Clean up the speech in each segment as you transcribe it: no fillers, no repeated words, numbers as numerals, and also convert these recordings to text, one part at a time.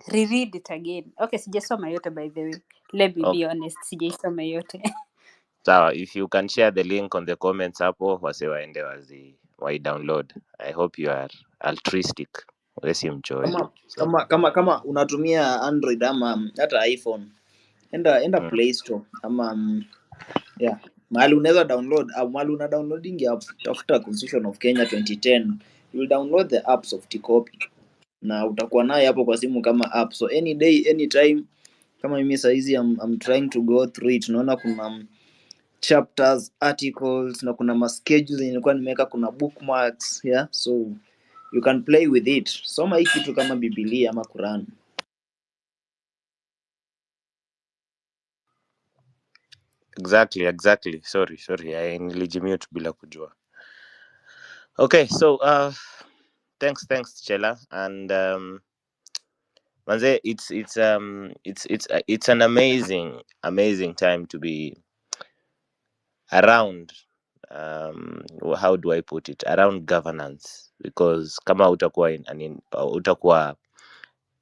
reread it again. Okay, sijasoma yote by the way. Let me be Okay. honest, sijaisoma yote. Sawa, if you can share the link on the comments hapo, wase waende wai-download. I hope you are altruistic. Wewe si mchoyo. So, Kama unatumia Android ama hata iPhone, enda Play Store ama yeah, mahali unaweza download au mahali una downloading app, tafuta Constitution of Kenya 2010, you'll download the apps of Tcopy na utakuwa naye hapo kwa simu kama app, so any day anytime. Kama mimi saizi I'm trying to go through it, naona kuna chapters, articles na kuna schedules nilikuwa nimeweka, kuna bookmarks, yeah, so you can play with it. Soma hii kitu kama Biblia ama Quran. exactly. Sorry. Nilijimute bila kujua. Okay, so thanks Chela, and manze, it's an amazing time to be around, how do I put it, around governance, because kama utakuwa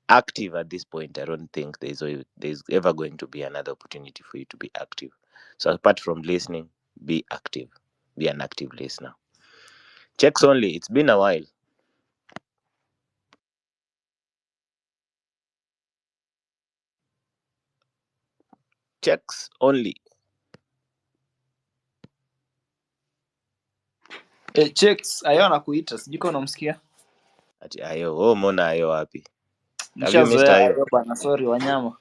active at this point, I don't think there's ever going to be another opportunity for you to be active. So apart from listening, be active, be an active listener. Checks only, it's been a while. Checks only. Checks ayo anakuita, sijui kama unamsikia. Ati ayo, umeona ayo wapi? Have you missed Nishazoea ayo? ayo bana, sorry wanyama.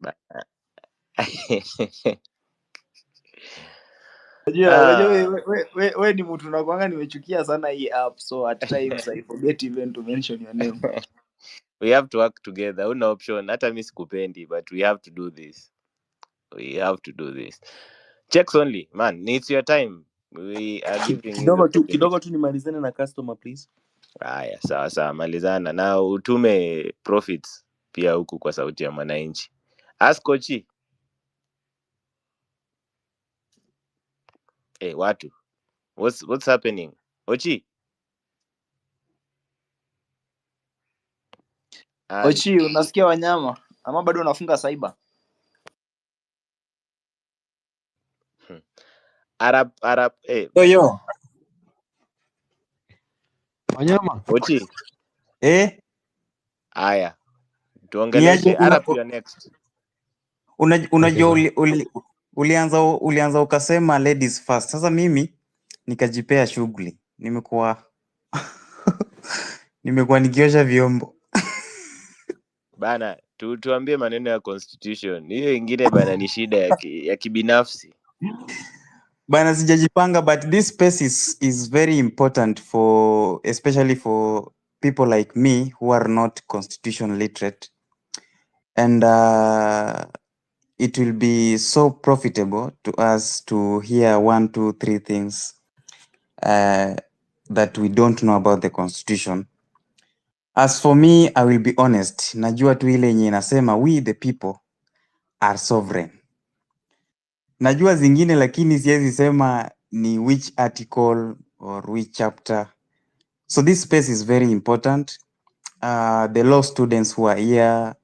Ba- Unajua ah, we ni mtu nakwanga nimechukia sana hii app, so at times I forget even to mention your name. we have to work together. Una option. Hata mi sikupendi, but we have to do this. Checks only, man. It's your time. We are giving you the Kidogo opportunity. tu nimalizane na customer please. Haya, sawa, malizana na utume profits pia huku kwa Sauti ya Mwananchi. Ask Kochi. Watu, what's happening? Ochi. Ochi, unasikia wanyama ama bado unafunga cyber? Arab. Yo. Wanyama. Ochi. Haya, tuongeleshe. Arab, you are next. Unajua Okay, ulianza ukasema ladies first. Sasa mimi nikajipea shughuli, nimekuwa nikiosha vyombo Bana, tuambie maneno ya constitution. Hiyo ingine bana ni shida ya kibinafsi. bana, sijajipanga, but this space is very important for, especially for people like me who are not constitution literate, and it will be so profitable to us to hear 1, 2, 3 things that we don't know about the constitution. As for me, I will be honest, najua tu ile yenye inasema we the people are sovereign. Najua zingine lakini siwezi sema ni which article or which chapter. So this space is very important. The law students who are here,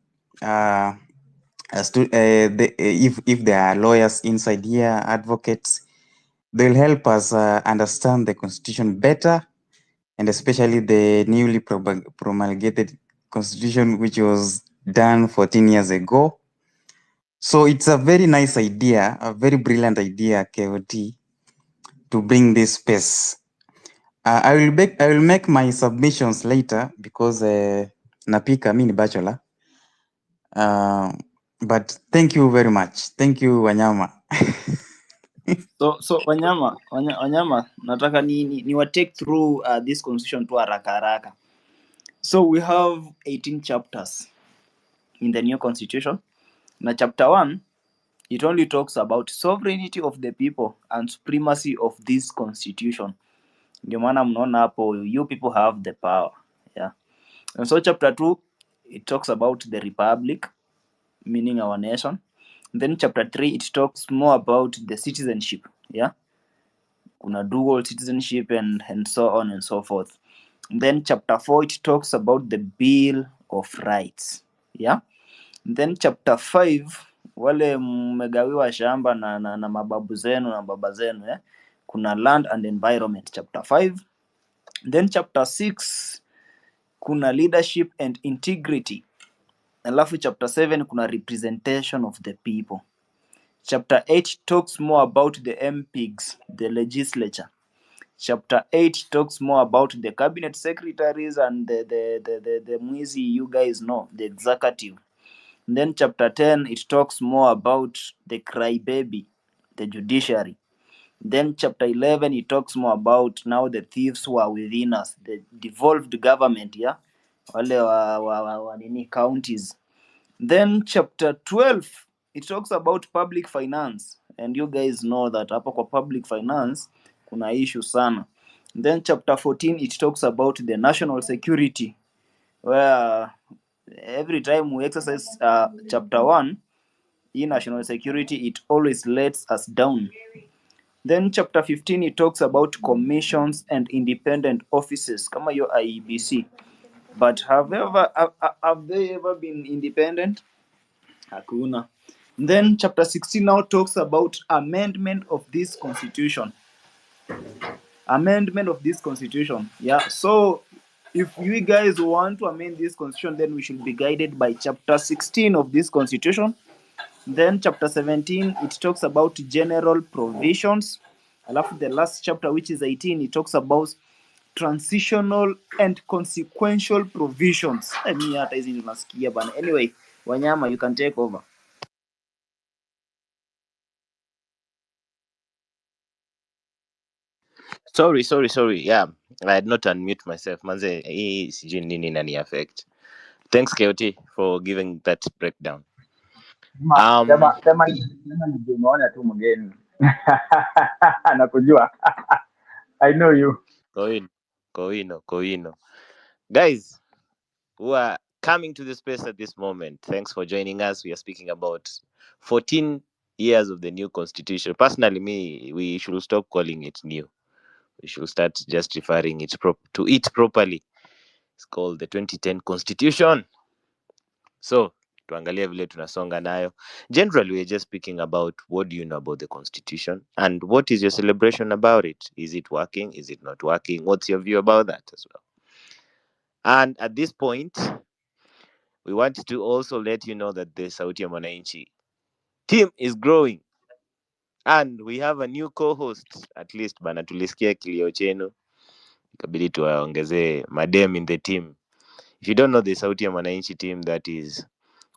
if there are lawyers inside here, advocates, they'll help us understand the constitution better, and especially the newly promulgated constitution, which was done 14 years ago. So it's a very nice idea, a very brilliant idea, KOT, to bring this space. I will make my submissions later because napika, mi ni bachelor. But thank you very much. Thank you, Wanyama. So wanyama nataka ni wa take through this constitution tu haraka. So we have 18 chapters in the new constitution. Na chapter 1, it only talks about sovereignty of the people and supremacy of this constitution. Ndio maana mnaona hapo, you people have the power, yeah. And so chapter 2, it talks about the republic, meaning our nation. And then chapter 3, it talks more about the citizenship, yeah. Kuna dual citizenship and so on and so forth. And then chapter 4, it talks about the bill of Rights. Yeah. Then chapter 5, wale mmegawiwa shamba na mababu zenu na baba zenu, yeah? Kuna Land and Environment chapter 5. Then chapter 6 kuna Leadership and Integrity. Alafu chapter 7 kuna Representation of the People. Chapter 8 talks more about the MPs, the legislature. Chapter 8 talks more about the cabinet secretaries and the mwizi you guys know, the executive. And then chapter 10, it talks more about the crybaby, the judiciary. Then chapter 11, it talks more about now the thieves who are within us, the devolved government, yeah? Wale wa nini counties. Then chapter 12, it talks about public finance. And you guys know that hapo kwa public finance, kuna issue sana. Then chapter 14, it talks about the national security, where every time we exercise chapter 1 in national security, it always lets us down. Then chapter 15, it talks about commissions and independent offices kama your IEBC. But have they ever been independent? Hakuna. Then chapter 16 now talks about amendment of this constitution. Amendment of this constitution. Yeah. So if you guys want to amend this constitution, then we should be guided by chapter 16 of this constitution. Then chapter 17, it talks about general provisions. Alafu the last chapter, which is 18, it talks about transitional and consequential provisions. Anyway, Wanyama, you can take over. Sorry. Yeah, I had not unmute myself. Manze, hii sijui nini nani affect. Thanks KOT for giving that breakdown. Sema nimeona tu mgeni. Nakujua. I know you. Koino. Guys who are coming to the space at this moment, thanks for joining us. We are speaking about 14 years of the new constitution. Personally, we should stop calling it new. We should start just referring to it properly. It's called the 2010 Constitution. So, tuangalie vile tunasonga nayo. Generally, we're just speaking about what do you know about the Constitution and what is your celebration about it? Is it working? Is it not working? What's your view about that as well? And at this point, we want to also let you know that the Sauti ya Mwananchi team is growing. And we have a new co-host, at least bana tulisikia kilio chenu. Ikabidi tuwaongezee madem in the team. If you don't know the Sauti ya Mwananchi team, that is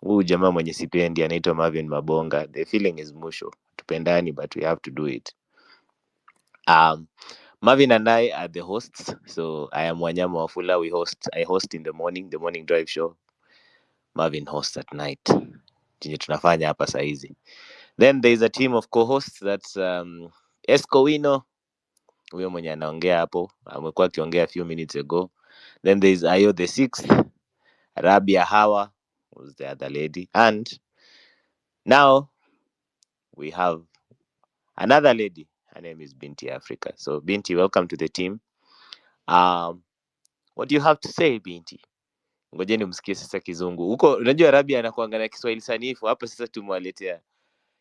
huyu jamaa mwenye sipendi anaitwa Marvin Mabonga. The feeling is musho. Tupendani, but we have to do it. Marvin and I are the hosts. So I am Wanyama Wafula. I host in the morning drive show. Marvin hosts at night. Chenye tunafanya hapa saizi. Then there is a team of co-hosts. That's Esco Wino. Huyo mwenye anaongea hapo. Amekuwa akiongea a few minutes ago. Then there is Ayo the sixth. Rabia Hawa, who's the other lady. And now we have another lady. Her name is Binti Africa. So Binti, welcome to the team. What do you have to say, Binti? Ngojeni msikie sasa kizungu. Huko unajua Rabia anakuanga na Kiswahili sanifu. Hapa sasa tumewaletea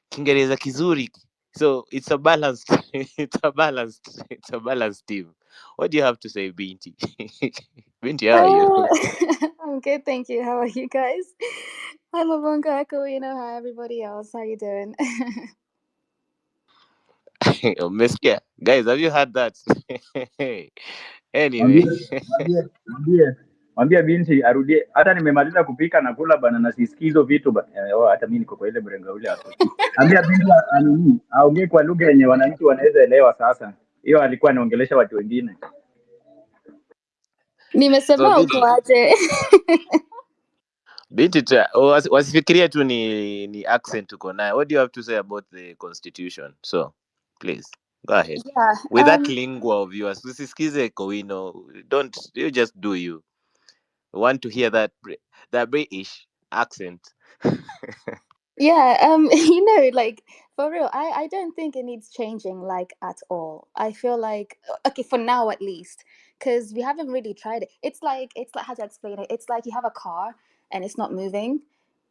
Kiingereza kizuri. So it's a balanced team. What do you have to say, Binti? Binti, how are you? I'm good, thank you. How are you guys? I'm Mabonga Akawino. Hi, everybody else. How you doing? Umesikia? Guys, have you heard that? Anyway. Mwambie Binti arudie. Hata nimemaliza kupika na kula bana na sisikii hizo vitu hata mimi niko kwa ile mrenga ule hapo. Ambia Binti aongee kwa lugha yenye wananchi wanaweza elewa sasa. Hiyo alikuwa anaongelesha watu wengine. Nimesema uko aje? Binti, wasifikirie tu ni accent uko nayo. What do you have to say about the constitution? So, please, go ahead. Yeah, with that lingua of yours. Usisikize Kowino. You just do you. We want to hear that British accent. Yeah, like for real, I don't think it needs changing like at all. I feel like, okay, for now at least, because we haven't really tried it. It's like how to explain it. It's like you have a car and it's not moving.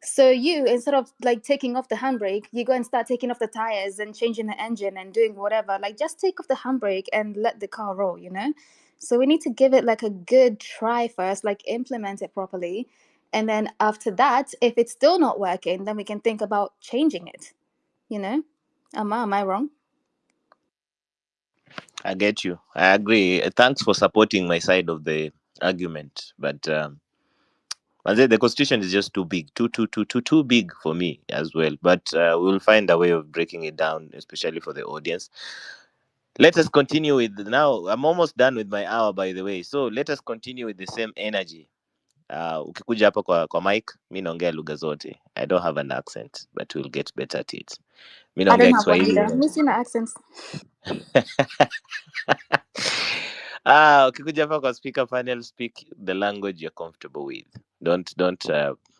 So you, instead of like taking off the handbrake, you go and start taking off the tires and changing the engine and doing whatever. Like just take off the handbrake and let the car roll, you know? So we need to give it like a good try first, like implement it properly. And then after that, if it's still not working, then we can think about changing it, you know? Am I wrong? I get you. I agree. Thanks for supporting my side of the argument, but manze, the constitution is just too big, too big for me as well. But we'll find a way of breaking it down, especially for the audience. Let us continue with now. I'm almost done with my hour, by the way. So let us continue with the same energy. Ukikuja hapa kwa mic, mi naongea lugha zote. I don't have an accent, but we'll get better at it. Mi I don't naongea have one Kiswahili. either. Missing the accents. Ukikuja hapa kwa speaker panel, speak the language you're comfortable with. Don't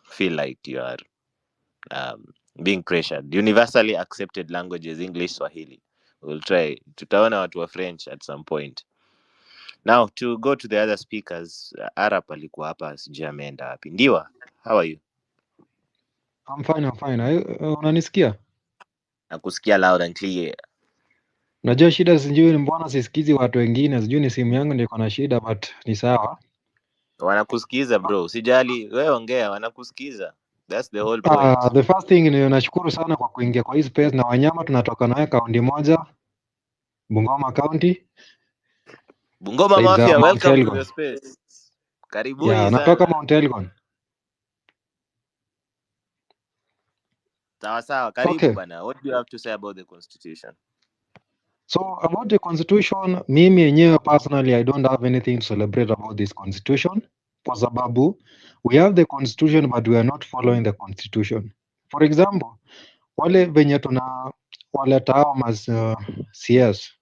feel like you are being pressured. Universally accepted languages, English, Swahili. We'll try. Tutaona watu wa French at some point. Now to go to the other speakers, Arap alikuwa hapa, sijui ameenda wapi. Ndiwa, how are you? I'm fine. Unanisikia? Nakusikia loud and clear. Najua shida sijui ni mbona sisikizi watu wengine, sijui ni simu yangu ndio iko na shida, but ni sawa. Wanakusikiza bro, usijali, wewe ongea, wanakusikiza. That's the whole point. The first thing ni nashukuru sana kwa kuingia kwa hii space, na Wanyama tunatoka nawe kaunti moja, Bungoma County. Bungoma Side za Mafia, Mount welcome to Elgon. the space. Karibuni Yeah, natoka sana. Mount Elgon. Sawa, karibu Okay. bana. What do you have to say about the constitution? So about the constitution, mimi yenyewe personally I don't have anything to celebrate about this constitution kwa sababu we have the constitution but we are not following the constitution. For example, wale venye tuna waleta hao mas CS.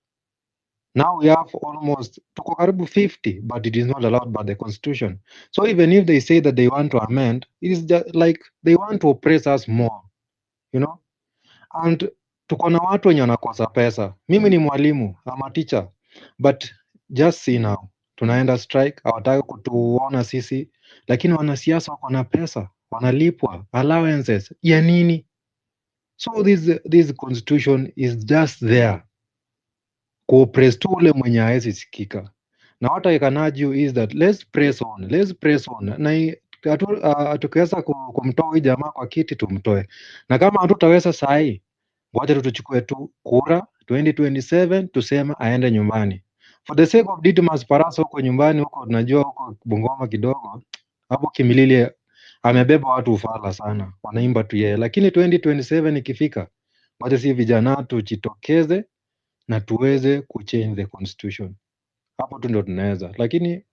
Now we have almost tuko karibu 50 but it is not allowed by the constitution. So even if they say that they want to amend, it is just like they want to oppress us more, you know? And tuko na watu wenye wanakosa pesa. Mimi ni mwalimu, I'm a teacher, but just see now, tunaenda strike, hawataki kutuona sisi, lakini wanasiasa wako na pesa, wanalipwa allowances ya nini? So this constitution is just there kuoppress tu ule mwenye hawezi sikika, na what I can urge you is that let's press on na tukiweza kumtoa huyu jamaa kwa kiti tumtoe, na kama hatutaweza sahi, wacha tuchukue tu kura 2027 tusema aende nyumbani. For the sake of Didmus Barasa huko nyumbani huko, tunajua huko Bungoma kidogo hapo Kimilili amebeba watu ufala sana, wanaimba tu yeye, lakini 2027 ikifika, wacha si vijana tujitokeze na tuweze kuchange the constitution. Hapo tu ndo tunaweza, lakini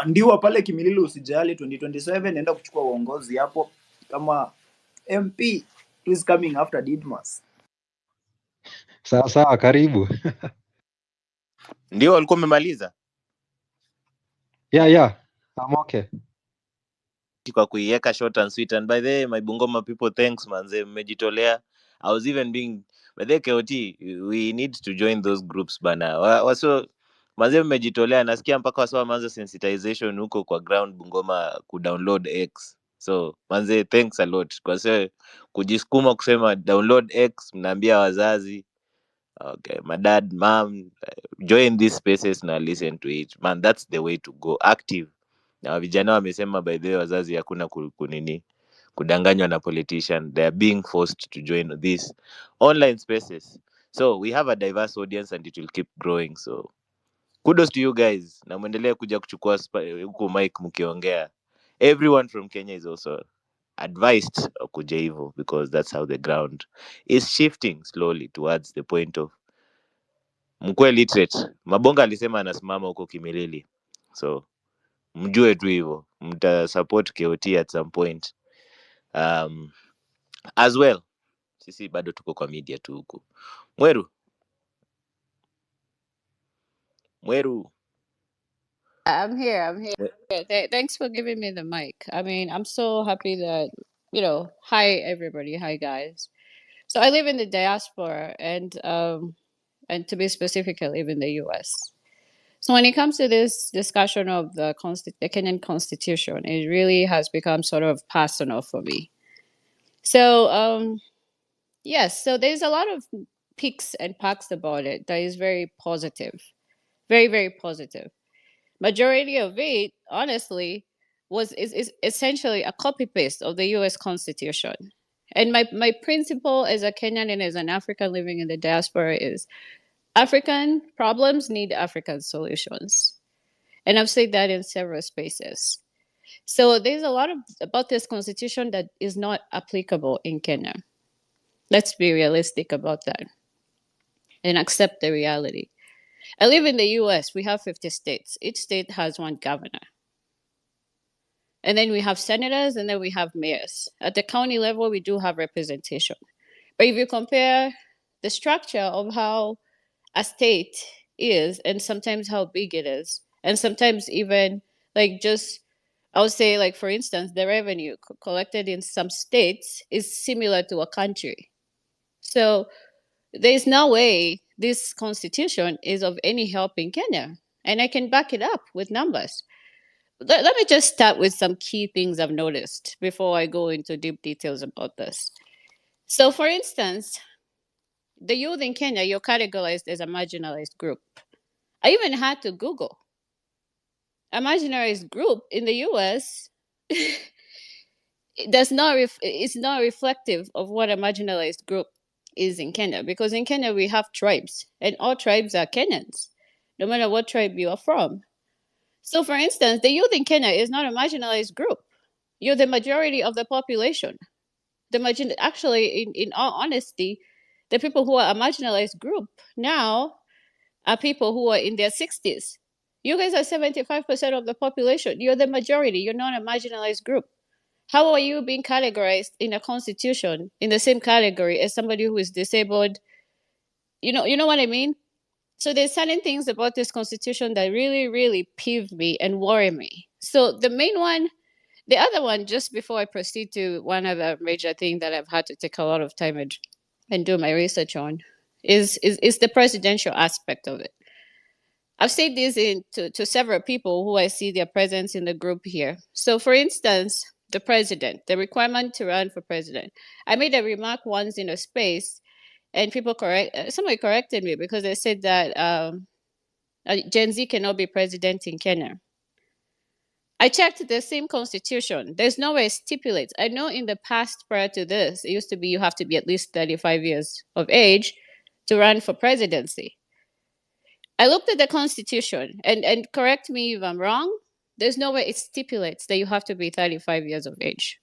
Ndiwa pale Kimilili, usijali, 2027 naenda kuchukua uongozi hapo kama MP. Who is coming after Didmus? sawa, karibu. Ndio walikuwa umemaliza? Yeah, I'm okay. Kwa kuiweka short and sweet, and by the way, my Bungoma people, thanks manze, mmejitolea. I was even doing by the KOT, we need to join those groups bana. Waso manze, mmejitolea, nasikia mpaka waso wameanza sensitization huko kwa ground Bungoma kudownload X. So manze, thanks a lot kwa sababu kujisukuma kusema download X, mnaambia wazazi. Okay, my dad, mom, join these spaces na listen to it. Man, that's the way to go. Active. Na vijana wamesema by the way, wazazi hakuna kunini kudanganywa na politician. They are being forced to join these online spaces. So we have a diverse audience and it will keep growing. So kudos to you guys. Na muendelee kuja kuchukua huko mic mkiongea. Everyone from Kenya is also advised kuja hivyo because that's how the ground is shifting slowly towards the point of mkuwe literate. Mabonga alisema anasimama huko Kimilili. So mjue tu hivyo, mta support KOT at some point. As well, sisi bado tuko kwa media tu huko. Mweru. I'm here. Thanks for giving me the mic. I mean, I'm so happy that, hi everybody. Hi guys. So I live in the diaspora, and to be specific, I live in the U.S. So when it comes to this discussion of the Kenyan Constitution, it really has become sort of personal for me. So yes, so there's a lot of peaks and packs about it that is very positive, very very positive. Majority of it, honestly, is essentially a copy paste of the U.S. Constitution. And my principle as a Kenyan and as an African living in the diaspora is African problems need African solutions. And I've said that in several spaces. So there's a lot of about this constitution that is not applicable in Kenya. Let's be realistic about that and accept the reality. I live in the US. We have 50 states. Each state has one governor. And then we have senators and then we have mayors. At the county level, we do have representation. But if you compare the structure of how a state is and sometimes how big it is, and sometimes even like just, I would say, like, for instance, the revenue collected in some states is similar to a country. So there's no way this constitution is of any help in Kenya. And I can back it up with numbers. Let me just start with some key things I've noticed before I go into deep details about this. So, for instance, the youth in Kenya, you're categorized as a marginalized group. I even had to Google a marginalized group in the US. It does not it's not reflective of what a marginalized group is in Kenya, because in Kenya we have tribes and all tribes are Kenyans, no matter what tribe you are from. So, for instance, the youth in Kenya is not a marginalized group. You're the majority of the population. Actually, in all honesty, the people who are a marginalized group now are people who are in their 60s. You guys are 75% of the population. You're the majority. You're not a marginalized group. How are you being categorized in a constitution in the same category as somebody who is disabled? You know what I mean? So there's certain things about this constitution that really, really peeve me and worry me. So the other one, just before I proceed to one other major thing that I've had to take a lot of time and do my research on, is the presidential aspect of it. I've said this to several people who I see their presence in the group here. So, for instance, the president, the requirement to run for president. I made a remark once in a space, and somebody corrected me because they said that Gen Z cannot be president in Kenya. I checked the same constitution. There's nowhere it stipulates. I know in the past prior to this, it used to be you have to be at least 35 years of age to run for presidency. I looked at the constitution, and correct me if I'm wrong, there's nowhere it stipulates that you have to be 35 years of age.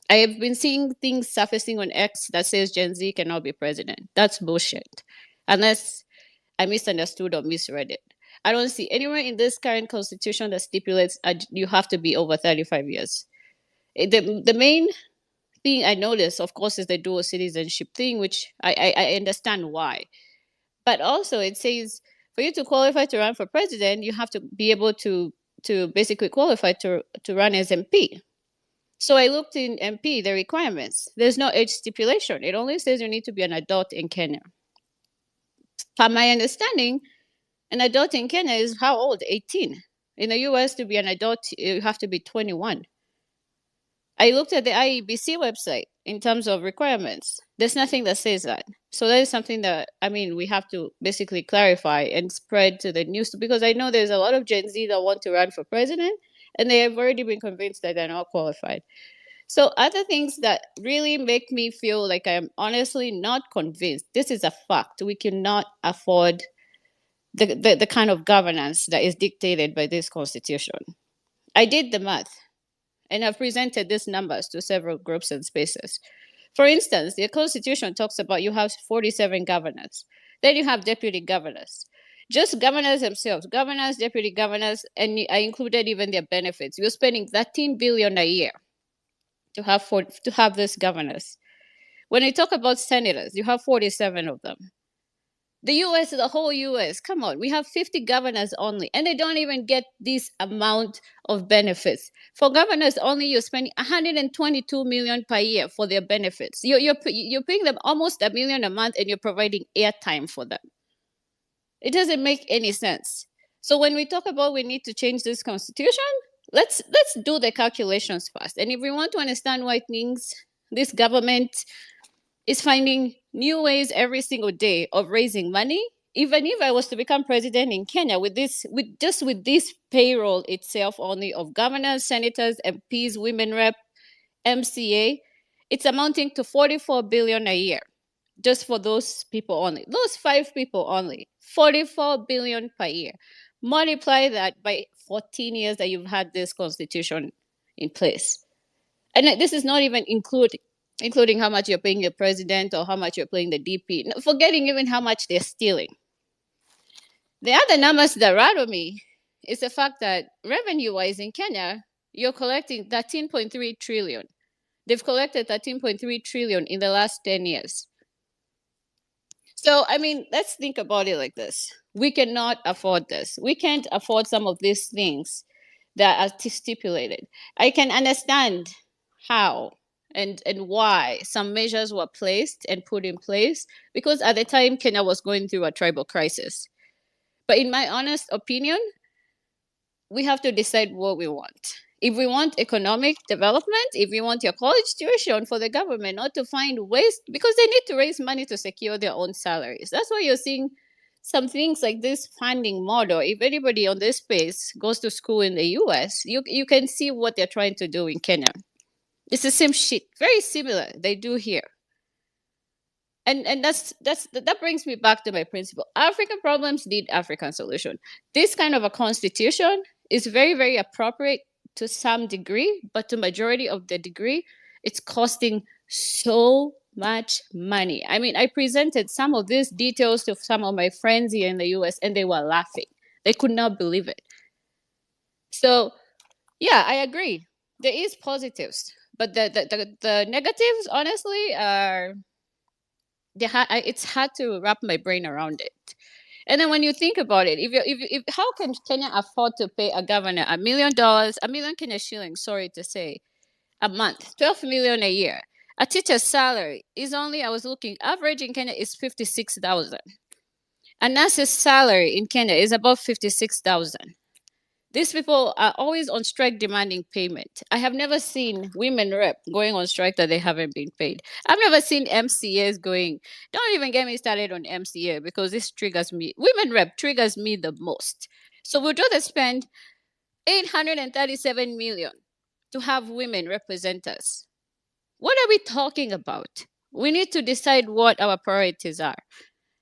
I have been seeing things surfacing on X that says Gen Z cannot be president. That's bullshit. Unless I misunderstood or misread it. I don't see anywhere in this current constitution that stipulates you have to be over 35 years. The main thing I noticed, of course, is the dual citizenship thing, which I understand why. But also, it says for you to qualify to run for president, you have to be able to basically qualify to run as MP. So I looked in MP, the requirements. There's no age stipulation. It only says you need to be an adult in Kenya. From my understanding, an adult in Kenya is how old? 18. In the US, to be an adult, you have to be 21. I looked at the IEBC website in terms of requirements. There's nothing that says that. So that is something that, we have to basically clarify and spread to the news, because I know there's a lot of Gen Z that want to run for president and they have already been convinced that they're not qualified. So other things that really make me feel like I'm honestly not convinced. This is a fact. We cannot afford the kind of governance that is dictated by this constitution. I did the math and I've presented these numbers to several groups and spaces. For instance, the constitution talks about you have 47 governors. Then you have deputy governors. Just governors themselves, governors, deputy governors, and I included even their benefits. You're spending 13 billion a year to have these governors. When you talk about senators, you have 47 of them. The US, the whole US, come on, we have 50 governors only, and they don't even get this amount of benefits. For governors only, you're spending 122 million per year for their benefits. You're paying them almost $1 million a month, and you're providing airtime for them. It doesn't make any sense. So when we talk about we need to change this constitution, let's do the calculations first. And if we want to understand why things, this government is finding new ways every single day of raising money. Even if I was to become president in Kenya with this payroll itself only of governors, senators, MPs, women rep, MCA, it's amounting to 44 billion a year just for those people only. Those 5 people only. 44 billion per year. Multiply that by 14 years that you've had this constitution in place. And this is not even including how much you're paying the president or how much you're paying the DP, forgetting even how much they're stealing. The other numbers that rattle me is the fact that revenue-wise in Kenya, you're collecting 13.3 trillion. They've collected 13.3 trillion in the last 10 years. So, I mean, let's think about it like this. We cannot afford this. We can't afford some of these things that are stipulated. I can understand how and why some measures were placed and put in place, because at the time Kenya was going through a tribal crisis. But in my honest opinion, we have to decide what we want. If we want economic development, if we want your college tuition for the government not to find ways, because they need to raise money to secure their own salaries. That's why you're seeing some things like this funding model. If anybody on this space goes to school in the US, you can see what they're trying to do in Kenya. It's the same shit, very similar they do here. And that brings me back to my principle. African problems need African solution. This kind of a constitution is very, very appropriate to some degree, but to majority of the degree, it's costing so much money. I mean, I presented some of these details to some of my friends here in the US, and they were laughing. They could not believe it. So, yeah, I agree. There is positives, but the negatives, honestly, are it's hard to wrap my brain around it. And then when you think about it, if how can Kenya afford to pay a governor $1 million, a million Kenya shillings, sorry to say, a month, 12 million a year? A teacher's salary is only, I was looking, average in Kenya is 56,000. A nurse's salary in Kenya is about 56,000. These people are always on strike demanding payment. I have never seen women rep going on strike that they haven't been paid. I've never seen MCAs going. Don't even get me started on MCA, because this triggers me. Women rep triggers me the most. So we'd rather spend 837 million to have women represent us. What are we talking about? We need to decide what our priorities are.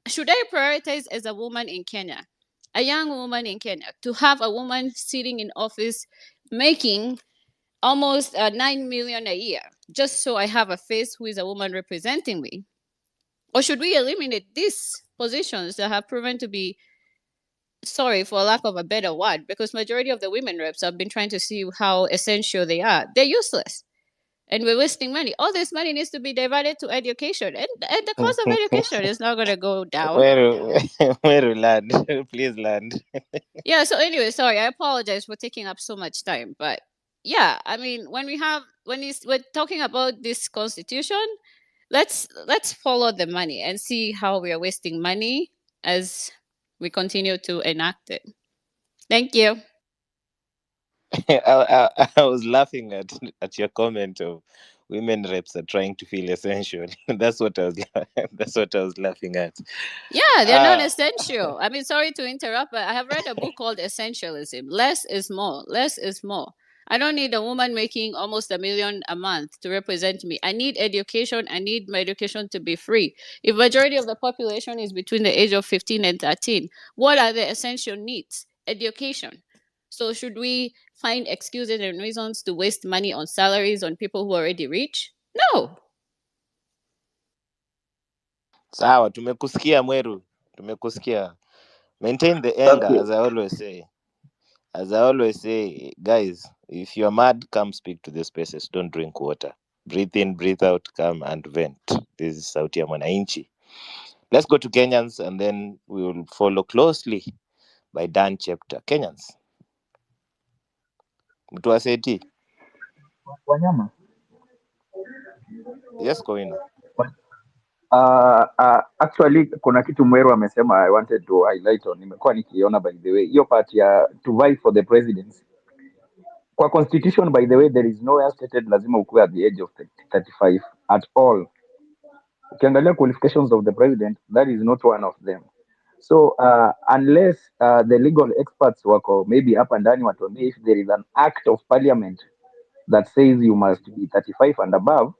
Should I prioritize as a woman in Kenya, a young woman in Kenya, to have a woman sitting in office making almost 9 million a year, just so I have a face who is a woman representing me? Or should we eliminate these positions that have proven to be, sorry for lack of a better word, because majority of the women reps have been trying to see how essential they are. They're useless. And we're wasting money. All this money needs to be diverted to education. And the cost of education is not going to go down. Where land? Please land. Yeah, so anyway, sorry, I apologize for taking up so much time. But yeah, I mean, when we're talking about this constitution, let's follow the money and see how we are wasting money as we continue to enact it. Thank you. I was laughing at your comment of women reps are trying to feel essential. That's what I was laughing at. Yeah, they're not essential. I mean, sorry to interrupt, but I have read a book called Essentialism. Less is more. Less is more. I don't need a woman making almost $1 million a month to represent me. I need education. I need my education to be free. If majority of the population is between the age of 15 and 13, what are the essential needs? Education. So should we find excuses and reasons to waste money on salaries on people who are already rich? No. Sawa, tumekusikia Mweru, tumekusikia. Maintain the anger, as I always say. As I always say, guys, if you're mad, come speak to the spaces. Don't drink water. Breathe in, breathe out, come and vent. This is Sauti ya Mwananchi. Let's go to Kenyans and then we will follow closely by Dan chapter. Kenyans. Mtu wa seti. Wanyama. Yes, Koina. Actually kuna kitu Mweru amesema I wanted to highlight on. Nimekuwa nikiona by the way. Hiyo part ya to vie for the presidency. Kwa constitution by the way there is nowhere stated lazima ukuwe at the age of 35 at all. Ukiangalia qualifications of the president, that is not one of them. So unless the legal experts wako maybe up and down watuambie if there is an act of parliament that says you must be 35 and above,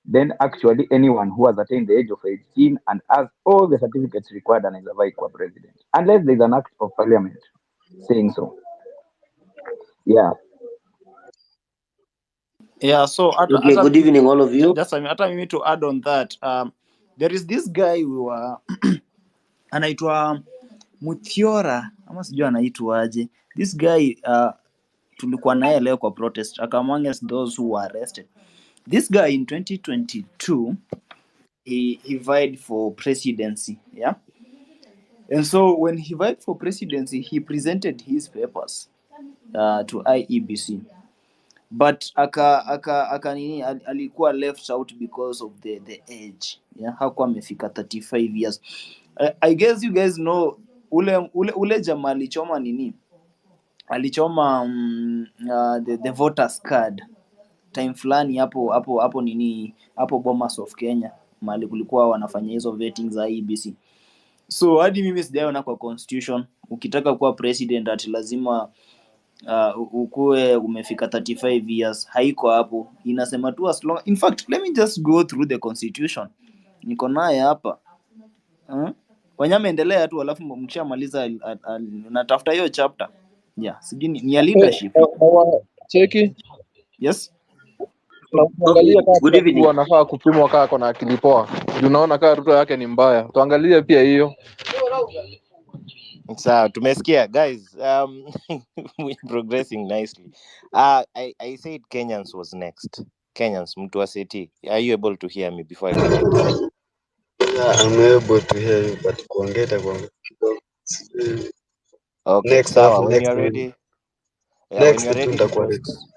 then actually anyone who has attained the age of 18 and has all the certificates required and is a vice president, unless there is an act of parliament saying so. Yeah. Yeah, so Okay, good evening all of you. just hata mimi to add on that, there is this guy we were anaitwa Muthiora ama sijui anaitwaje. This guy tulikuwa naye leo kwa protest amongst those who were arrested. This guy in 2022 he vied for presidency, yeah. And so when he vied for presidency, he presented his papers to IEBC. But aka nini alikuwa left out because of the age, yeah, hakuwa amefika 35 years. I guess you guys know ule jamaa alichoma nini, alichoma the voters card time fulani hapo nini hapo Bomas of Kenya mahali kulikuwa wanafanya hizo vetting za IEBC. So hadi mimi sijaona kwa constitution ukitaka kuwa president ati lazima ukuwe umefika 35 years. Haiko hapo, inasema tu as long, in fact let me just go through the constitution, niko naye hapa. Wanyama endelea tu, alafu mkishamaliza natafuta hiyo chapter. Yeah, sijui ni ya leadership. Cheki. Yes. Okay, good evening. Anafaa kupimwa kaa kona akili poa. Unaona kaa ruto yake ni mbaya. Tuangalie pia hiyo. Sawa, tumesikia guys. We're progressing nicely. I said Kenyans was next. Kenyans, mtu wa seti. Are you able to hear me before I continue? Yeah, I'm able to hear you, but kuongeta Okay, next sawa. When next you're ready. Yeah, next when you're ready, tutakuwa request.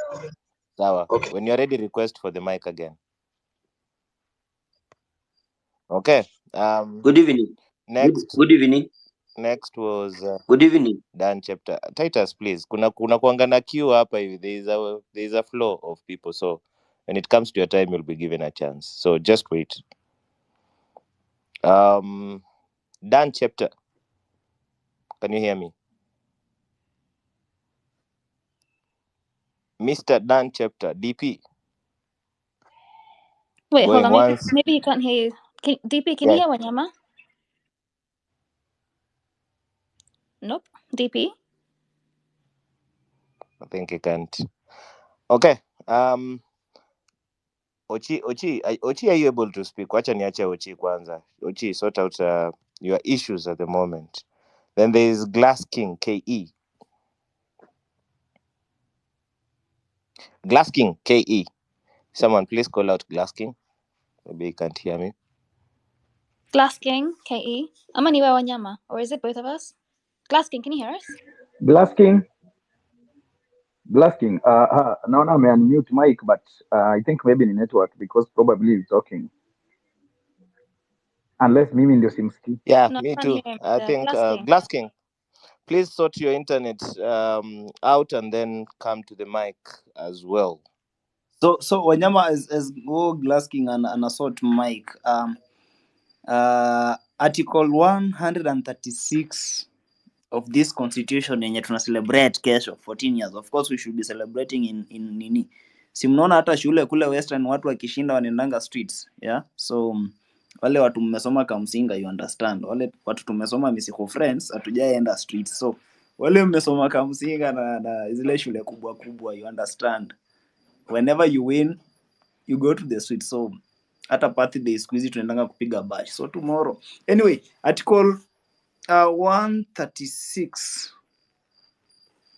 Sawa. Okay. When you're ready, request for the mic again. Okay. Good evening. Next. Good evening. Next was Good evening. Dan chapter. Titus, please. Kuna kuanga na queue hapa hivi. There is a flow of people, so when it comes to your time, you'll be given a chance. So just wait. Dan chapter. Can you hear me? Mr. Dan chapter, DP. Wait, hold Going on. once. Maybe you can't hear. DP, can you hear Wanyama? Nope. DP. I think he can't. Okay. Ochi, are you able to speak? Wacha niache Ochi kwanza. Ochi, sort out your issues at the moment. Then there is Glass King, KE. Glass King, KE. Someone please call out Glass King. Maybe he can't hear me. Glass King, KE. Amaniwa Wanyama, or is it both of us? Glass King, can you hear us? Glass King. Naona ame unmute mic but I think maybe ni network because probably he's talking. Unless mimi ndio simsikii. Yeah, No, me can't too. hear him. I think Glass King. Glass King, please sort your internet out and then come to the mic as well. So Wanyama as go Glass King and assault mic. Article 136 of this constitution yenye tuna celebrate kesho 14 years. Of course we should be celebrating in nini. Si mnaona hata shule kule Western watu wakishinda wanaendanga streets, yeah? So wale watu mmesoma Kamsinga you understand. Wale watu tumesoma Misiko Friends hatujaenda streets. So wale mmesoma Kamsinga na zile shule kubwa kubwa you understand. Whenever you win you go to the street. So hata birthday siku hizi tunaendanga kupiga bash. So tomorrow. Anyway, article 136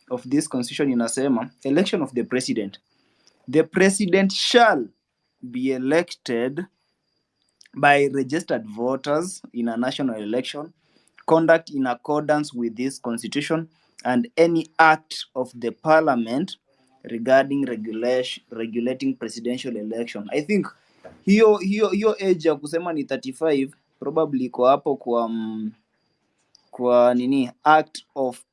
of this constitution inasema election of the president. The president shall be elected by registered voters in a national election, conduct in accordance with this constitution, and any act of the parliament regarding regulating presidential election. I think hiyo age ya kusema ni 35 probably iko hapo kwa nini act of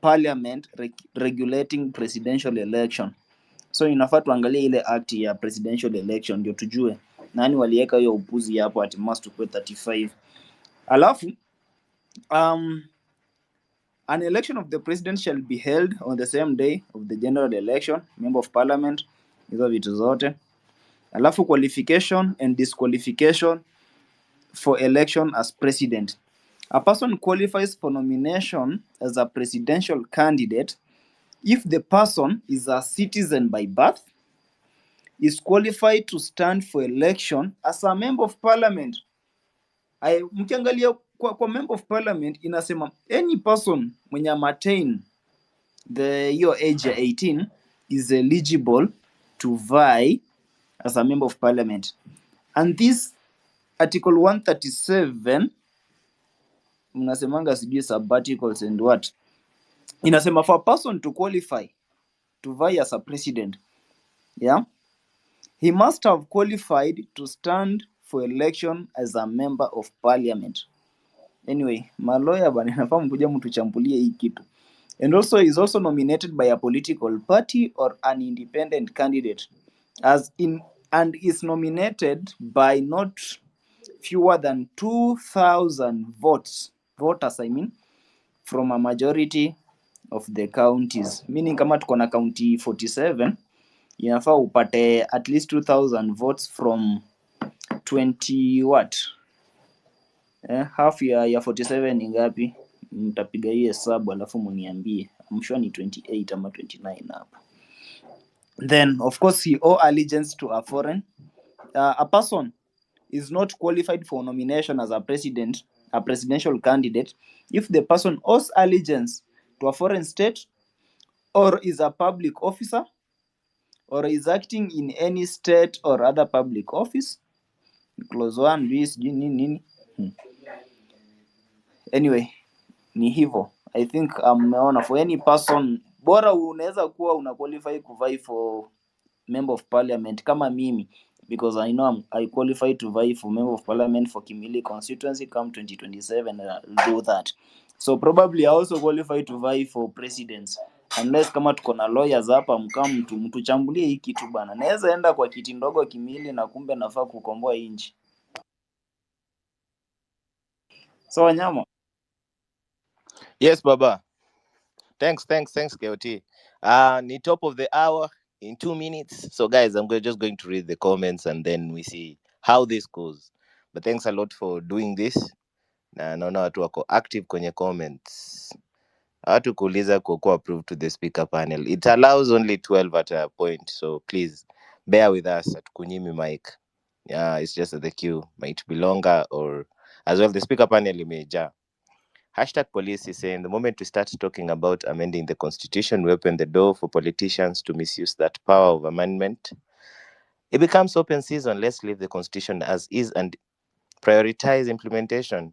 parliament regulating presidential election. So inafaa tuangalie ile act ya presidential election ndio tujue nani waliweka hiyo upuzi hapo at must to 35. Alafu an election of the president shall be held on the same day of the general election, member of parliament, hizo vitu zote. Alafu qualification and disqualification for election as president. A person qualifies for nomination as a presidential candidate if the person is a citizen by birth, is qualified to stand for election as a member of parliament. Mkiangalia kwa member of parliament inasema any person mwenye attain your age 18 is eligible to vie as a member of parliament. And this article 137 mnasemanga sijui sabbaticals and what inasema for a person to qualify to vie as a president, yeah, he must have qualified to stand for election as a member of parliament. Anyway, maloya bana inafaa mkuja mtuchambulie hii kitu. And also is also nominated by a political party or an independent candidate and is nominated by not fewer than 2,000 voters from a majority of the counties, meaning kama tuko na county 47 inafaa upate at least 2,000 votes from 20 what half ya 47 ni ngapi? Mtapiga hii hesabu alafu muniambie. I'm sure ni 28 ama 29 hapa. Then of course he owe allegiance to a foreign. A person is not qualified for nomination as a presidential candidate if the person owes allegiance to a foreign state or is a public officer or is acting in any state or other public office. Clause 1 B sijui nini. Anyway, ni hivyo. I think mmeona for any person bora unaweza kuwa una qualify kuvai for member of parliament kama mimi, because I know I qualify to vie for member of parliament for Kimili constituency come 2027 and I'll do that. So probably I also qualify to vie for presidents unless kama tuko na lawyers hapa mtuchambulie hii kitu bana. Naweza enda kwa kiti ndogo Kimili na kumbe nafaa kukomboa inchi. So Wanyama. Yes, Baba. Thanks, KOT. Ni top of the hour in 2 minutes. So, guys, I'm just going to read the comments and then we see how this goes. But thanks a lot for doing this. Na naona watu wako active kwenye comments. Watu kuuliza kuwa approved to the speaker panel. It allows only 12 at a point. So, please bear with us at kunyimi mic. Yeah, it's just that the queue might be longer or as well the speaker panel imejaa. #police is saying the moment we start talking about amending the constitution, we open the door for politicians to misuse that power of amendment. It becomes open season. Let's leave the constitution as is and prioritize implementation.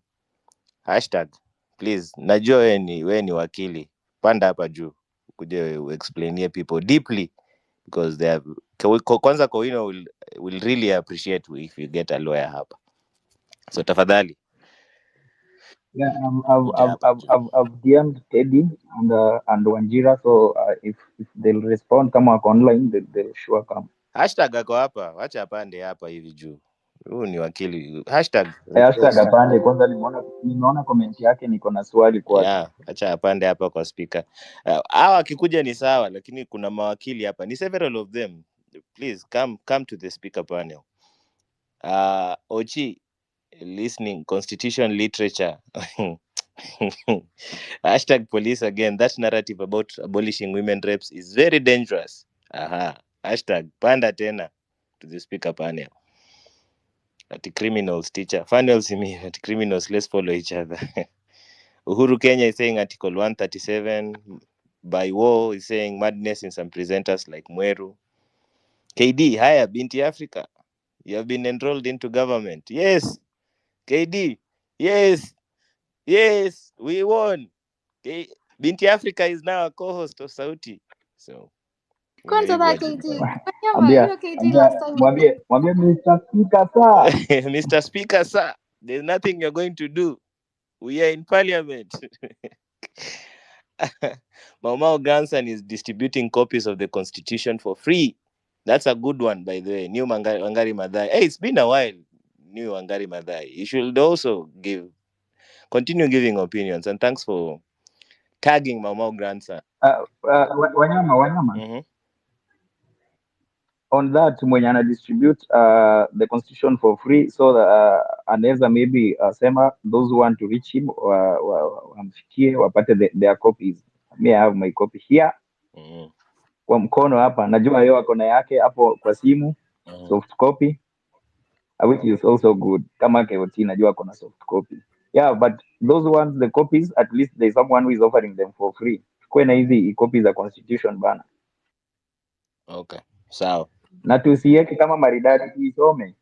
#please. Najua we ni wakili. Panda hapa juu. Kuje explainie people deeply because they have kwanza Kowino will really appreciate if you get a lawyer hapa. So tafadhali. Yeah, I've DM'd Teddy and Wanjira, so if they'll respond kama wako online, they'll sure come. Ako hapa, wacha apande hapa hivi juu. Huyu ni wakili. Hashtag apande kwanza, nimeona comment yake, niko na swali kwake. Yeah, acha apande hapa kwa speaker. Hawa akikuja ni sawa, lakini kuna mawakili hapa. Ni several of them. Please come to the speaker panel. Ochi, listening, constitution literature. #police again. That narrative about abolishing women reps is very dangerous. #panda tena to the speaker panel. At criminals, teacher. Funnels me at criminals, let's follow each other. Uhuru Kenya is saying Article 137. By war is saying madness in some presenters like Mweru. KD, haya binti Africa. You have been enrolled into government. Yes. KD. Yes. Yes. We won. Binti Africa is now a co-host of Sauti. So, Kwanza that imepigwa KG. Wanyama, Ambia hiyo KG last time. mwambie Mr. Speaker sir. Mr. Speaker, sir, there's nothing you're going to do. We are in parliament. Maumau grandson is distributing copies of the constitution for free. That's a good one, by the way. New Wangari Maathai. Hey, it's been a while. New Wangari Maathai. You should also continue giving opinions. And thanks for tagging Maumau grandson. Wanyama. Mm-hmm. On that mwenye ana distribute the constitution for free, so anaweza maybe sema those who want to reach him wamfikie wapate their copies. Me I have my copy here. Mm-hmm. Kwa mkono hapa najua yeye ako na yake hapo kwa simu. Mm-hmm. Soft copy which is also good. Kama KOT najua ako na soft copy. Yeah, but those ones the copies, at least there's someone who is offering them for free. Kwa na hizi copies za constitution bana. Okay. Sawa. Na tusiweke kama maridadi, tuisome.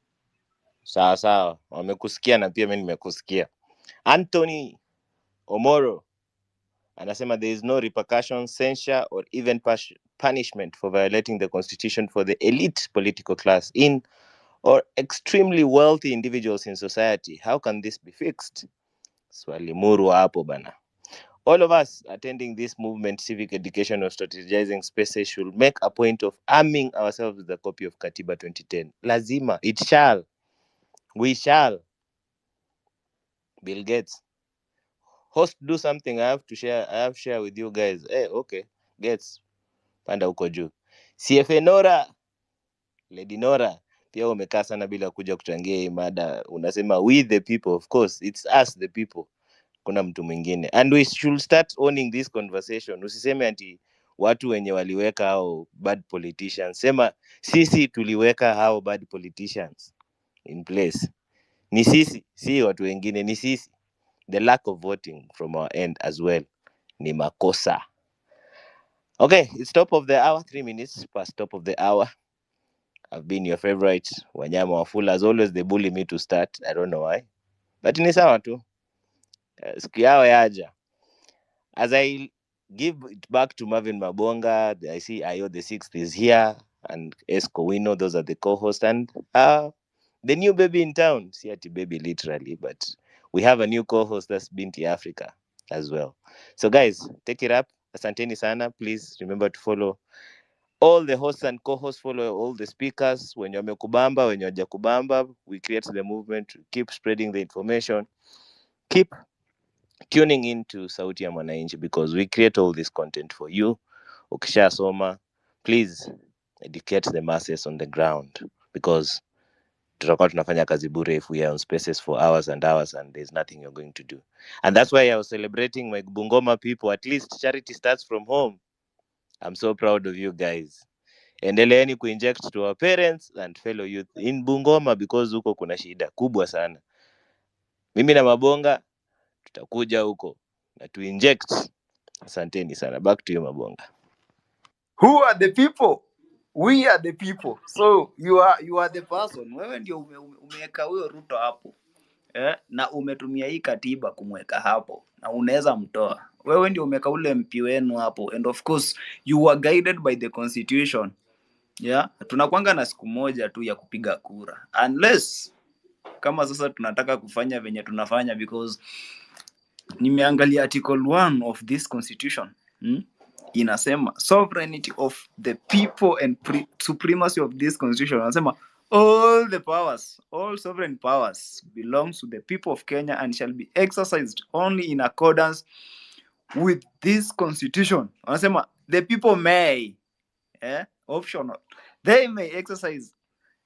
Sawa. Wamekusikia na pia mimi nimekusikia. Anthony Omoro anasema there is no repercussion, censure or even punishment for violating the constitution for the elite political class in or extremely wealthy individuals in society. How can this be fixed? Swali muru hapo bana. All of us attending this movement, civic education or strategizing spaces should make a point of arming ourselves with a copy of Katiba 2010. Lazima. It shall. We shall. Bill Gates. Host, do something. I have to share with you guys. Hey, okay. Gates. Panda huko juu. CFA Nora. Lady Nora. Pia umekaa sana bila kuja kuchangia hii mada. Unasema we the people. Of course, it's us the people. Kuna mtu mwingine. And we should start owning this conversation. Usiseme ati watu wenye waliweka hao bad politicians. Sema sisi tuliweka hao bad politicians in place. Ni sisi, si watu wengine, ni sisi. The lack of voting from our end as well ni makosa. Okay, it's top of the hour, 3 minutes past top of the hour. I've been your favorite Wanyama Wafula. As always, they bully me to start. I don't know why. But ni sawa tu. Siku yao yaja. As I give it back to Marvin Mabonga, I see Ayo the Sixth is here and Esco Wino. Those are the co-hosts and the new baby in town. See ati baby literally, but we have a new co-host that's Binti Africa as well. So guys, take it up. Asanteni sana. Please remember to follow all the hosts and co-hosts, follow all the speakers. When you're wamekubamba, when you're jakubamba, we create the movement to keep spreading the information. Keep tuning into Sauti ya Mwananchi because we create all this content for you. Ukisha soma, please educate the masses on the ground because tutakuwa tunafanya kazi bure if we are on spaces for hours and hours and there's nothing you're going to do. And that's why I was celebrating my Bungoma people. At least charity starts from home. I'm so proud of you guys. Endeleeni kuinject to our parents and fellow youth in Bungoma because huko kuna shida kubwa sana. Mimi na Mabonga tutakuja huko na tu inject. Asanteni sana. Back to you Mabonga. Who are the people? We are the people. So you are the person. Wewe ndio umeweka huyo Ruto hapo. Na umetumia hii katiba kumweka hapo na unaweza mtoa. Wewe ndio umeweka ule MP wenu hapo and of course you are guided by the constitution. Yeah, tunakwanga na siku moja tu ya kupiga kura. Unless kama sasa tunataka kufanya venye tunafanya because nimeangalia article 1 of this constitution. Inasema sovereignty of the people and supremacy of this constitution. Inasema all sovereign powers belongs to the people of Kenya and shall be exercised only in accordance with this constitution. Wanasema the people may optional, they may exercise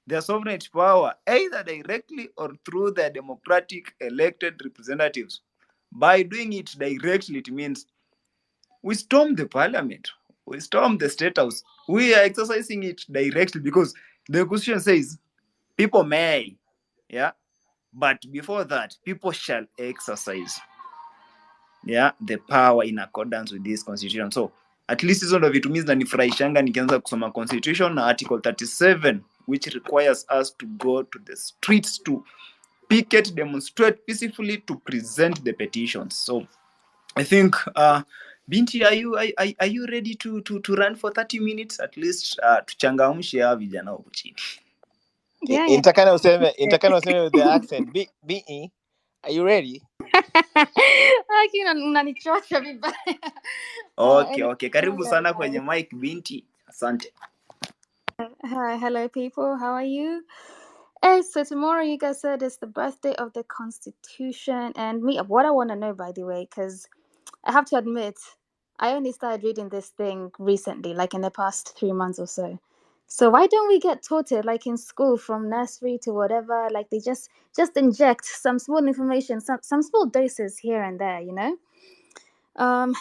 their sovereign power either directly or through their democratic elected representatives. By doing it directly, it means we storm the parliament, we storm the state house, we are exercising it directly because the constitution says people may, but before that people shall exercise the power in accordance with this constitution. So at least hizo ndo vitu mimi zinanifurahishanga nikianza kusoma constitution na article 37 which requires us to go to the streets to picket, demonstrate peacefully to present the petitions. So I think Binti, are you ready to run for 30 minutes at least? Tuchangamshe hawa vijana huko chini. Yeah, yeah. Intakana useme with the accent. Be, are you ready? Unanichosha vibaya. Okay. Karibu sana kwenye mic Binti. Asante. Hi, hello people. How are you? So tomorrow, you guys said it's the birthday of the Constitution, and what I want to know, by the way, because I have to admit, I only started reading this thing recently, like in the past 3 months or so. So why don't we get taught it like in school from nursery to whatever? Like they just inject some small information, some small doses here and there, you know?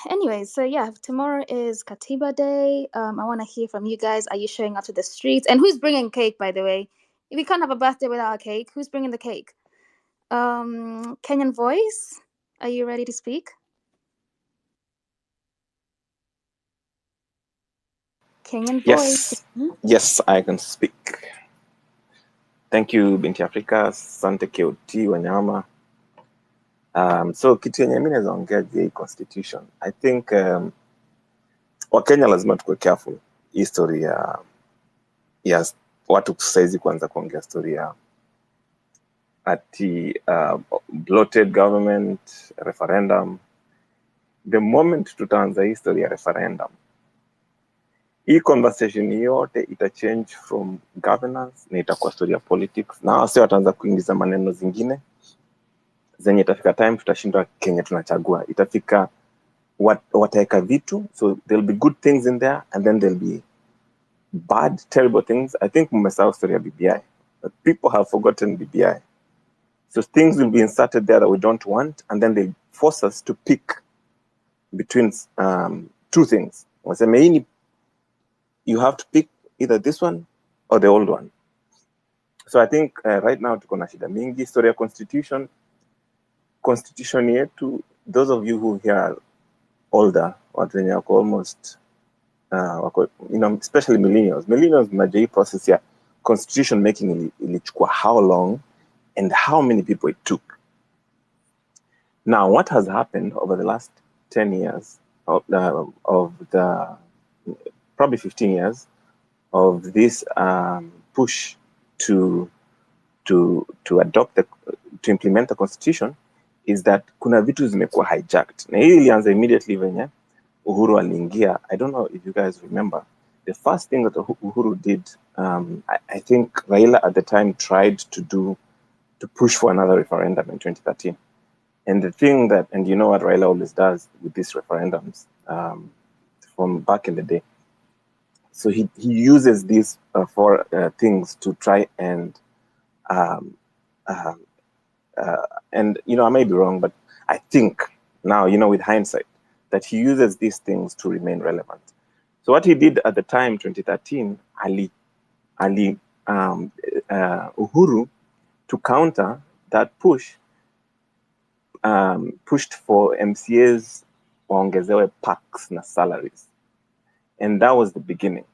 Anyway, so yeah, tomorrow is Katiba Day. I want to hear from you guys. Are you showing up to the streets? And who's bringing cake, by the way? We can't have a birthday without a cake. Who's bringing the cake? Kenyan Voice, are you ready to speak? Kenyan Voice. Yes, I can speak. Thank you, Binti Africa. Asante KOT Wanyama. So kitu yenye mimi naweza ongea je constitution. I think Wakenya lazima tuwe careful history ya watu kusaizi kwanza kuongea story ya ati bloated government referendum. The moment tutaanza history ya referendum, hii conversation yote ita change from governance na itakuwa story ya politics, na wase wataanza kuingiza maneno zingine zenye itafika time tutashindwa Kenya tunachagua. Itafika wataeka vitu, so there'll be good things in there and then there'll be bad, terrible things. I think mmesahau story ya BBI. People have forgotten BBI. So things will be inserted there that we don't want, and then they force us to pick between two things. Waseme you have to pick either this one or the old one. So I think right now tuko na shida mingi. Story ya constitution yetu, those of you who here are older, watu wenye wako almost especially millennials mnajua hii process ya constitution making ilichukua how long and how many people it took. Now what has happened over the last 10 years of the probably 15 years of this push to implement the constitution is that kuna vitu zimekuwa hijacked. Na hii ilianza immediately venye Uhuru aliingia. I don't know if you guys remember the first thing that Uhuru did. I think Raila at the time tried to push for another referendum in 2013. And the thing that, and you know what Raila always does with these referendums from back in the day. So he uses these four things to try and I may be wrong, but I think now, with hindsight, that he uses these things to remain relevant. So what he did at the time, 2013, Uhuru, to counter that push, pushed for MCAs waongezewe packs na salaries. And that was the beginning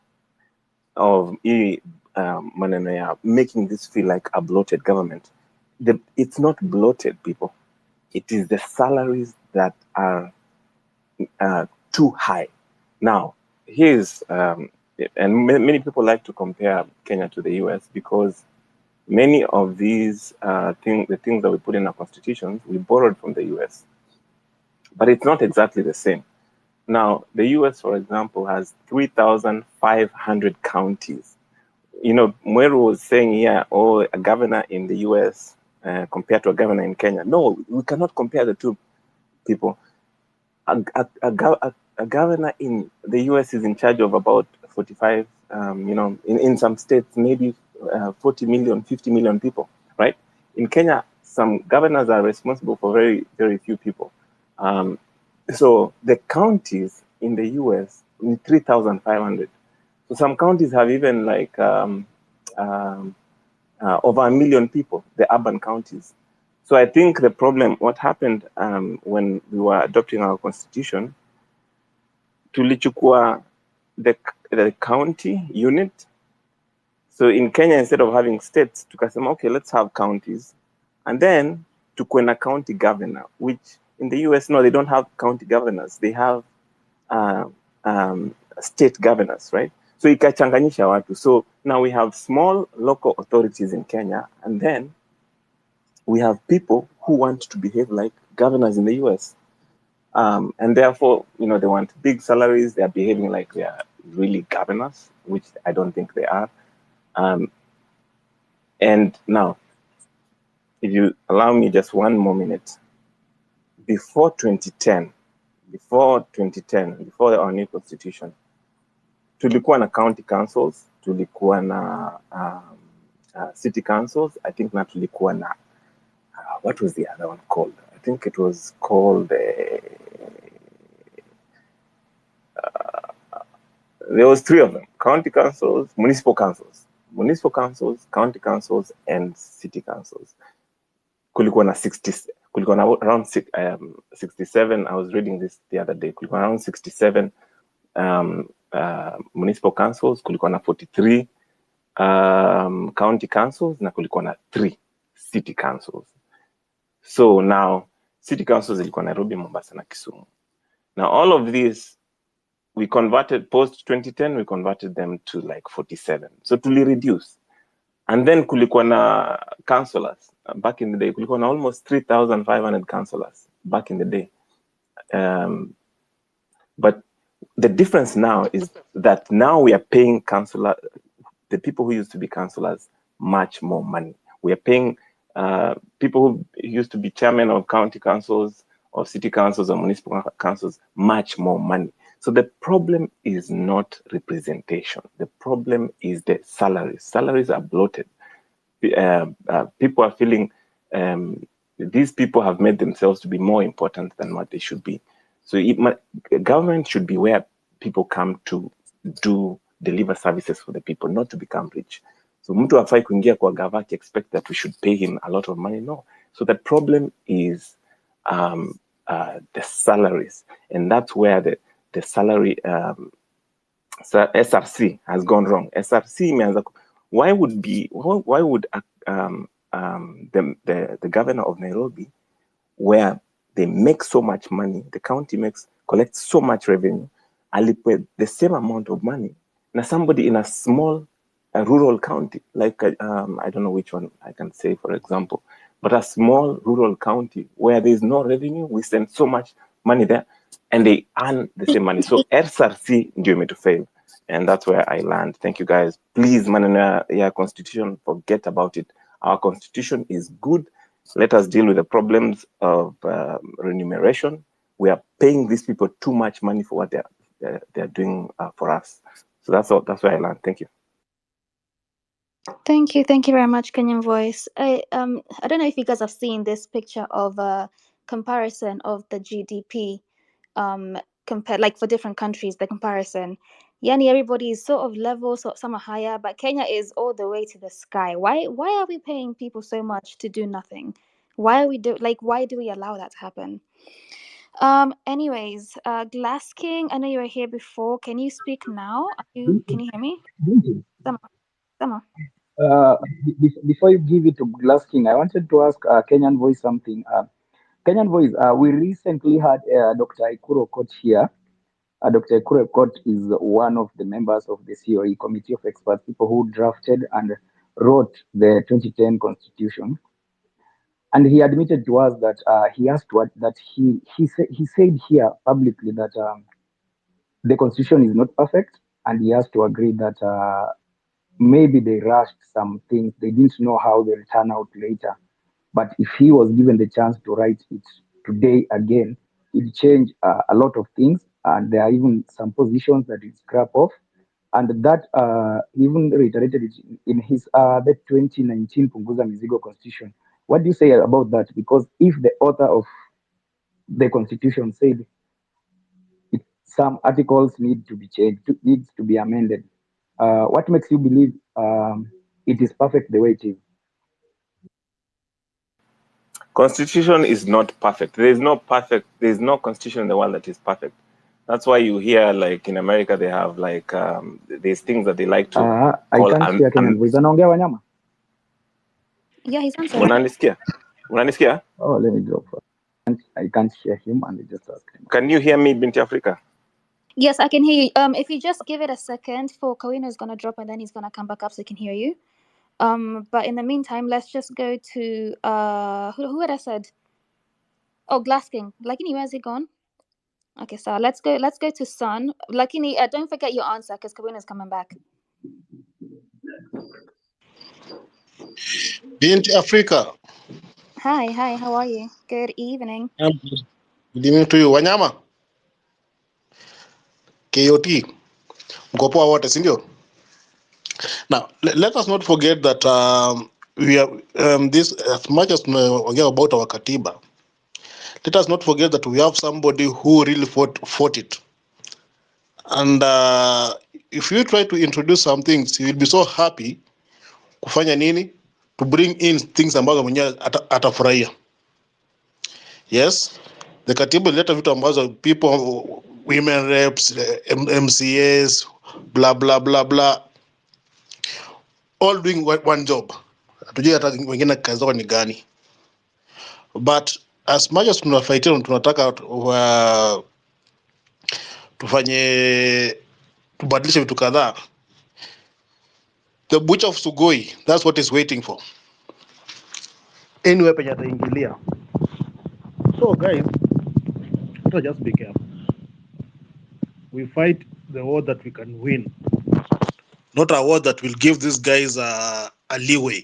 of maneno ya making this feel like a bloated government. It's not bloated, people. It is the salaries that are too high. Now, here's, and many people like to compare Kenya to the US because many of these the things that we put in our constitutions, we borrowed from the US. But it's not exactly the same. Now, the US, for example, has 3,500 counties. Mweru was saying here, a governor in the US compared to a governor in Kenya. No, we cannot compare the two, people. A governor in the US is in charge of about 45, in some states, maybe 40 million, 50 million people, right? In Kenya, some governors are responsible for very, very few people. So the counties in the US, 3,500. So some counties have even like over 1 million people, the urban counties. So I think the problem, what happened when we were adopting our constitution, tulichukua the county unit, So in Kenya, instead of having states, tukasema, okay, let's have counties. And then tukuwe na county governor, which in the US, no, they don't have county governors. They have state governors, right? So ikachanganyisha watu. So now we have small local authorities in Kenya, and then we have people who want to behave like governors in the US. And therefore, they want big salaries. They are behaving like they are really governors, which I don't think they are. And now, if you allow me just one more minute, before 2010, before our new constitution, tulikuwa na county councils, tulikuwa na city councils. I think na tulikuwa na, what was the other one called? I think it was called, there was 3 of them: county councils, municipal councils, county councils, and city councils. Kulikuwa na around 67. I was reading this the other day. Kulikuwa around 67 municipal councils, kulikuwa na 43 county councils, na kulikuwa na 3 city councils. So now city councils ilikuwa Nairobi, Mombasa na Kisumu. Now all of these we converted post 2010, we converted them to like 47. So to reduce. And then kulikuwa na councillors back in the day. Kulikuwa na almost 3,500 councillors back in the day. But the difference now is that now we are paying the people who used to be councillors much more money. We are paying people who used to be chairman of county councils or city councils or municipal councils much more money. So the problem is not representation. The problem is the salaries. Salaries are bloated. People are feeling these people have made themselves to be more important than what they should be. So government should be where people come to deliver services for the people, not to become rich. So mtu afai kuingia kwa gava to expect that we should pay him a lot of money. No. So the problem is the salaries, and that's where the salary SRC has gone wrong. SRC means why would the governor of Nairobi, where they make so much money, the county collects so much revenue, alipwe the same amount of money na somebody in a small rural county, like I don't know which one I can say, for example, but a small rural county where there is no revenue, we send so much money there, and they earn the same money. So SRC ndio me to fail, and that's where I land. Thank you guys. Please, manana ya constitution, forget about it. Our constitution is good. Let us deal with the problems of remuneration. We are paying these people too much money for what they're doing for us. So that's all. That's where I land. Thank you. Thank you very much, Kenyan Voice. I don't know if you guys have seen this picture of a comparison of the GDP, compared like for different countries. The comparison, yani everybody is sort of level, so some are higher, but Kenya is all the way to the sky. Why are we paying people so much to do nothing? Why do we allow that to happen? Anyways, Glass King, I know you were here before. Can you speak now? Can you hear me? Sama. Before you give it to Glass King, I wanted to ask Kenyan Voice something. Kenyan Voice, we recently had Dr. Ikuro Kot here. Dr. Ikuro Kot is one of the members of the COE, Committee of Experts, people who drafted and wrote the 2010 Constitution. And he admitted to us that he said here publicly that the Constitution is not perfect, and he has to agree that maybe they rushed some things. They didn't know how they'll turn out later. But if he was given the chance to write it today again, he'd change a lot of things. And there are even some positions that he'd scrap off. And that even reiterated it in his the 2019 Punguza Mizigo Constitution. What do you say about that? Because if the author of the Constitution said some articles need to be changed, needs to be amended, what makes you believe it is perfect the way it is? Constitution is not perfect. There is no constitution in the world that is perfect. That's why you hear, like, in America, they have, like, these things that they like to I call can't hear Kenyan voice. Anaongea Wanyama? Yeah, he's answering. Unanisikia? Unanisikia? Oh, let me drop. I can't hear him, and I just ask him. Can you hear me, Binti Africa? Yes, I can hear you. If you just give it a second, for Kawino is gonna drop and then he's gonna come back up so he can hear you. But in the meantime, let's just go to who had I said? Oh, Glass King. Lakini, where's he gone? Okay, so let's go to Sun. Lakini, don't forget your answer because Kawino is coming back. Binti Africa. Hi, how are you? Good evening. Good evening to you. Wanyama. KOT. Mko poa wote, si ndio? Now, let us not forget that we are this, as much as tunaongea about our katiba, let us not forget that we have somebody who really fought it. And if you try to introduce some things, you will be so happy kufanya nini, to bring in things ambazo mwenyewe atafurahia. Yes, the katiba ileta vitu ambazo people, women reps, MCAs, blah blah blah blah, all doing one job. Hatujui hata wengine kazi zao ni gani. But as much as tunafaitia, tunataka tubadilishe vitu kadhaa. The butcher of Sugoi, that's what is waiting for. Anyway, penye ataingilia. So guys, let us just be careful. We fight the war that we can win, not a war that will give these guys a leeway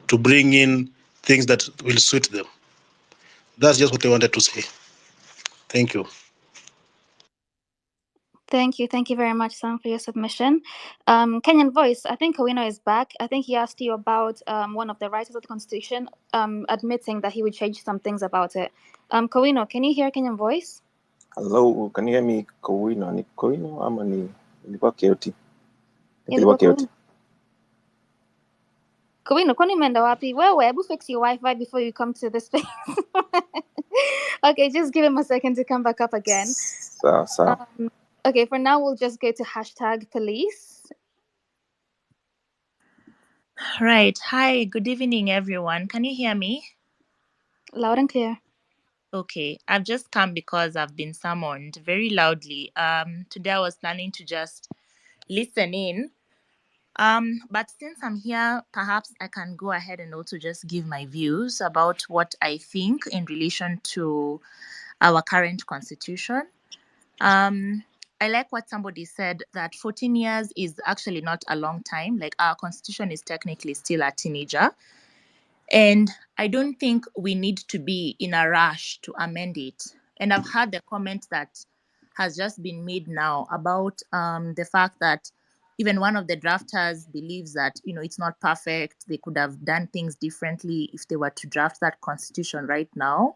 to bring in things that will suit them. That's just what I wanted to say. Thank you. Thank you very much, Sam, for your submission. Kenyan Voice, I think Kawino is back. I think he asked you about one of the writers of the Constitution admitting that he would change some things about it. Kawino, can you hear Kenyan Voice? Hello, can you hear me? Kowino, ni Kowino ama ni ilikuwa KOT? Ilikuwa Kawino. Kawino, kwani umeenda wapi? Wewe, hebu fix your Wi-Fi before you come to this space. Okay, just give him a second to come back up again. So. Okay, for now, we'll just go to #police. Right. Hi, good evening, everyone. Can you hear me? Loud and clear. Okay, I've just come because I've been summoned very loudly. Today I was planning to just listen in. But since I'm here, perhaps I can go ahead and also just give my views about what I think in relation to our current constitution. I like what somebody said, that 14 years is actually not a long time. Like, our constitution is technically still a teenager. And I don't think we need to be in a rush to amend it. And I've heard the comment that has just been made now about the fact that even one of the drafters believes that, it's not perfect. They could have done things differently if they were to draft that constitution right now.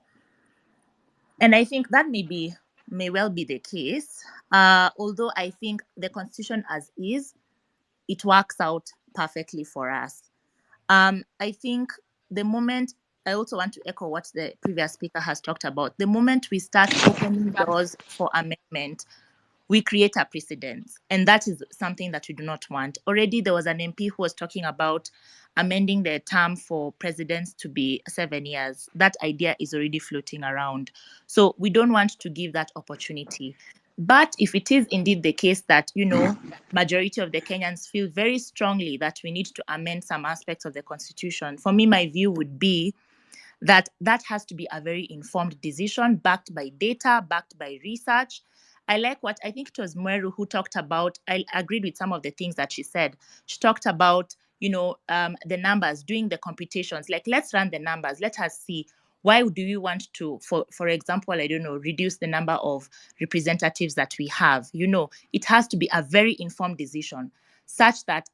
And I think that may well be the case. Although I think the constitution as is, it works out perfectly for us. I think the moment, I also want to echo what the previous speaker has talked about, the moment we start opening doors for amendment, we create a precedent. And that is something that we do not want. Already there was an MP who was talking about amending the term for presidents to be 7 years. That idea is already floating around. So we don't want to give that opportunity. But if it is indeed the case that, majority of the Kenyans feel very strongly that we need to amend some aspects of the constitution, for me, my view would be that has to be a very informed decision, backed by data, backed by research. I like what, I think it was Mweru who talked about, I agreed with some of the things that she said. She talked about, the numbers, doing the computations. Like, let's run the numbers. Let us see, why do we want to, for example, I don't know, reduce the number of representatives that we have? It has to be a very informed decision, such that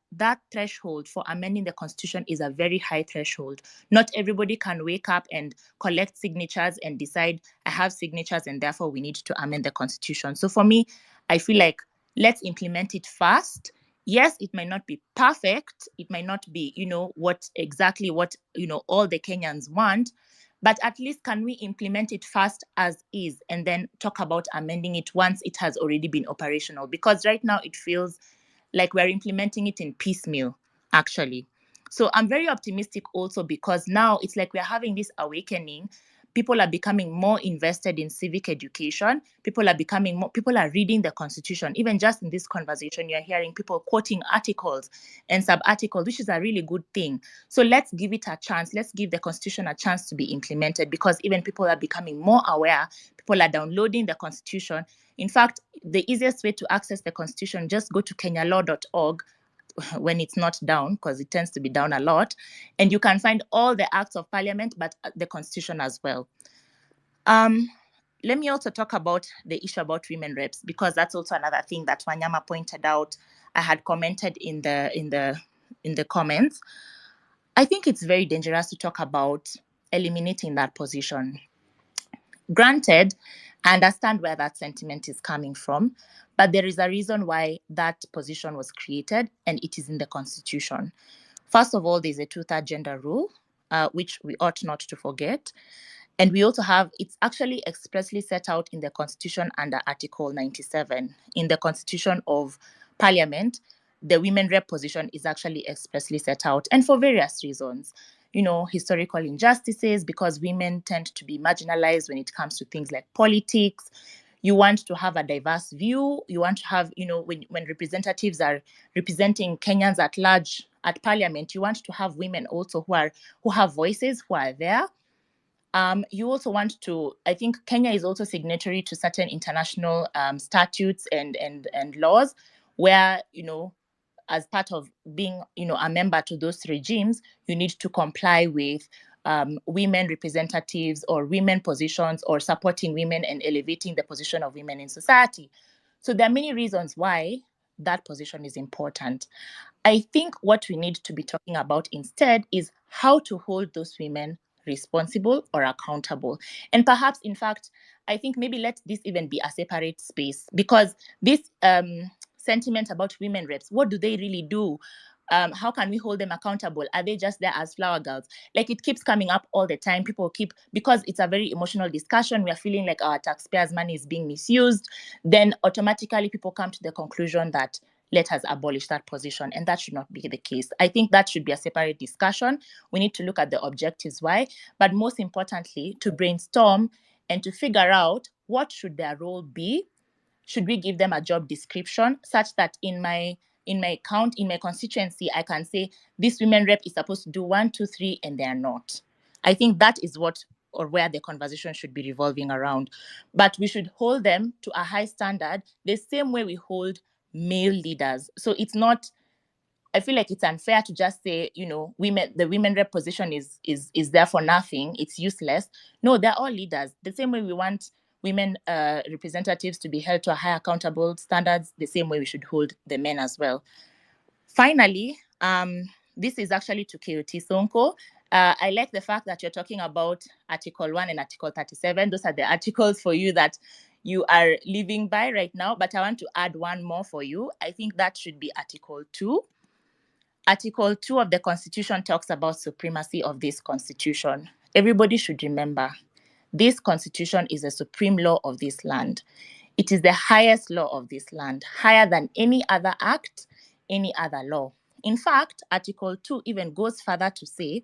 threshold for amending the constitution is a very high threshold. Not everybody can wake up and collect signatures and decide, I have signatures and therefore we need to amend the constitution. So for me, I feel like, let's implement it fast. Yes, it might not be perfect. It might not be, what all the Kenyans want, But at least can we implement it first as is and then talk about amending it once it has already been operational? Because right now it feels like we're implementing it in piecemeal, actually. So I'm very optimistic also because now it's like we're having this awakening. People are becoming more invested in civic education. People are reading the Constitution. Even just in this conversation, you're hearing people quoting articles and sub-articles, which is a really good thing. So let's give it a chance. Let's give the Constitution a chance to be implemented because even people are becoming more aware. People are downloading the Constitution. In fact, the easiest way to access the Constitution, just go to kenyalaw.org when it's not down, because it tends to be down a lot, and you can find all the acts of parliament, but the Constitution as well. Let me also talk about the issue about women reps, because that's also another thing that Wanyama pointed out. I had commented in the comments. I think it's very dangerous to talk about eliminating that position. Granted, I understand where that sentiment is coming from, but there is a reason why that position was created, and it is in the Constitution. First of all, there's a two-third gender rule, which we ought not to forget. And we also have, it's actually expressly set out in the Constitution under Article 97. In the Constitution of Parliament, the women rep position is actually expressly set out, and for various reasons. Historical injustices, because women tend to be marginalized when it comes to things like politics. You want to have a diverse view. You want to have, when representatives are representing Kenyans at large at Parliament, you want to have women also who have voices, who are there. You also want to, I think Kenya is also signatory to certain international statutes and laws where, as part of being, a member to those regimes, you need to comply with women representatives or women positions or supporting women and elevating the position of women in society. So there are many reasons why that position is important. I think what we need to be talking about instead is how to hold those women responsible or accountable. And perhaps, in fact, I think maybe let this even be a separate space, because this sentiment about women reps, what do they really do? How can we hold them accountable? Are they just there as flower girls? Like, it keeps coming up all the time. People because it's a very emotional discussion, we are feeling like our taxpayers' money is being misused. Then automatically people come to the conclusion that let us abolish that position. And that should not be the case. I think that should be a separate discussion. We need to look at the objectives why, but most importantly, to brainstorm and to figure out what should their role be. Should we give them a job description such that in my constituency, I can say this women rep is supposed to do 1, 2, 3, and they are not. I think that is what or where the conversation should be revolving around. But we should hold them to a high standard, the same way we hold male leaders. So it's not, I feel like it's unfair to just say, the women rep position is there for nothing. It's useless. No, they're all leaders. The same way we want women representatives to be held to a high accountable standards, the same way we should hold the men as well. Finally, this is actually to KOT Sonko. I like the fact that you're talking about Article 1 and Article 37. Those are the articles for you that you are living by right now. But I want to add one more for you. I think that should be Article 2. Article 2 of the Constitution talks about supremacy of this Constitution. Everybody should remember, this Constitution is the supreme law of this land. It is the highest law of this land, higher than any other act, any other law. In fact, Article 2 even goes further to say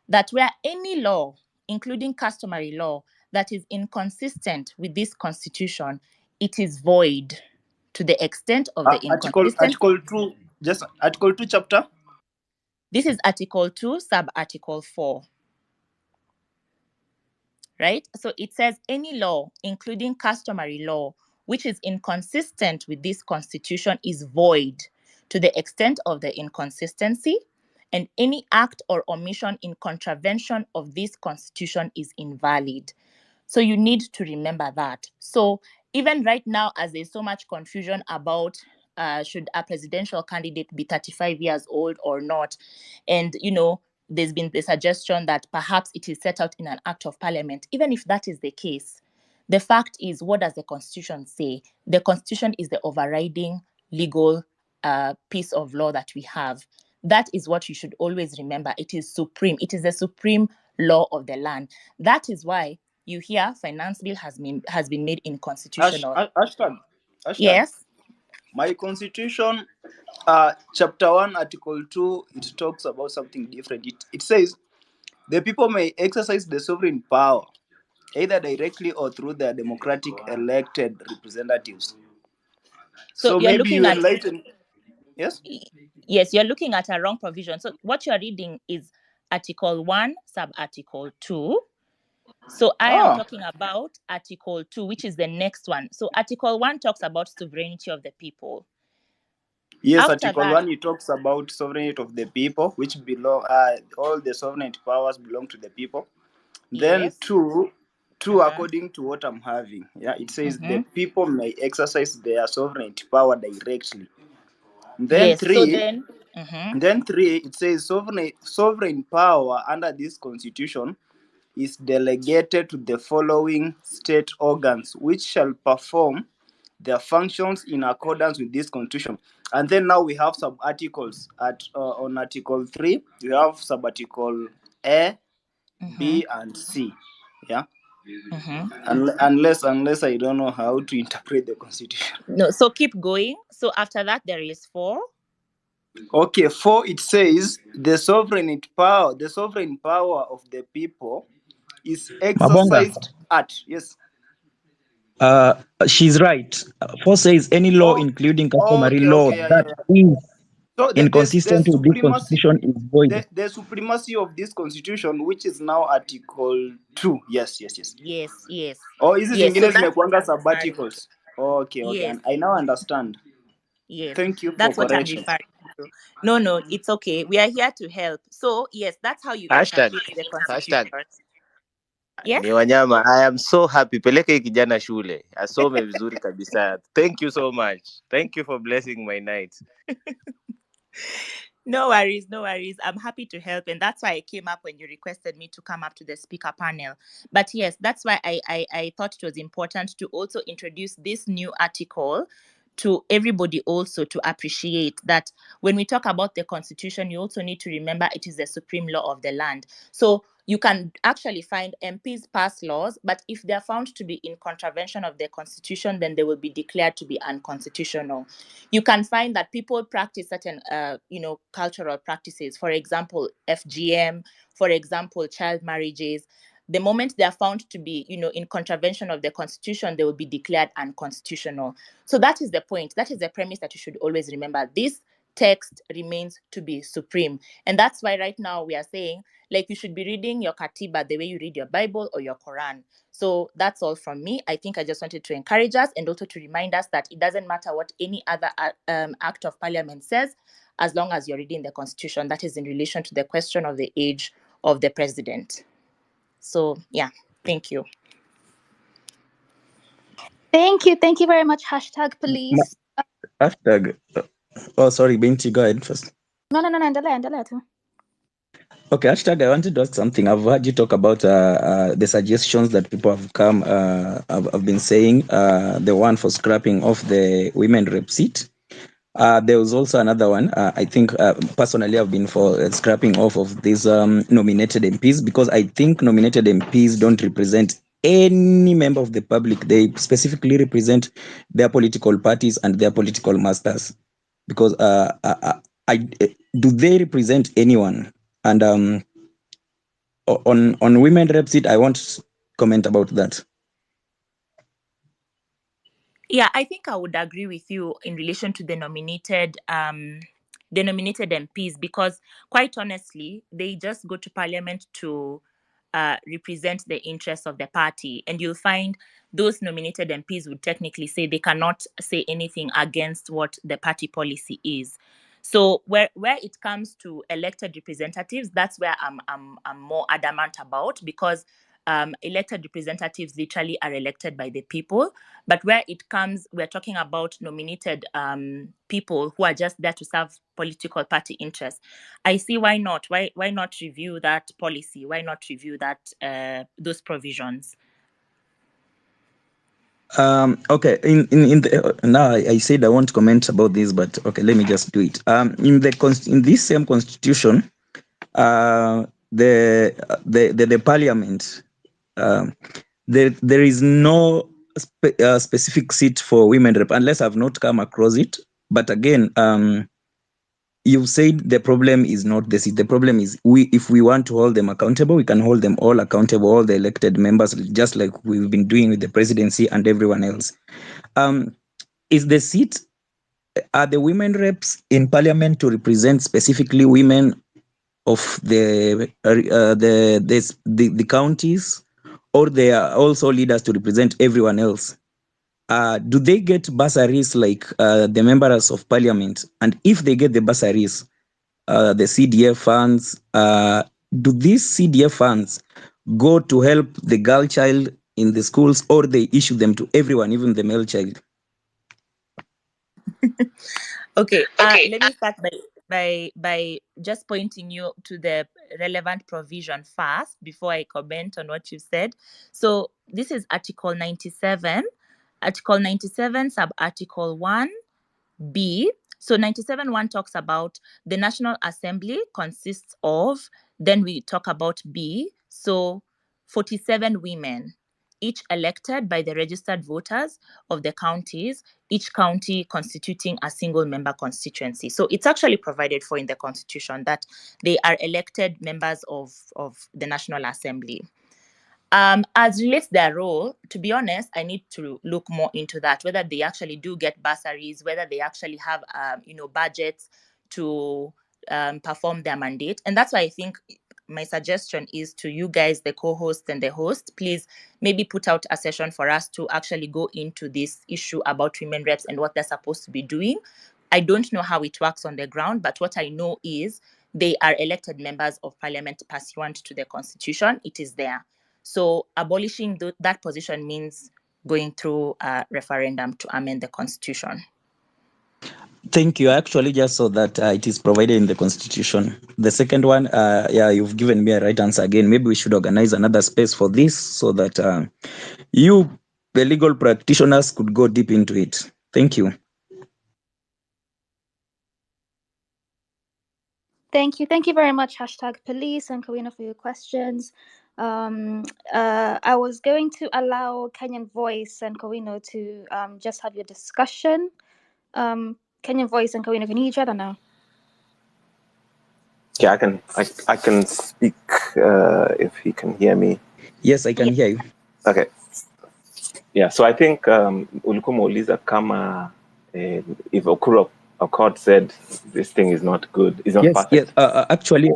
that where any law, including customary law, that is inconsistent with this Constitution, it is void to the extent of the inconsistent. Article 2 chapter. This is Article 2, sub-Article 4. Right? So it says any law, including customary law, which is inconsistent with this Constitution is void to the extent of the inconsistency, and any act or omission in contravention of this Constitution is invalid. So you need to remember that. So even right now, as there's so much confusion about should a presidential candidate be 35 years old or not, and there's been the suggestion that perhaps it is set out in an act of parliament. Even if that is the case, the fact is, what does the Constitution say? The Constitution is the overriding legal piece of law that we have. That is what you should always remember. It is supreme. It is the supreme law of the land. That is why you hear finance bill has been made inconstitutional. Hashtag. Yes. My constitution, chapter 1, article 2, it talks about something different. It says the people may exercise the sovereign power either directly or through their democratic elected representatives. So So you're maybe looking you at enlighten. Yes. Yes, you're looking at a wrong provision. So what you're reading is Article 1, sub-article 2. So I am talking about Article 2, which is the next one. So Article 1 talks about sovereignty of the people. Yes, After Article that, 1, it talks about sovereignty of the people, which belong, all the sovereign powers belong to the people. Then yes. 2, according to what I'm having, it says the people may exercise their sovereignty power directly. Then Yes, so 3, then, it says sovereign power under this constitution is delegated to the following state organs, which shall perform their functions in accordance with this constitution. And then now we have sub articles on Article 3. We have sub article A, B, and C. Yeah. Unless I don't know how to interpret the constitution. No, so keep going. So after that, there is 4. Okay, 4, it says the sovereign power of the people is Mabonga, exercised at, yes. she's right. 4 says any law, Oh, including customary law, okay, that yeah. is So inconsistent with this constitution is void. the supremacy of this constitution, which is now Article 2. Yes. Yes. Oh, hizi Yes, so zingine that's what zimekuanga I'm referring to. sabbaticals. Okay. Yes. And I now understand. Yes, Thank you for that's what I'm correction. referring to. No, it's okay. We are here to help. So, yes, that's how you Hashtag. interpret the constitution. Hashtag. Yes? Ni Wanyama, I am so happy. Peleke hii kijana shule. Asome vizuri kabisa. Thank you so much. Thank you for blessing my night. No worries. I'm happy to help. And that's why I came up when you requested me to come up to the speaker panel. But yes, that's why I thought it was important to also introduce this new article to everybody also to appreciate that when we talk about the constitution, you also need to remember it is the supreme law of the land. So you can actually find MPs pass laws, but if they're found to be in contravention of the constitution, then they will be declared to be unconstitutional. You can find that people practice certain, cultural practices. For example, FGM, for example, child marriages. The moment they are found to be, in contravention of the constitution, they will be declared unconstitutional. So that is the point. That is the premise that you should always remember. This text remains to be supreme. And that's why right now we are saying, like, you should be reading your Katiba the way you read your Bible or your Quran. So that's all from me. I think I just wanted to encourage us and also to remind us that it doesn't matter what any other act of parliament says, as long as you're reading the constitution. That is in relation to the question of the age of the president. So, yeah, thank you. Thank you very much. Hashtag police. Hashtag. Oh, sorry, Binti, go ahead first. No, endelea tu. Okay, hashtag, I wanted to ask something. I've heard you talk about the suggestions that people have come, have been saying, the one for scrapping off the women rep seat. There was also another one. I think personally I've been for scrapping off of these nominated MPs, because I think nominated MPs don't represent any member of the public. They specifically represent their political parties and their political masters. Because do they represent anyone? And on women rep seat, I won't comment about that. Yeah, I think I would agree with you in relation to the nominated MPs, because quite honestly, they just go to parliament to represent the interests of the party. And you'll find those nominated MPs would technically say they cannot say anything against what the party policy is. So where it comes to elected representatives, that's where I'm more adamant about, because elected representatives literally are elected by the people. But where it comes, we're talking about nominated people who are just there to serve political party interests. I see why not. Why not review that policy? Why not review that those provisions? Okay. In the now I said I won't comment about this, but okay, let me just do it. In this same constitution, the parliament, um, there is no specific seat for women rep, unless I've not come across it. But again, you've said the problem is not the seat. The problem is if we want to hold them accountable, we can hold them all accountable, all the elected members, just like we've been doing with the presidency and everyone else. Is the seat, are the women reps in parliament to represent specifically women of the counties, or they are also leaders to represent everyone else? Do they get bursaries like the members of parliament? And if they get the bursaries, the CDF funds, do these CDF funds go to help the girl child in the schools, or they issue them to everyone, even the male child? Okay. Let me start by just pointing you to the relevant provision first before I comment on what you said. So this is Article 97. Article 97, sub-article 1B. So 97.1 talks about the National Assembly consists of, then we talk about B, so 47 women, each elected by the registered voters of the counties, each county constituting a single member constituency. So it's actually provided for in the Constitution that they are elected members of the National Assembly. As relates their role, to be honest, I need to look more into that, whether they actually do get bursaries, whether they actually have, budgets to perform their mandate. And that's why I think my suggestion is to you guys, the co-host and the host, please maybe put out a session for us to actually go into this issue about women reps and what they're supposed to be doing. I don't know how it works on the ground, but what I know is they are elected members of parliament pursuant to the Constitution. It is there. So abolishing that position means going through a referendum to amend the Constitution. Thank you. I actually just saw that it is provided in the Constitution. The second one, you've given me a right answer again. Maybe we should organize another space for this so that you, the legal practitioners, could go deep into it. Thank you. Thank you. Thank you very much, #police and Karina, for your questions. I was going to allow Kenyan Voice and Kawino to just have your discussion. Kenyan Voice and Kawino, can you hear each other now? Yeah, I can speak if he can hear me. Yes, I can hear you. Okay. Yeah, so I think ulikuwa umeuliza kama if Okot said this thing is not good, is not perfect. Yes. Actually,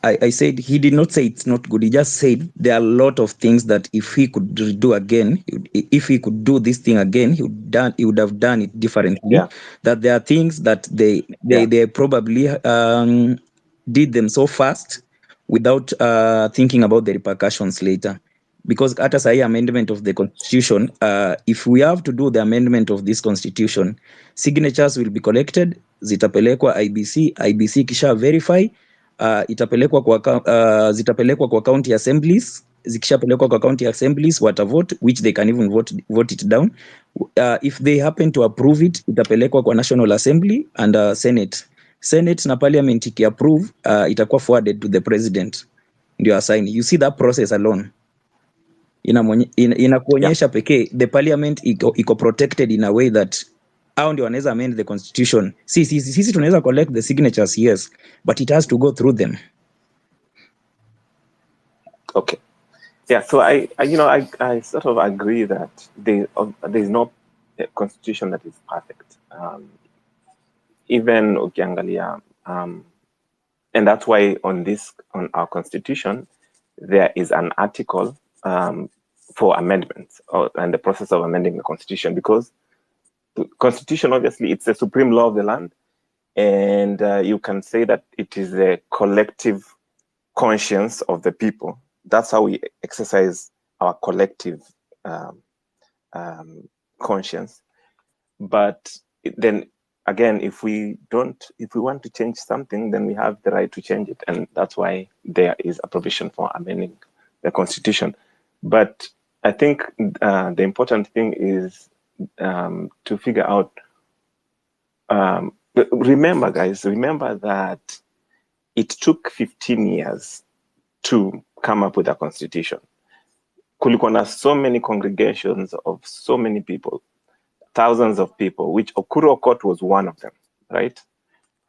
I said he did not say it's not good. He just said there are a lot of things that if he could do again, if he could do this thing again, he would have done it differently. Yeah. That there are things that they probably did them so fast without thinking about the repercussions later. Because at a amendment of the Constitution, if we have to do the amendment of this Constitution, signatures will be collected, zitapelekwa IBC kisha verify, zitapelekwa kwa county assemblies, zikishapelekwa kwa county assemblies watavote, which they can even vote it down. If they happen to approve it, itapelekwa kwa National Assembly and Senate na Parliament ikiapprove, itakuwa forwarded to the President ndio assign. You see that process alone inakuonyesha pekee the parliament iko protected in a way that hao ndio wanaweza amend the Constitution. Sisi tunaweza collect the signatures, yes, but it has to go through them. Okay. Yeah, so I sort of agree that there's no constitution that is perfect. Even ukiangalia, and that's why on our constitution there is an article for amendments and the process of amending the constitution, because the constitution, obviously, it's the supreme law of the land, and you can say that it is a collective conscience of the people. That's how we exercise our collective conscience. But then again, if we want to change something, then we have the right to change it, and that's why there is a provision for amending the constitution. But I think the important thing is to figure out. Remember, guys, that it took 15 years to come up with a constitution. Kulikuwa na so many congregations of so many people, thousands of people, which Okuru Okot was one of them, right?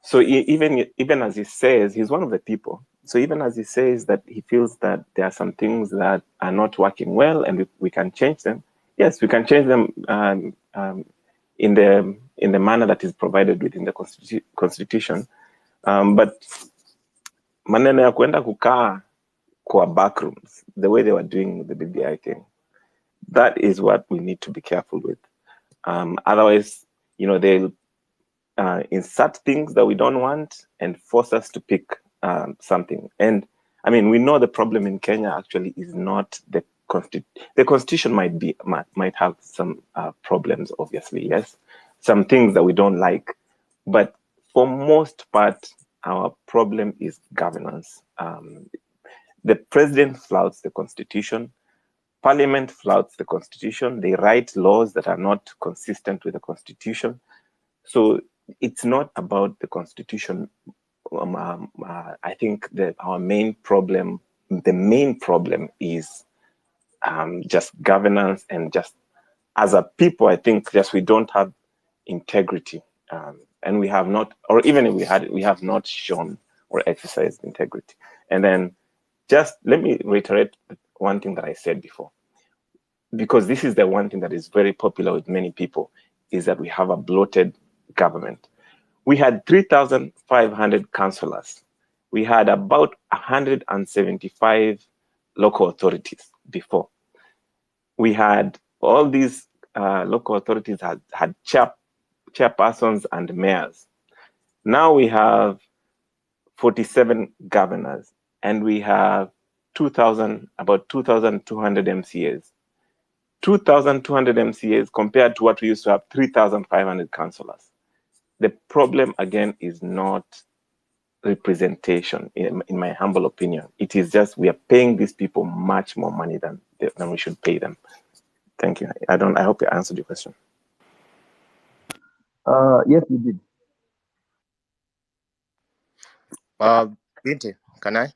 So even as he says, he's one of the people. So even as he says that he feels that there are some things that are not working well and we can change them, yes, we can change them in the manner that is provided within the constitution. But maneno ya kuenda kukaa kwa backrooms, the way they were doing the BBI thing, that is what we need to be careful with. Otherwise, they'll insert things that we don't want and force us to pick something. And I mean, we know the problem in Kenya actually is not the constitution. Might have some problems, obviously, yes, some things that we don't like, but for most part, our problem is governance. The president flouts the constitution. Parliament flouts the constitution. They write laws that are not consistent with the constitution. So it's not about the constitution. I think that our main problem, the main problem is just governance, and just as a people, I think just we don't have integrity, and we have not, or even if we had it, we have not shown or exercised integrity. And then just let me reiterate one thing that I said before, because this is the one thing that is very popular with many people, is that we have a bloated government. We had 3,500 councillors. We had about 175 local authorities before. We had all these local authorities had chairpersons and mayors. Now we have 47 governors, and we have about 2,200 MCAs. 2,200 MCAs compared to what we used to have, 3,500 councillors. The problem, again, is not representation, in my humble opinion. It is just we are paying these people much more money than we should pay them. Thank you. I hope I answered your question. Yes, you did. Binti, can I?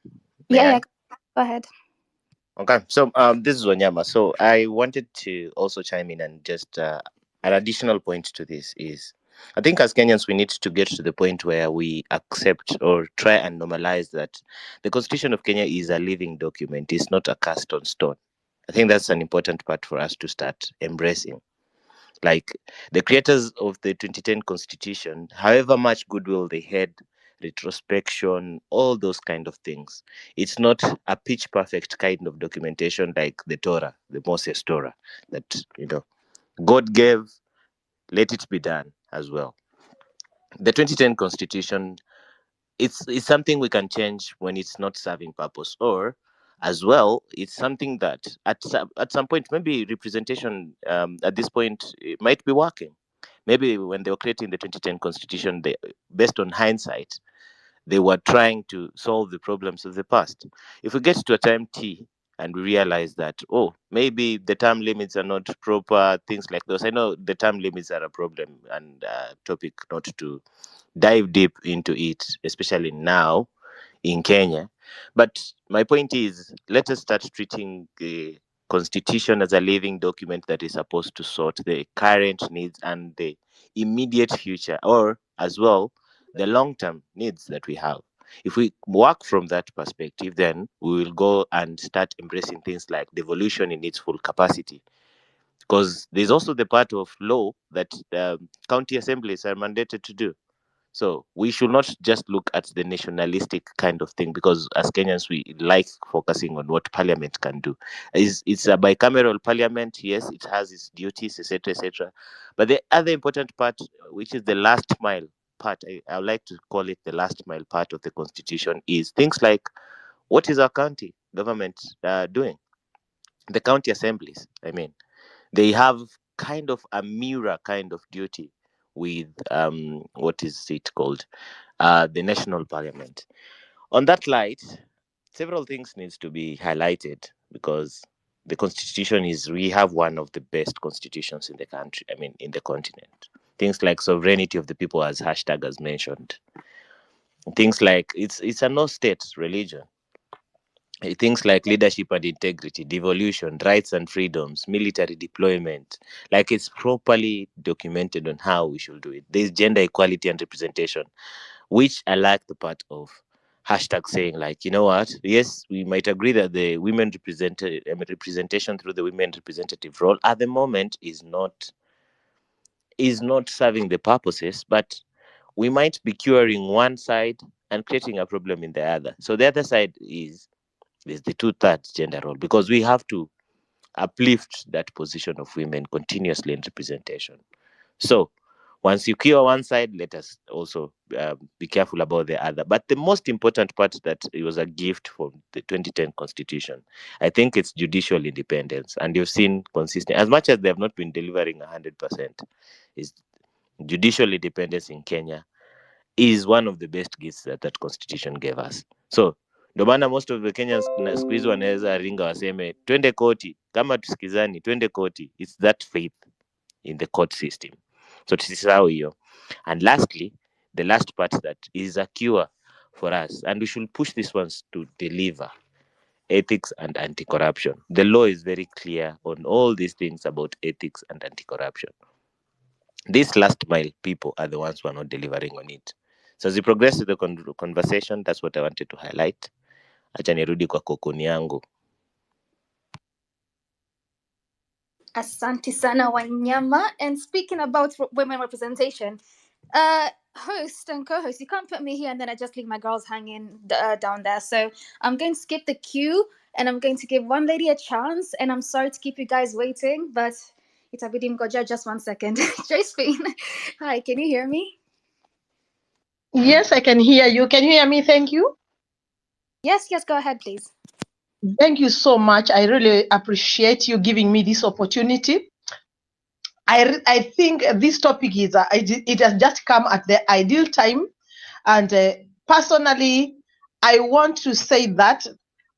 May Yeah, I? yeah. Go ahead. Okay, so this is Wanyama. So I wanted to also chime in, and just an additional point to this is, I think as Kenyans we need to get to the point where we accept or try and normalize that the Constitution of Kenya is a living document. It's not a cast on stone. I think that's an important part for us to start embracing. Like the creators of the 2010 Constitution, however much goodwill they had, retrospection, all those kind of things, it's not a pitch perfect kind of documentation like the Torah, the Moses Torah, that God gave, let it be done as well. The 2010 Constitution, it's something we can change when it's not serving purpose, or as well it's something that at some point, maybe representation at this point, it might be working. Maybe when they were creating the 2010 Constitution, they, based on hindsight, they were trying to solve the problems of the past. If we get to a time T and we realize that, oh, maybe the term limits are not proper, things like those. I know the term limits are a problem and topic not to dive deep into it, especially now in Kenya. But my point is, let us start treating the constitution as a living document that is supposed to sort the current needs and the immediate future, or as well the long-term needs that we have. If we work from that perspective, then we will go and start embracing things like devolution in its full capacity, because there's also the part of law that county assemblies are mandated to do. So we should not just look at the nationalistic kind of thing, because as Kenyans we like focusing on what parliament can do. It's a bicameral parliament, yes, it has its duties, etc., etc. But the other important part, which is the last mile part, I would like to call it the last mile part of the constitution, is things like, what is our county government doing? The county assemblies, I mean, they have kind of a mirror kind of duty with what is it called, the national parliament. On that light, several things needs to be highlighted, because the constitution is, we have one of the best constitutions in the country, I mean in the continent. Things like sovereignty of the people, as hashtag has mentioned. Things like it's a no state religion. things like leadership and integrity, devolution, rights and freedoms, military deployment. Like, it's properly documented on how we should do it. There's gender equality and representation, which I like the part of hashtag saying, like, you know what, yes, we might agree that the women representation through the women representative role at the moment is not serving the purposes, but we might be curing one side and creating a problem in the other. So the other side is the two-thirds gender role, because we have to uplift that position of women continuously in representation. So once you cure one side, let us also be careful about the other. But the most important part, that it was a gift from the 2010 constitution, I think it's judicial independence. And you've seen consistent, as much as they have not been delivering 100%, is judicial independence in Kenya is one of the best gifts that constitution gave us. So ndio maana most of the Kenyans siku hizi wanaweza ringa waseme twende koti, kama tusikizani twende koti. It's that faith in the court system. So tusisahau hiyo. And lastly, the last part that is a cure for us, and we should push these ones to deliver ethics and anti-corruption. The law is very clear on all these things about ethics and anti-corruption. These last mile people are the ones who are not delivering on it. So as we progress with the conversation, that's what I wanted to highlight. Acha nirudi kwa kokoni yangu. Asante sana Wanyama. And speaking about women representation, host and co-host, you can't put me here and then I just leave my girls hanging down there. So I'm going to skip the queue and I'm going to give one lady a chance. And I'm sorry to keep you guys waiting, but itabidi mgoja just 1 second. Josephine, hi, can you hear me? Yes, I can hear you. Can you hear me? Thank you. Yes, go ahead, please. Thank you so much. I really appreciate you giving me this opportunity. I think this topic is it has just come at the ideal time, and personally, I want to say that,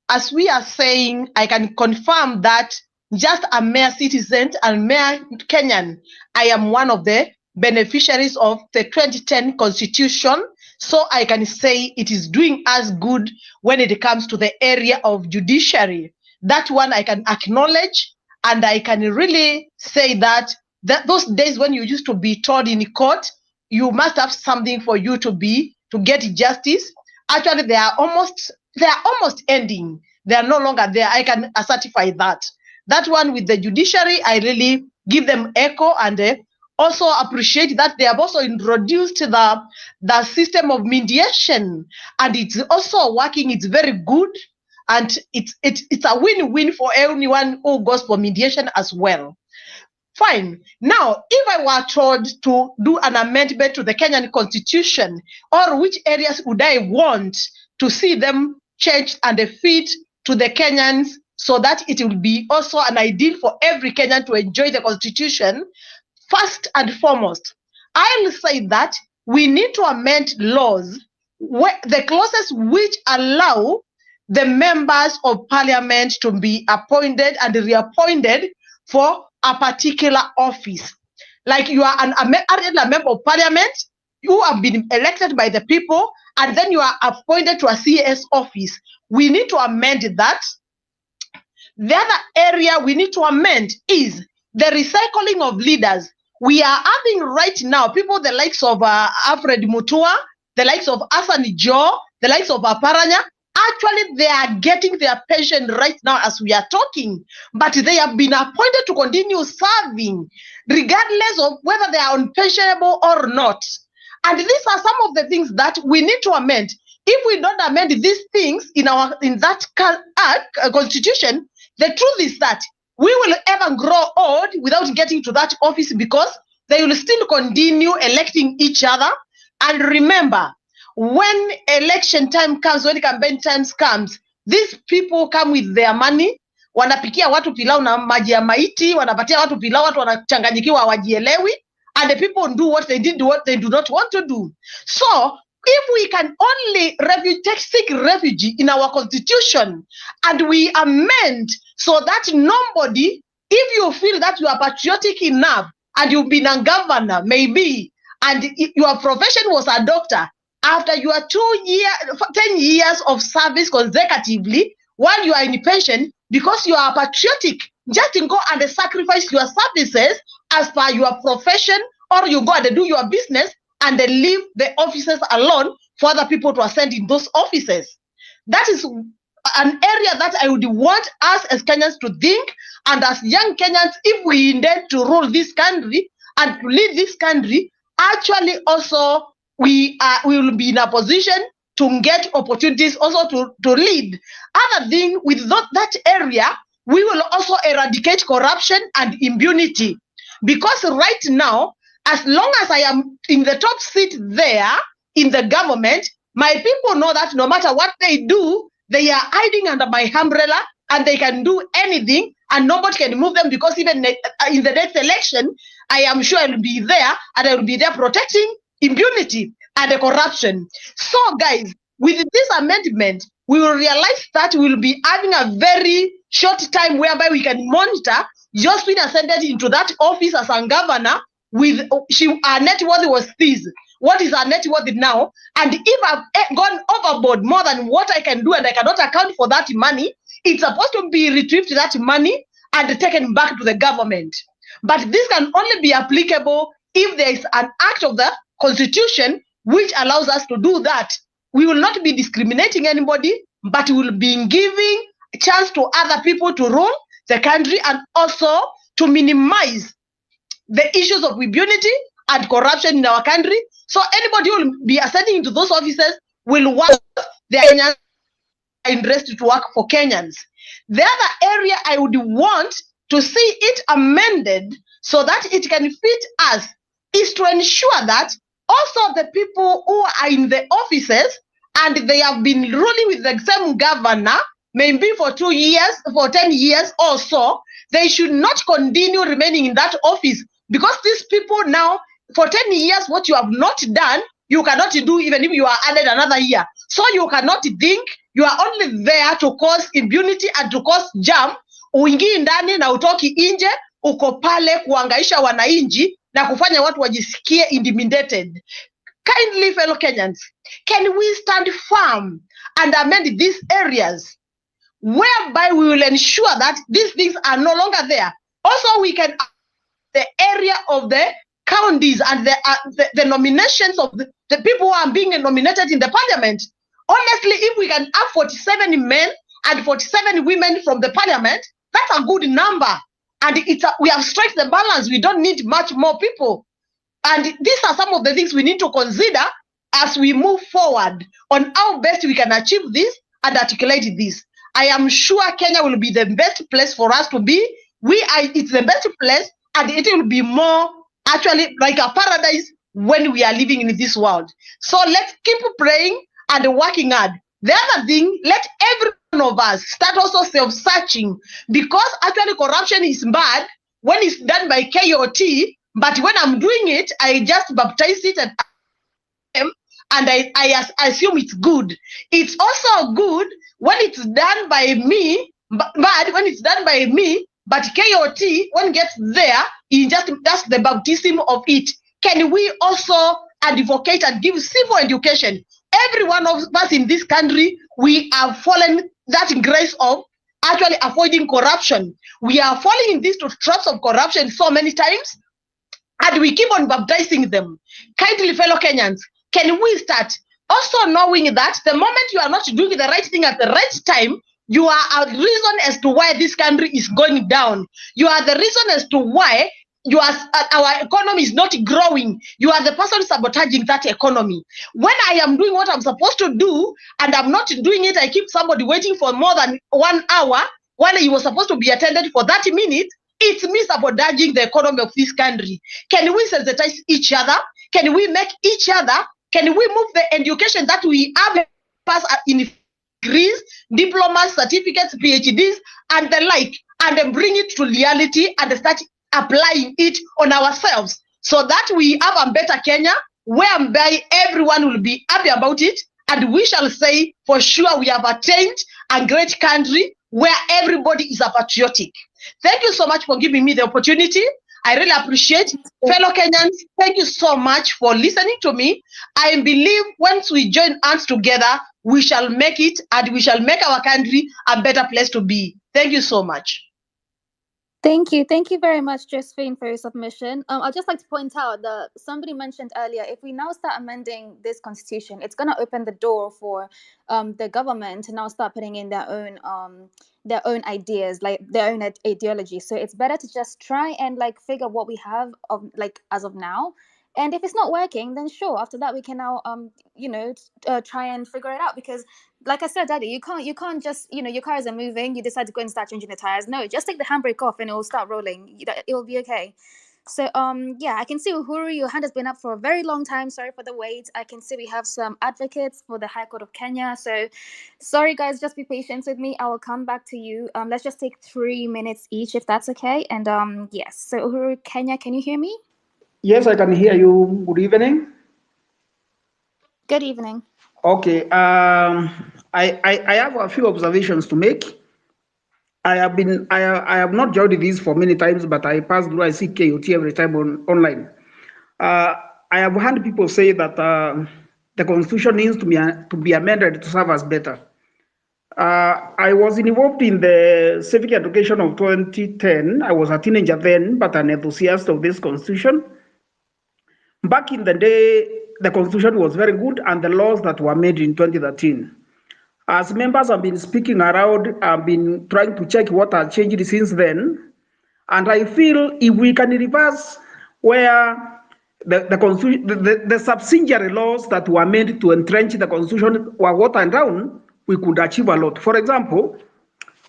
as we are saying, I can confirm that just a mere citizen and mere Kenyan, I am one of the beneficiaries of the 2010 constitution. So I can say it is doing us good when it comes to the area of judiciary. That one I can acknowledge, and I can really say that those days when you used to be told in court, you must have something for you to get justice. Actually, they are almost ending. They are no longer there. I can certify that. That one with the judiciary, I really give them echo, and also appreciate that they have also introduced the system of mediation, and it's also working. It's very good, and it's a win-win for anyone who goes for mediation as well. Fine. Now, if I were told to do an amendment to the Kenyan constitution, or which areas would I want to see them changed and fit to the Kenyans so that it will be also an ideal for every Kenyan to enjoy the constitution, first and foremost, I'll say that we need to amend laws, the clauses which allow the members of parliament to be appointed and reappointed for a particular office. Like you are a member of parliament, you have been elected by the people, and then you are appointed to a CS office. We need to amend that. The other area we need to amend is the recycling of leaders. We are having right now people the likes of Alfred Mutua, the likes of Hassan Joe, the likes of Aparanya. Actually, they are getting their pension right now as we are talking, but they have been appointed to continue serving regardless of whether they are unpensionable or not. And these are some of the things that we need to amend. If we don't amend these things in that constitution, the truth is that we will ever grow old without getting to that office, because they will still continue electing each other. And remember, when election time comes, when campaign times comes, these people come with their money, wanapikia watu pilau na maji ya maiti, wanapatia watu pilau, watu wanachanganyikiwa hawajielewi, and the people do what they do not want to do. So if we can only seek refuge in our constitution, and we amend so that nobody, if you feel that you are patriotic enough and you've been a governor, maybe, and your profession was a doctor, after your 10 years of service consecutively, while you are in pension because you are patriotic. Just go and sacrifice your services as per your profession, or you go and do your business and then leave the offices alone for other people to ascend in those offices. That is an area that I would want us as Kenyans to think, and as young Kenyans, if we intend to rule this country and to lead this country, actually also we will be in a position to get opportunities also to lead. Other thing, with that area, we will also eradicate corruption and impunity. Because right now, as long as I am in the top seat there in the government, my people know that no matter what they do, they are hiding under my umbrella and they can do anything and nobody can move them, because even in the next election, I am sure I will be there and I will be there protecting impunity and the corruption. So guys, with this amendment, we will realize that we will be having a very short time whereby we can monitor Josephine ascended into that office as a governor with her net worth was this. What is her net worth now? And if I've gone overboard more than what I can do and I cannot account for that money, it's supposed to be retrieved, that money, and taken back to the government. But this can only be applicable if there is an act of the Constitution which allows us to do that. We will not be discriminating anybody, but we will be giving a chance to other people to rule the country and also to minimize the issues of impunity and corruption in our country. So anybody who will be ascending into those offices will work their Kenyans interested to work for Kenyans. The other area I would want to see it amended so that it can fit us is to ensure that also the people who are in the offices and they have been ruling with the same governor, maybe for 2 years, for 10 years or so, they should not continue remaining in that office, because these people now, for 10 years, what you have not done, you cannot do even if you are added another year. So you cannot think, you are only there to cause impunity and to cause jam. Uingii ndani na utoki nje, uko pale kuangaisha wananchi na kufanya watu wajisikie intimidated. Kindly, fellow Kenyans, can we stand firm and amend these areas whereby we will ensure that these things are no longer there? Also, we can the area of the counties and the nominations of the people who are being nominated in the parliament. Honestly, if we can have 47 men and 47 women from the parliament, that's a good number. And we have struck the balance. We don't need much more people. And these are some of the things we need to consider as we move forward on how best we can achieve this and articulate this. I am sure Kenya will be the best place for us to be. It's the best place, and it will be more actually like a paradise when we are living in this world. So let's keep praying and working hard. The other thing, let every one of us start also self-searching, because actually corruption is bad when it's done by KOT, but when I'm doing it, I just baptize it and I assume it's good. It's also good when it's done by me, bad when it's done by me, but KOT, when it gets there, that's the baptism of it. Can we also advocate and give civil education? Every one of us in this country, we have fallen that grace of actually avoiding corruption. We are falling in these traps of corruption so many times, and we keep on baptizing them. Kindly, fellow Kenyans, can we start also knowing that the moment you are not doing the right thing at the right time, you are a reason as to why this country is going down. You are the reason as to why our economy is not growing. You are the person sabotaging that economy. When I am doing what I'm supposed to do and I'm not doing it, I keep somebody waiting for more than 1 hour while he was supposed to be attended for 30 minutes. It's me sabotaging the economy of this country. Can we sensitize each other? Can we make each other? Can we move the education that we have passed in degrees, diplomas, certificates, PhDs, and the like, and then bring it to reality and start applying it on ourselves, so that we have a better Kenya, whereby everyone will be happy about it, and we shall say for sure we have attained a great country where everybody is a patriotic. Thank you so much for giving me the opportunity. I really appreciate. Fellow Kenyans, thank you so much for listening to me. I believe once we join hands together, we shall make it and we shall make our country a better place to be. Thank you so much. Thank you. Thank you very much, Josephine, for your submission. I'd just like to point out that somebody mentioned earlier, if we now start amending this constitution, it's going to open the door for the government to now start putting in their own ideas, like their own ideology. So it's better to just try and like figure what we have of like as of now. And if it's not working, then sure, after that we can now try and figure it out. Because like I said, Daddy, you can't just, your car isn't moving, you decide to go and start changing the tires. No, just take the handbrake off and it will start rolling. It will be okay. So yeah, I can see Uhuru, your hand has been up for a very long time. Sorry for the wait. I can see we have some advocates for the High Court of Kenya. So sorry guys, just be patient with me. I will come back to you. Let's just take 3 minutes each if that's okay. And yes, so Uhuru, Kenya, can you hear me? Yes, I can hear you. Good evening. Good evening. Okay. I have a few observations to make. I have not joined this for many times, but I pass through. I see KOT every time online. I have heard people say that the constitution needs to be amended to serve us better. I was involved in the civic education of 2010. I was a teenager then, but an enthusiast of this constitution. Back in the day, the constitution was very good, and the laws that were made in 2013. As members have been speaking around, I've been trying to check what has changed since then. And I feel if we can reverse where the subsidiary laws that were made to entrench the constitution were watered down, we could achieve a lot. For example,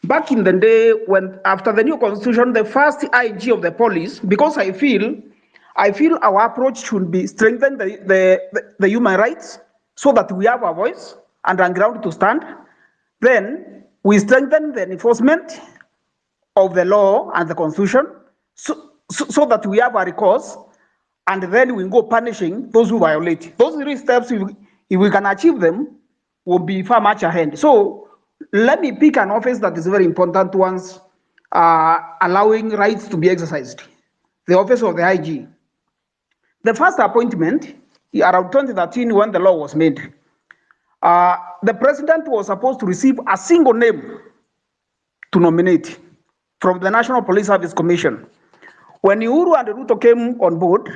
back in the day, when after the new constitution, the first IG of the police, because I feel our approach should be strengthen the human rights so that we have a voice and a ground to stand. Then we strengthen the enforcement of the law and the constitution so that we have a recourse, and then we go punishing those who violate. Those 3 steps, if we can achieve them, will be far much ahead. So let me pick an office that is very important once allowing rights to be exercised. The office of the IG. The first appointment, around 2013 when the law was made, the president was supposed to receive a single name to nominate from the National Police Service Commission. When Uhuru and Ruto came on board,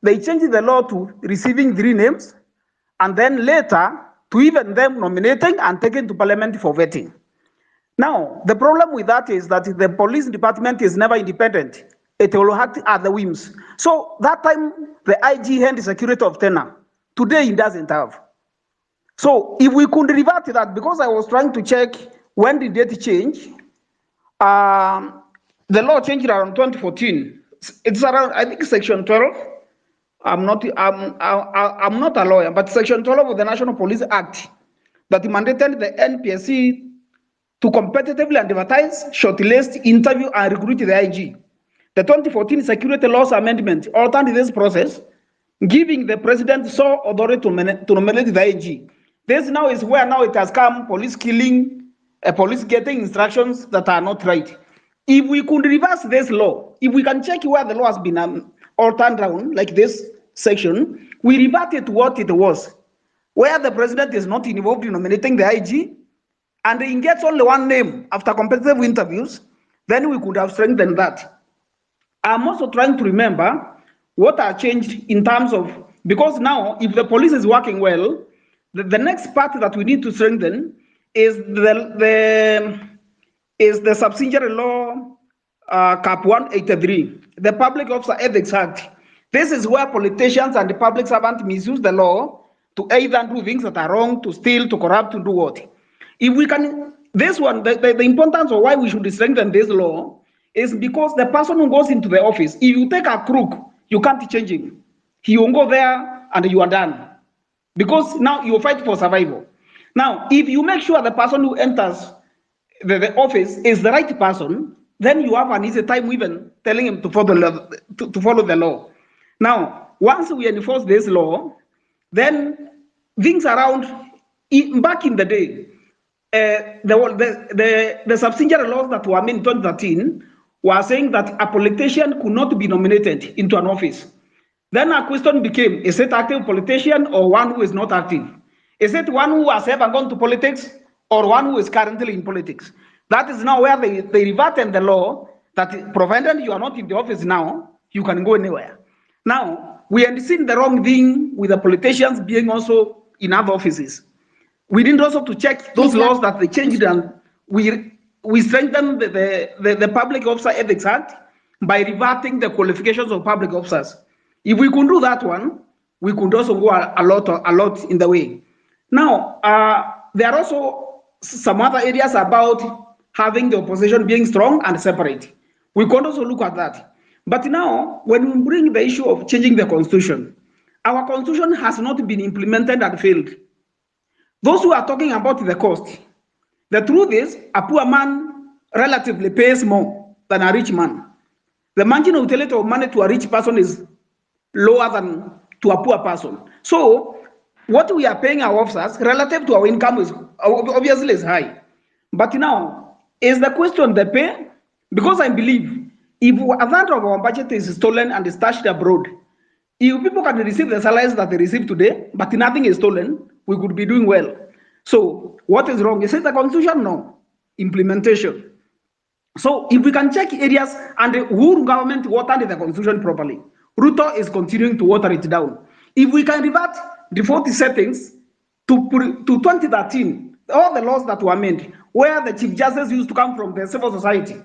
they changed the law to receiving 3 names, and then later to even them nominating and taking to parliament for vetting. Now, the problem with that is that the police department is never independent. It will act at the whims. So that time, the IG had the security of tenure. Today, it doesn't have. So if we could revert to that, because I was trying to check when did it change, the law changed around 2014. It's around, I think, Section 12. I'm not a lawyer, but Section 12 of the National Police Act that mandated the NPSC to competitively advertise, shortlist, interview, and recruit the IG. The 2014 Security Laws Amendment altered this process, giving the president sole authority to nominate the IG. This now is where now it has come, police killing, police getting instructions that are not right. If we could reverse this law, if we can check where the law has been altered down, like this section, we revert it to what it was, where the president is not involved in nominating the IG, and he gets only 1 name after competitive interviews, then we could have strengthened that. I'm also trying to remember what has changed in terms of, because now if the police is working well, the next part that we need to strengthen is the subsidiary law cap 183, the Public Officer Ethics Act. This is where politicians and the public servants misuse the law to either do things that are wrong, to steal, to corrupt, to do what. If we can, this one, the importance of why we should strengthen this law is because the person who goes into the office, if you take a crook, you can't change him. He will go there and you are done. Because now you fight for survival. Now, if you make sure the person who enters the office is the right person, then you have an easy time even telling him to follow the law. Now, once we enforce this law, then things around, back in the day, the subsidiary laws that were made in 2013 were saying that a politician could not be nominated into an office. Then a question became, is it active politician or one who is not active? Is it one who has ever gone to politics or one who is currently in politics? That is now where they reverted the law that provided you are not in the office now, you can go anywhere. Now, we had seen the wrong thing with the politicians being also in other offices. We need also to check those laws that they changed, and we strengthened the Public Officer Ethics Act by reverting the qualifications of public officers. If we could do that one, we could also go a lot in the way. Now, there are also some other areas about having the opposition being strong and separate. We could also look at that. But now, when we bring the issue of changing the constitution, our constitution has not been implemented and failed. Those who are talking about the cost, the truth is a poor man relatively pays more than a rich man. The marginal utility of money to a rich person is lower than to a poor person. So what we are paying our officers relative to our income is obviously is high. But now, is the question the pay? Because I believe if a third of our budget is stolen and stashed abroad, if people can receive the salaries that they receive today, but nothing is stolen, we could be doing well. So what is wrong? Is it the constitution? No. Implementation. So if we can check areas and the Uhuru government watered the constitution properly, Ruto is continuing to water it down. If we can revert the 40 settings to 2013, all the laws that were made, where the chief justice used to come from the civil society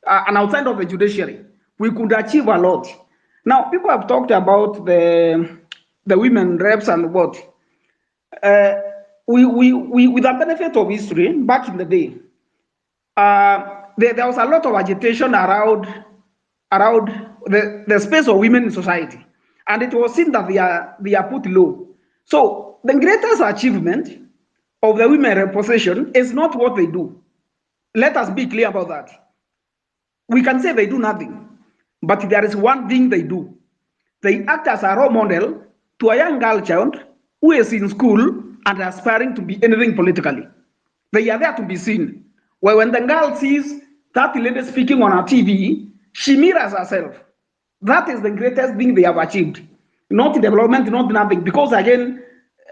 and outside of the judiciary, we could achieve a lot. Now, people have talked about the women reps and what. With the benefit of history, back in the day, there was a lot of agitation around the space of women in society, and it was seen that they are put low. So the greatest achievement of the women reposition is not what they do. Let us be clear about that. We can say they do nothing, but there is one thing they do. They act as a role model to a young girl child who is in school and aspiring to be anything politically. They are there to be seen. Well, when the girl sees that lady speaking on her TV, she mirrors herself. That is the greatest thing they have achieved. Not development, not nothing. Because again,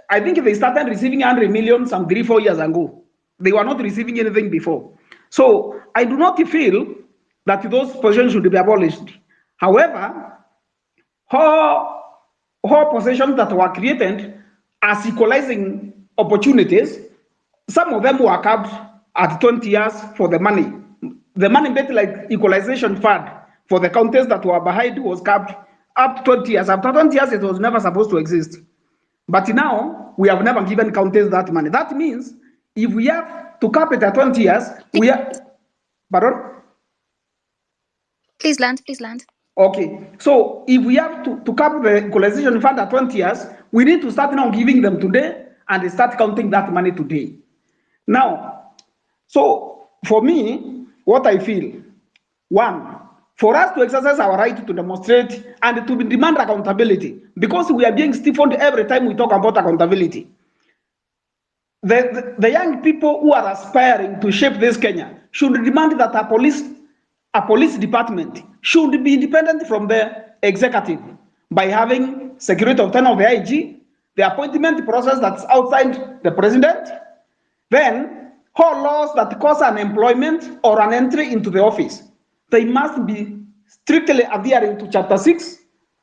I think they started receiving 100 million some 3-4 years ago. They were not receiving anything before. So I do not feel that those positions should be abolished. However, all positions that were created as equalizing opportunities, some of them were capped at 20 years for the money. The money bet like equalization fund for the counties that were behind was capped up to 20 years. After 20 years, it was never supposed to exist. But now, we have never given counties that money. That means, if we have to cap it at 20 years, we are... Pardon? Please land. Okay, so if we have to cap the equalization fund at 20 years, we need to start now giving them today and start counting that money today. Now, so for me, what I feel, one, for us to exercise our right to demonstrate and to demand accountability, because we are being stiffened every time we talk about accountability. The young people who are aspiring to shape this Kenya should demand that a police department should be independent from the executive by having security of tenure of the IG, the appointment process that's outside the president, then all laws that cause an employment or an entry into the office, they must be strictly adhering to Chapter 6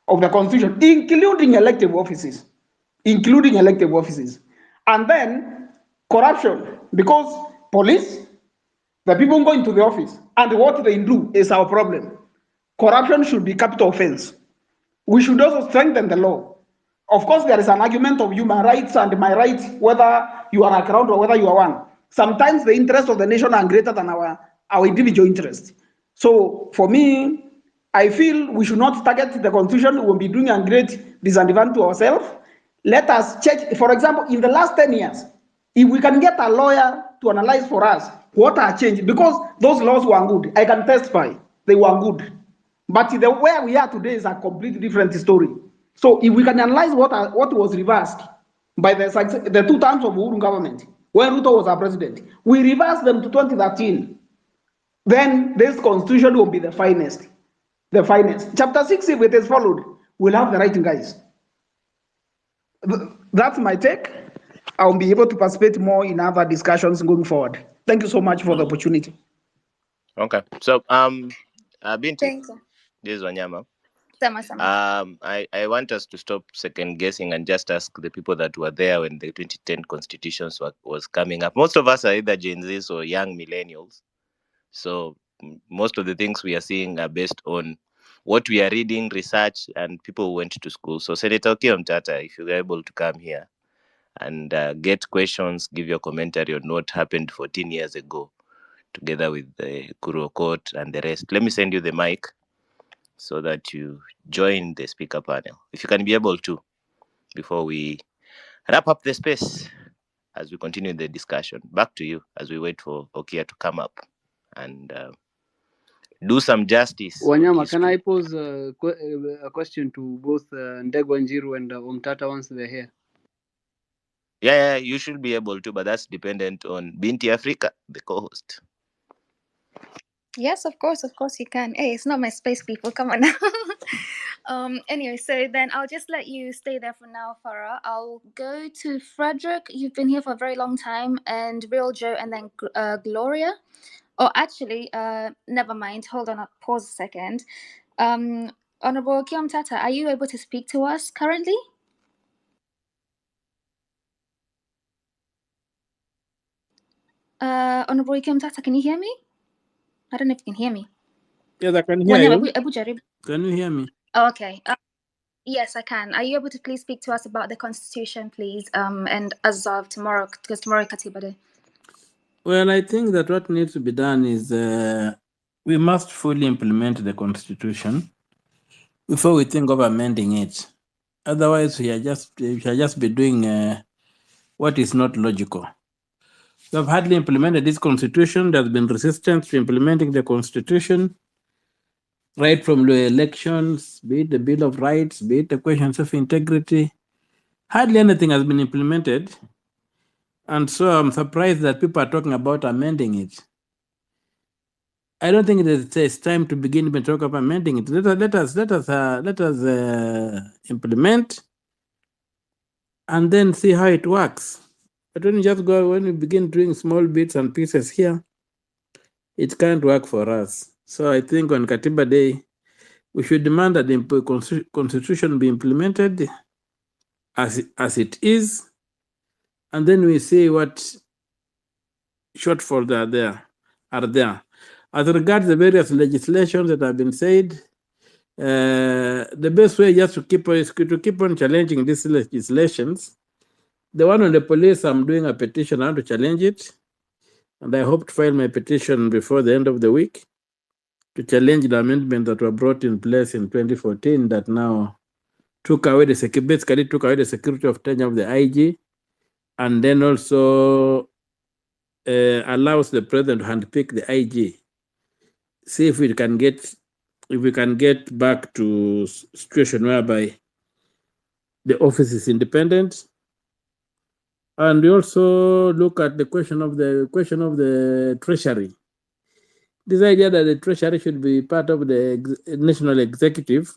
of the Constitution, including elective offices. And then corruption, because police, the people going to the office, and what they do is our problem. Corruption should be capital offense. We should also strengthen the law. Of course, there is an argument of human rights and my rights, whether you are a crowd or whether you are one. Sometimes the interests of the nation are greater than our individual interests. So for me, I feel we should not target the constitution. We will be doing a great disadvantage to ourselves. Let us check, for example, in the last 10 years, if we can get a lawyer to analyze for us what are changed, because those laws were good. I can testify they were good. But where we are today is a completely different story. So if we can analyze what was reversed by the 2 terms of Uhuru government, when Ruto was our president, we reversed them to 2013. then this constitution will be the finest. The finest. Chapter 6, if it is followed, we'll have the writing, guys. That's my take. I'll be able to participate more in other discussions going forward. Thank you so much for the opportunity. Okay. So Binti, Thank you. this is Wanyama. Sama sama. I want us to stop second guessing and just ask the people that were there when the 2010 constitutions was coming up. Most of us are either Gen Zs or young millennials. So most of the things we are seeing are based on what we are reading, research, and people who went to school. So Senator Kiomtata, if you're able to come here and get questions, give your commentary on what happened 14 years ago, together with the Kurokot and the rest. Let me send you the mic so that you join the speaker panel, if you can be able to, before we wrap up the space as we continue the discussion. Back to you as we wait for Okia to come up and do some justice. Wanyama, can I pose a question to both Ndegwa and Umtata once they're here? Yeah, you should be able to, but that's dependent on Binti Africa, the co-host. Yes, of course you can. Hey, it's not my space, people. Come on now. Anyway, so then I'll just let you stay there for now, Farah. I'll go to Frederick. You've been here for a very long time, and Real Joe, and then Gloria. Oh, actually, never mind. Hold on. Pause a second. Honorable Kiom Tata, are you able to speak to us currently? Honorable Kiom Tata, can you hear me? I don't know if you can hear me. Yes, I can hear you. Can you hear me? Oh, okay. Yes, I can. Are you able to please speak to us about the Constitution, please? And as of tomorrow, because tomorrow is Katiba Day. Well, I think that what needs to be done is we must fully implement the Constitution before we think of amending it. Otherwise, we shall just be doing what is not logical. We have hardly implemented this Constitution. There's been resistance to implementing the Constitution, right from the elections, be it the Bill of Rights, be it the questions of integrity. Hardly anything has been implemented. And so I'm surprised that people are talking about amending it. I don't think it's time to begin to talk about amending it. Let us implement and then see how it works. But when we begin doing small bits and pieces here, it can't work for us. So I think on Katiba Day, we should demand that the Constitution be implemented as it is, and then we see what shortfalls are there. As regards the various legislations that have been said, the best way just to keep on challenging these legislations. The one on the police, I'm doing a petition. I want to challenge it, and I hope to file my petition before the end of the week to challenge the amendments that were brought in place in 2014 that now basically took away the security of tenure of the IG, and then also allows the president to handpick the IG. See if we can get back to situation whereby the office is independent, and we also look at the question of the treasury. This idea that the treasury should be part of the national executive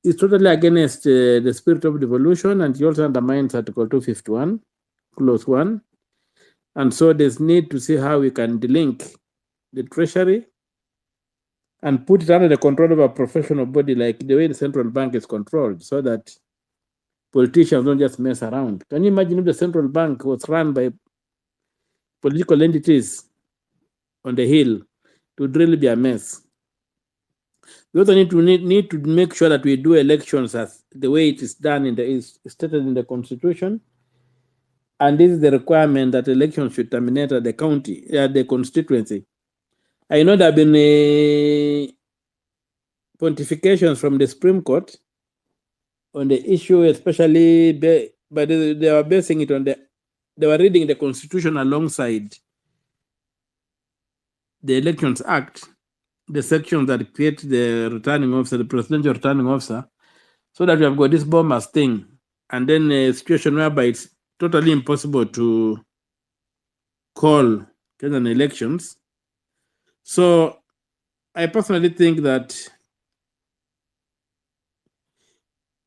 is totally against the spirit of devolution, and it also undermines Article 251, Clause 1. And so there's need to see how we can delink the treasury and put it under the control of a professional body like the way the central bank is controlled, so that politicians don't just mess around. Can you imagine if the central bank was run by political entities on the hill? It would really be a mess. We also need to make sure that we do elections as the way it is done is stated in the Constitution. And this is the requirement that elections should terminate at the constituency. I know there have been pontifications from the Supreme Court on the issue, especially, but they were basing it on they were reading the Constitution alongside the Elections Act, the section that creates the returning officer, the presidential returning officer, so that we have got this bombers thing, and then a situation whereby it's totally impossible to call Kenyan elections. So I personally think that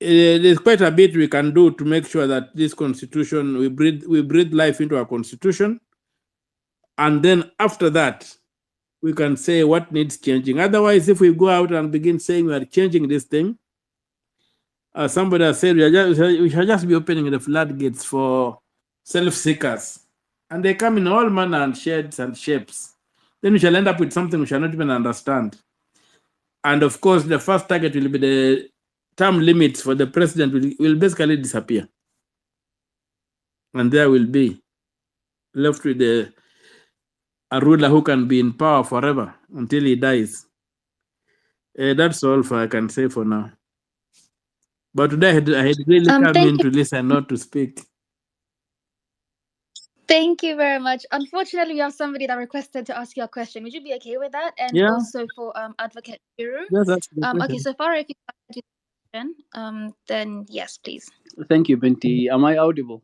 there's quite a bit we can do to make sure that this constitution, we breathe life into our constitution. And then after that, we can say what needs changing. Otherwise, if we go out and begin saying we are changing this thing, somebody has said we shall just be opening the floodgates for self-seekers. And they come in all manner and shades and shapes. Then we shall end up with something we shall not even understand. And of course, the first target will be the term limits for the president will basically disappear. And there will be left with a ruler who can be in power forever until he dies. That's all I can say for now. But today I had really come Thank in you. to listen, not to speak. Thank you very much. Unfortunately, we have somebody that requested to ask you a question. Would you be okay with that? And Yeah. also for Advocate Guru. Yes, that's the Okay, question. so far if you want to do the question, then yes, please. Thank you, Binti. Am I audible?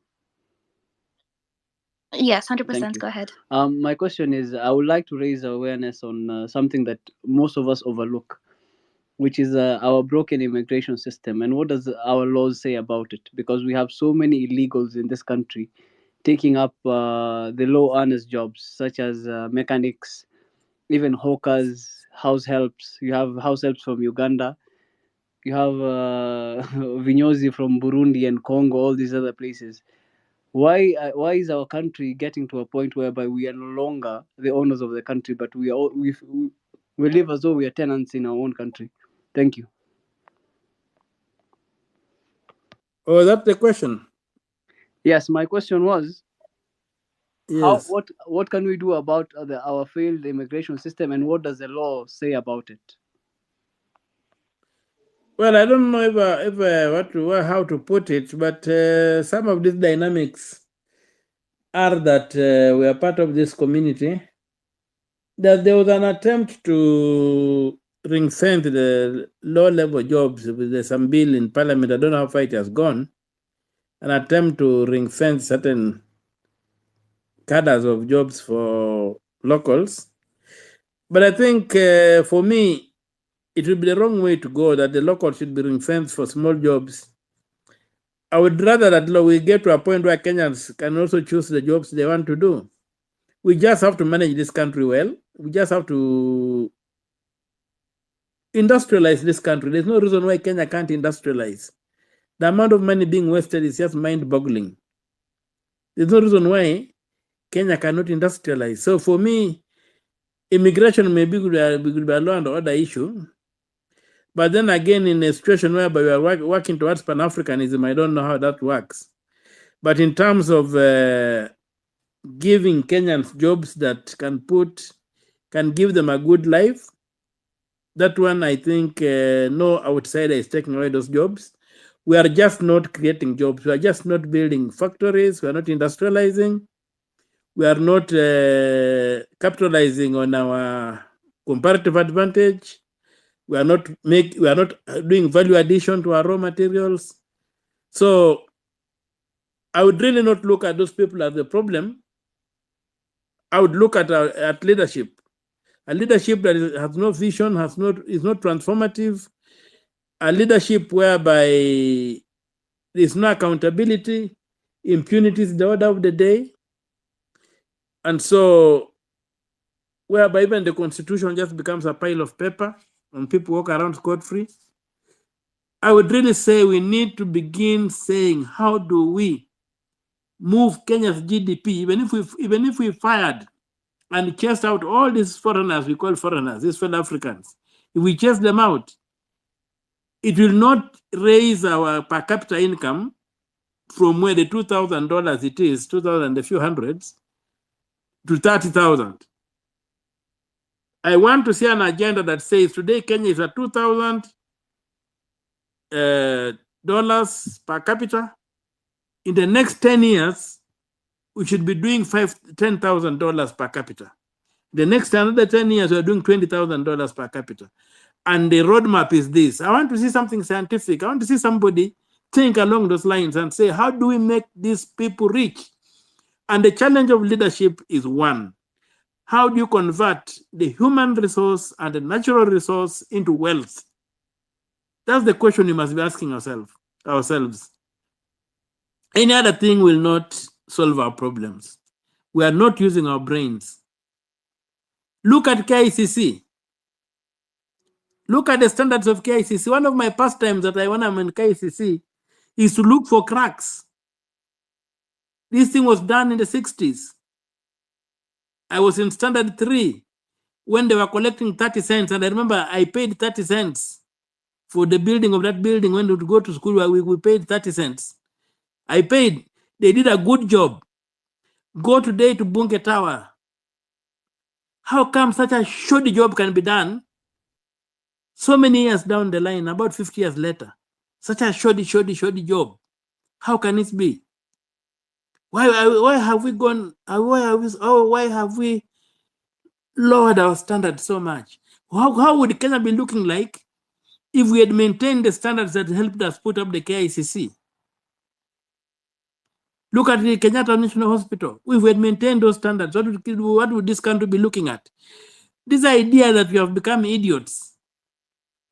Yes, 100%. Thank you. Go ahead. My question is, I would like to raise awareness on something that most of us overlook, which is our broken immigration system, and what does our laws say about it? Because we have so many illegals in this country taking up the low earners jobs, such as mechanics, even hawkers, house helps. You have house helps from Uganda. You have vinyozi from Burundi and Congo, all these other places. Why is our country getting to a point whereby we are no longer the owners of the country, but we live as though we are tenants in our own country? Thank you. Oh, that's the question. Yes, my question was, Yes. what can we do about our failed immigration system, and what does the law say about it? Well, I don't know how to put it, but some of these dynamics are that we are part of this community. That there was an attempt to ring-fence the low-level jobs with some bill in Parliament. I don't know how far it has gone. An attempt to ring-fence certain cadres of jobs for locals. But I think for me, it would be the wrong way to go, that the locals should be ring-fenced for small jobs. I would rather that we get to a point where Kenyans can also choose the jobs they want to do. We just have to manage this country well. We just have to industrialize this country. There's no reason why Kenya can't industrialize. The amount of money being wasted is just mind-boggling. There's no reason why Kenya cannot industrialize. So for me, immigration may be a law and order issue. But then again, in a situation whereby we are working towards Pan-Africanism, I don't know how that works. But in terms of giving Kenyans jobs that can give them a good life, that one, I think no outsider is taking away those jobs. We are just not creating jobs. We are just not building factories. We are not industrializing. We are not capitalizing on our comparative advantage. We are not doing value addition to our raw materials. So I would really not look at those people as the problem. I would look at leadership. A leadership that has no vision, is not transformative. A leadership whereby there's no accountability, impunity is the order of the day. And so whereby even the constitution just becomes a pile of paper and people walk around scot-free. I would really say we need to begin saying, how do we move Kenya's GDP, even if we fired and chased out all these foreigners, we call foreigners, these fellow Africans. If we chase them out, it will not raise our per capita income from where the $2,000 it is, 2,000 a few hundreds, to 30,000. I want to see an agenda that says today Kenya is at $2,000 per capita. In the next 10 years, we should be doing $10,000 per capita. The next another 10 years, we're doing $20,000 per capita. And the roadmap is this. I want to see something scientific. I want to see somebody think along those lines and say, how do we make these people rich? And the challenge of leadership is one. How do you convert the human resource and the natural resource into wealth? That's the question we must be asking ourselves. Any other thing will not solve our problems. We are not using our brains. Look at KICC. Look at the standards of KICC. One of my pastimes that when I'm in KICC is to look for cracks. This thing was done in the 60s. I was in standard 3 when they were collecting 30 cents. And I remember I paid 30 cents for the building of that building. When we would go to school, we paid 30 cents. I paid. They did a good job. Go today to Bunke Tower. How come such a shoddy job can be done so many years down the line, about 50 years later? Such a shoddy job. How can it be? Why have we gone? Why have we lowered our standards so much? How would Kenya be looking like if we had maintained the standards that helped us put up the KICC? Look at the Kenyatta National Hospital. If we had maintained those standards, what would this country be looking at? This idea that we have become idiots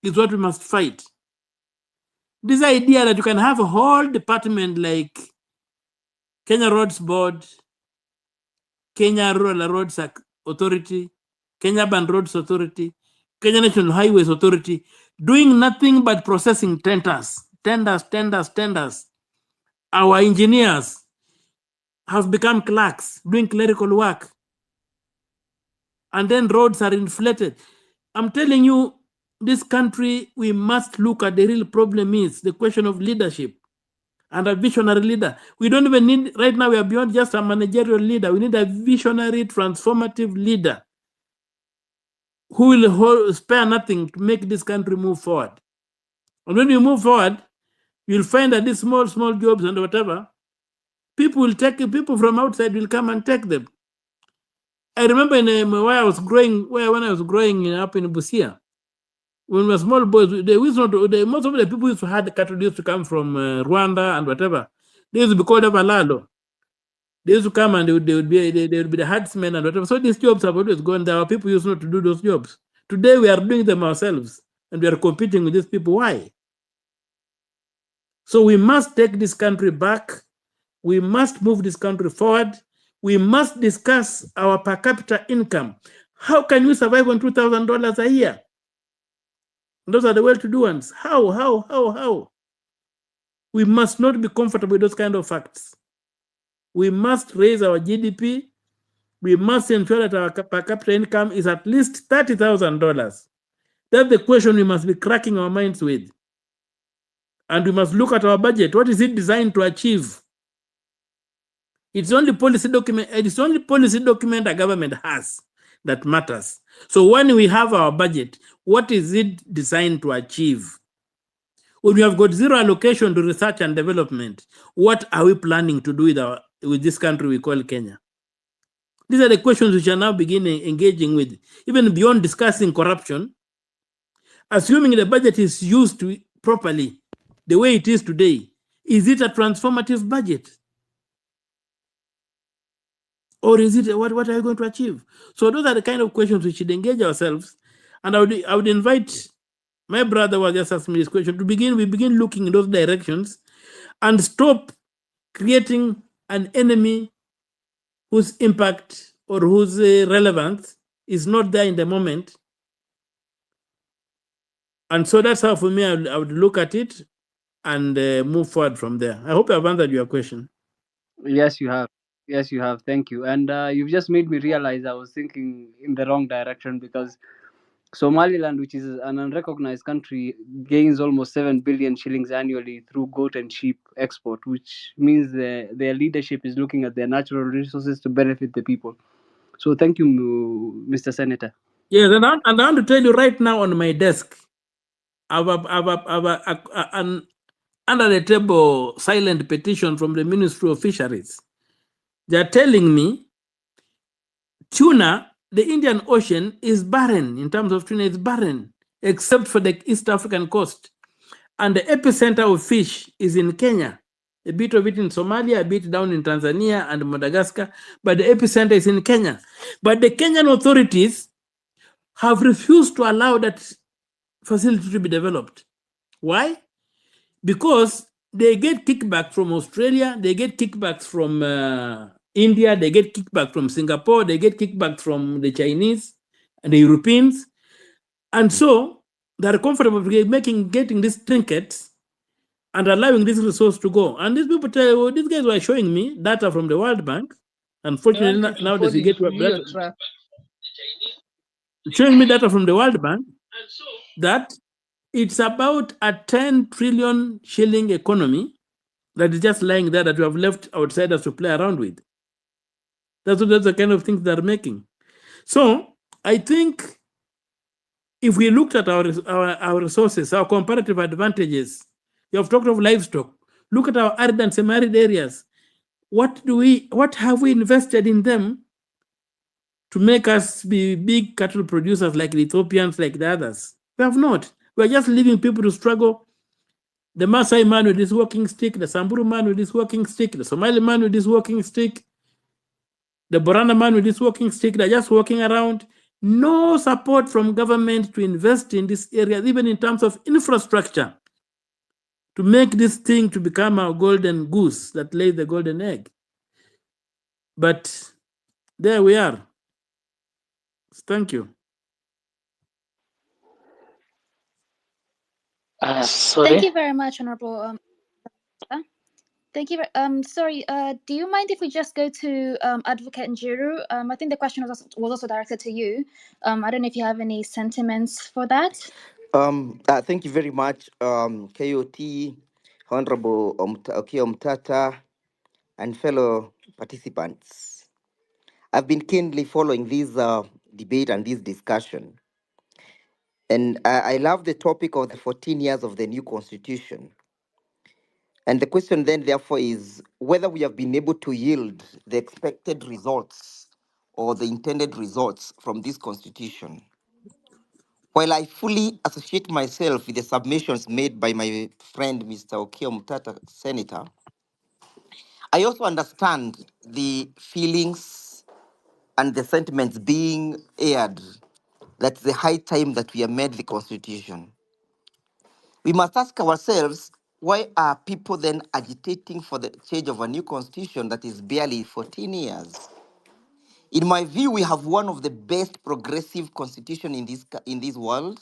is what we must fight. This idea that you can have a whole department like Kenya Roads Board, Kenya Rural Roads Authority, Kenya Urban Roads Authority, Kenya National Highways Authority, doing nothing but processing tenders. Our engineers have become clerks, doing clerical work. And then roads are inflated. I'm telling you, this country, we must look at the real problem is the question of leadership and a visionary leader. We don't even need, right now we are beyond just a managerial leader. We need a visionary, transformative leader who will spare nothing to make this country move forward. And when you move forward, you'll find that these small jobs and whatever, people from outside will come and take them. I remember when I was growing up in Busia, when we were small boys, most of the people used to have cattle used to come from Rwanda and whatever. They used to be called Abalalo. They used to come and they would be the herdsmen and whatever. So these jobs have always gone there. Our people used not to do those jobs. Today we are doing them ourselves and we are competing with these people. Why? So we must take this country back. We must move this country forward. We must discuss our per capita income. How can we survive on $2,000 a year? Those are the well-to-do ones. How? We must not be comfortable with those kind of facts. We must raise our GDP. We must ensure that our per capita income is at least $30,000. That's the question we must be cracking our minds with. And we must look at our budget. What is it designed to achieve? It's only policy document. It's only policy document a government has that matters. So when we have our budget, what is it designed to achieve? When we have got zero allocation to research and development, what are we planning to do with this country we call Kenya? These are the questions we shall now begin engaging with, even beyond discussing corruption. Assuming the budget is used properly, the way it is today, is it a transformative budget? Or is it, what are you going to achieve? So those are the kind of questions we should engage ourselves. And I would invite my brother was just asking me this question. We begin looking in those directions and stop creating an enemy whose impact or whose relevance is not there in the moment. And so that's how, for me, I would look at it and move forward from there. I hope I've answered your question. Yes, you have. Yes, you have. Thank you. And you've just made me realize I was thinking in the wrong direction, because Somaliland, which is an unrecognized country, gains almost 7 billion shillings annually through goat and sheep export, which means their leadership is looking at their natural resources to benefit the people. So thank you, Mr. Senator. Yes, and I want to tell you right now on my desk, I have an under the table silent petition from the Ministry of Fisheries. They are telling me tuna, the Indian Ocean, is barren in terms of tuna. It's barren, except for the East African coast. And the epicenter of fish is in Kenya, a bit of it in Somalia, a bit down in Tanzania and Madagascar, but the epicenter is in Kenya. But the Kenyan authorities have refused to allow that facility to be developed. Why? Because they get kickback from Australia, they get kickbacks from India, they get kickback from Singapore, they get kickback from the Chinese and the Europeans. And so they're comfortable getting these trinkets and allowing this resource to go. And these people these guys were showing me data from the World Bank. Unfortunately, nowadays you get data, showing me data from the World Bank that it's about a 10 trillion shilling economy that is just lying there that we have left outsiders to play around with. That's the kind of things they're making. So I think if we looked at our resources, our comparative advantages, you have talked of livestock. Look at our arid and semi-arid areas. What have we invested in them to make us be big cattle producers like the Ethiopians, like the others? We have not. We're just leaving people to struggle. The Maasai man with his walking stick, the Samburu man with his walking stick, the Somali man with his walking stick, the Borana man with his walking stick, they're just walking around. No support from government to invest in this area, even in terms of infrastructure, to make this thing to become our golden goose that lays the golden egg. But there we are. Thank you. Sorry. Thank you very much, Honorable. Thank you. Sorry. Do you mind if we just go to Advocate Njiru? I think the question was also directed to you. I don't know if you have any sentiments for that. Thank you very much, KOT, Honorable Okia Omtata, and fellow participants. I've been keenly following this debate and this discussion. And I love the topic of the 14 years of the new constitution. And the question then, therefore, is whether we have been able to yield the expected results or the intended results from this constitution. While I fully associate myself with the submissions made by my friend, Mr. Okia Mutata, Senator, I also understand the feelings and the sentiments being aired that it's the high time that we amend the constitution. We must ask ourselves, why are people then agitating for the change of a new constitution that is barely 14 years? In my view, we have one of the best progressive constitution in this world,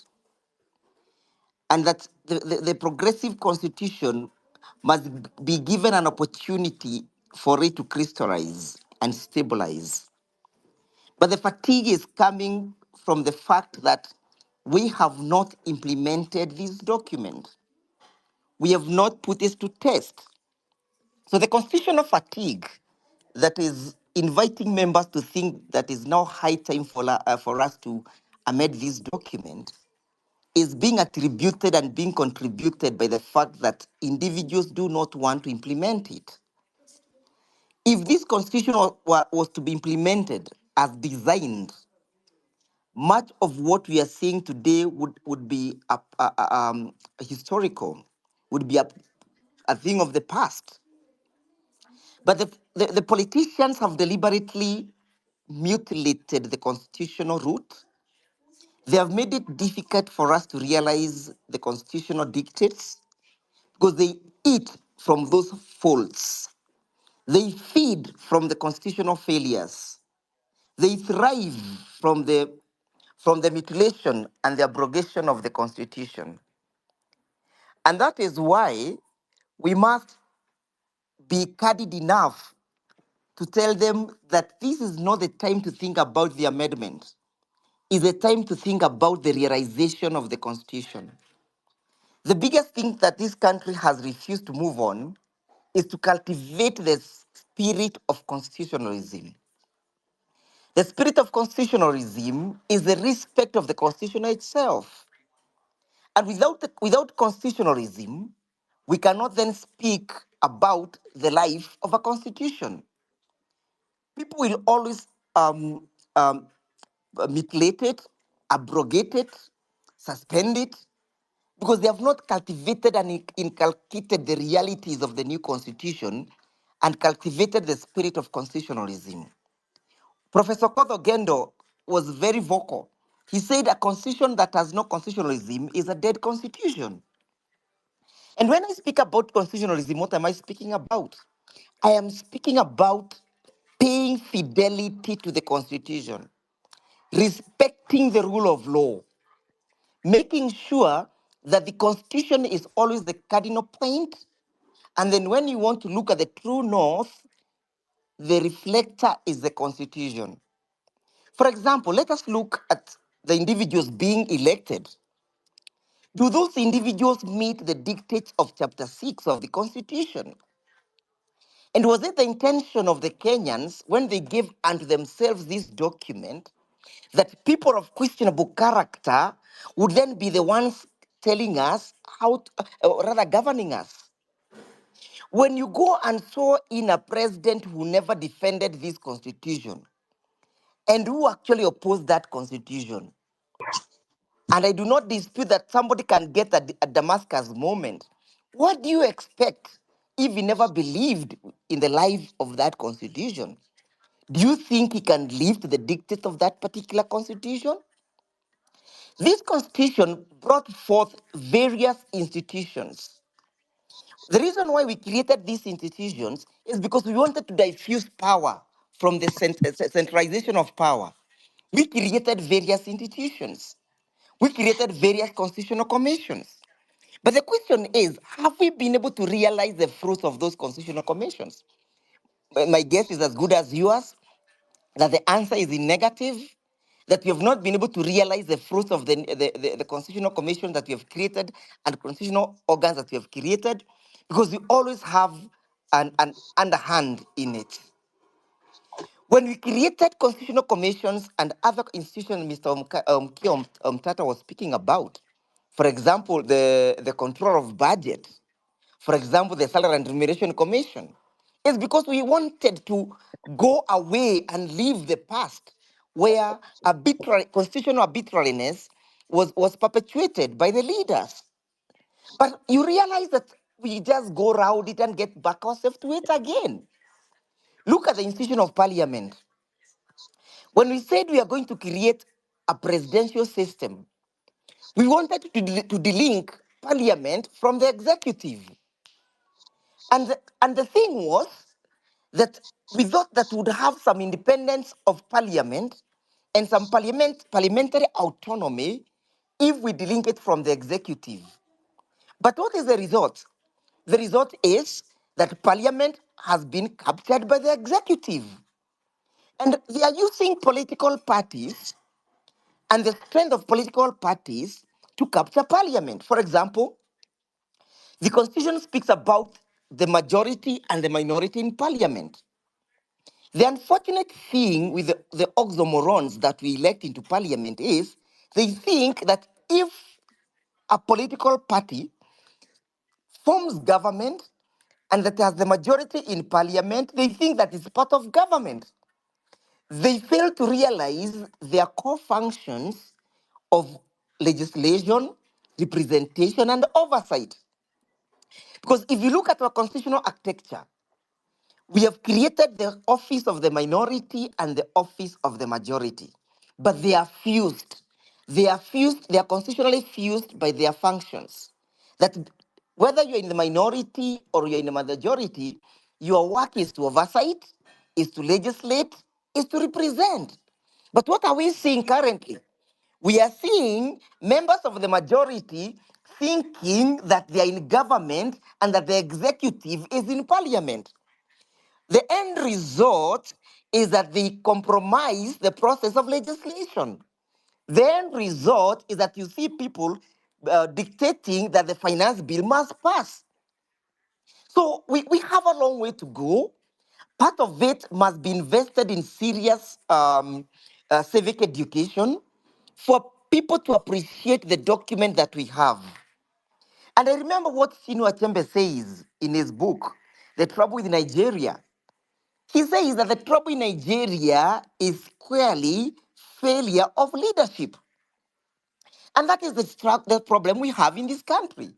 and that the progressive constitution must be given an opportunity for it to crystallize and stabilize. But the fatigue is coming from the fact that we have not implemented this document. We have not put this to test. So the constitutional fatigue that is inviting members to think that is now high time for us to amend this document is being attributed and being contributed by the fact that individuals do not want to implement it. If this constitution was to be implemented as designed, much of what we are seeing today would be historical, would be a thing of the past. But the politicians have deliberately mutilated the constitutional route. They have made it difficult for us to realize the constitutional dictates because they eat from those faults. They feed from the constitutional failures. They thrive from the mutilation and the abrogation of the Constitution. And that is why we must be candid enough to tell them that this is not the time to think about the amendment. It's the time to think about the realization of the Constitution. The biggest thing that this country has refused to move on is to cultivate the spirit of constitutionalism. The spirit of constitutionalism is the respect of the Constitution itself. And without constitutionalism, we cannot then speak about the life of a constitution. People will always mutilate it, abrogate it, suspend it, because they have not cultivated and inculcated the realities of the new constitution and cultivated the spirit of constitutionalism. Professor Kodo Gendo was very vocal. He said a constitution that has no constitutionalism is a dead constitution. And when I speak about constitutionalism, what am I speaking about? I am speaking about paying fidelity to the constitution, respecting the rule of law, making sure that the constitution is always the cardinal point. And then when you want to look at the true north, the reflector is the constitution. For example, let us look at the individuals being elected. Do those individuals meet the dictates of chapter 6 of the constitution? And was it the intention of the Kenyans when they gave unto themselves this document that people of questionable character would then be the ones telling us how, or rather governing us? When you go and throw in a president who never defended this constitution and who actually opposed that constitution, and I do not dispute that somebody can get a Damascus moment, what do you expect if he never believed in the life of that constitution? Do you think he can live to the dictates of that particular constitution? This constitution brought forth various institutions. The reason why we created these institutions is because we wanted to diffuse power from the centralization of power. We created various institutions. We created various constitutional commissions. But the question is, have we been able to realize the fruits of those constitutional commissions? My guess is as good as yours, that the answer is in negative, that we have not been able to realize the fruits of the constitutional commission that we have created and constitutional organs that we have created, because we always have an underhand in it. When we created constitutional commissions and other institutions Mr. Tata was speaking about, for example, the control of budget, for example, the Salary and Remuneration Commission, is because we wanted to go away and leave the past where constitutional arbitrariness was perpetuated by the leaders. But you realize that we just go around it and get back ourselves to it again. Look at the institution of parliament. When we said we are going to create a presidential system, we wanted to delink parliament from the executive. And the thing was that we thought that we would have some independence of parliament and some parliamentary autonomy if we delink it from the executive. But what is the result? The result is that parliament has been captured by the executive. And they are using political parties and the strength of political parties to capture parliament. For example, the constitution speaks about the majority and the minority in parliament. The unfortunate thing with the oxymorons that we elect into parliament is they think that if a political party forms government and that has the majority in parliament, they think that it's part of government. They fail to realize their core functions of legislation, representation, and oversight. Because if you look at our constitutional architecture, we have created the office of the minority and the office of the majority, but they are fused. They are fused, they are constitutionally fused by their functions. That whether you're in the minority or you're in the majority, your work is to oversight, is to legislate, is to represent. But what are we seeing currently? We are seeing members of the majority thinking that they are in government and that the executive is in parliament. The end result is that they compromise the process of legislation. The end result is that you see people dictating that the finance bill must pass. So we have a long way to go. Part of it must be invested in serious civic education for people to appreciate the document that we have. And I remember what Sinu Achembe says in his book, The Trouble with Nigeria. He says that the trouble in Nigeria is clearly failure of leadership. And that is the problem we have in this country.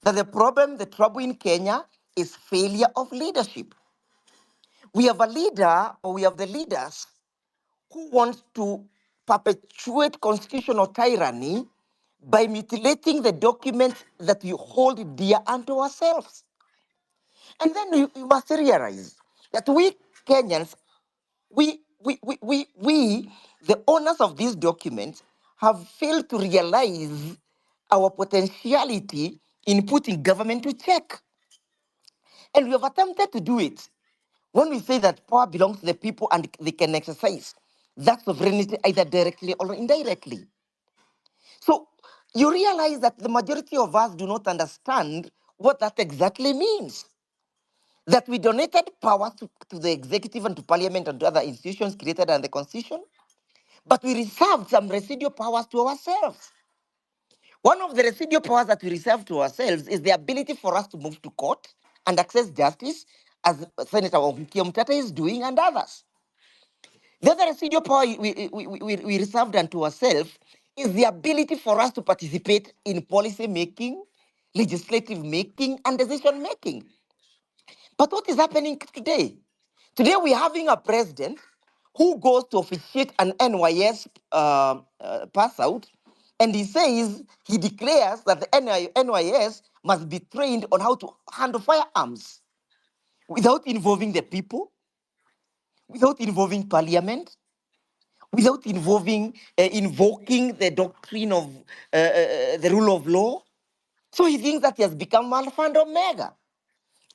That the trouble in Kenya is failure of leadership. We have a leader, or we have the leaders who want to perpetuate constitutional tyranny by mutilating the documents that we hold dear unto ourselves. And then we must realize that we Kenyans, we, the owners of these documents, have failed to realize our potentiality in putting government to check. And we have attempted to do it. When we say that power belongs to the people and they can exercise that sovereignty either directly or indirectly. So you realize that the majority of us do not understand what that exactly means. That we donated power to the executive and to parliament and to other institutions created under the constitution, but we reserved some residual powers to ourselves. One of the residual powers that we reserve to ourselves is the ability for us to move to court and access justice, as Senator Mutata is doing and others. The other residual power we reserved unto ourselves is the ability for us to participate in policy making, legislative making, and decision making. But what is happening today? Today we're having a president who goes to officiate an NYS pass out, and he declares that the NYS must be trained on how to handle firearms without involving the people, without involving parliament, without invoking the doctrine of the rule of law. So he thinks that he has become Alpha and Omega.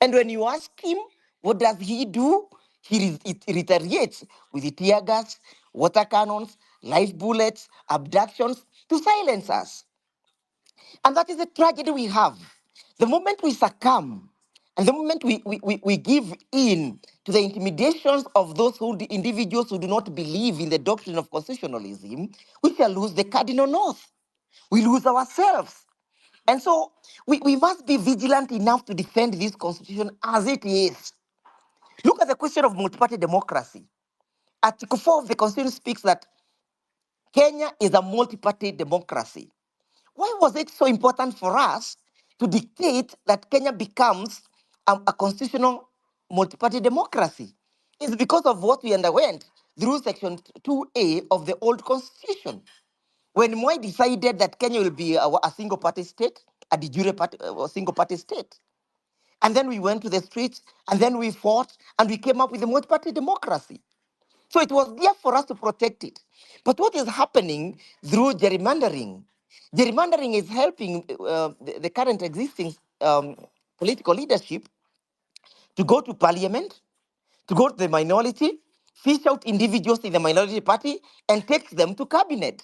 And when you ask him, what does he do? It retaliates with the tear gas, water cannons, live bullets, abductions to silence us. And that is the tragedy we have. The moment we succumb, and the moment we give in to the intimidations of the individuals who do not believe in the doctrine of constitutionalism, we shall lose the cardinal north. We lose ourselves. And so we must be vigilant enough to defend this constitution as it is. Look at the question of multi-party democracy. Article 4 of the constitution speaks that Kenya is a multi-party democracy. Why was it so important for us to dictate that Kenya becomes a constitutional multi-party democracy? It's because of what we underwent through Section 2A of the old constitution. When Moi decided that Kenya will be a single-party state, a de jure single-party state. And then we went to the streets, and then we fought, and we came up with a multi-party democracy. So it was there for us to protect it. But what is happening through gerrymandering? Gerrymandering is helping the current existing political leadership to go to parliament, to go to the minority, fish out individuals in the minority party, and take them to cabinet.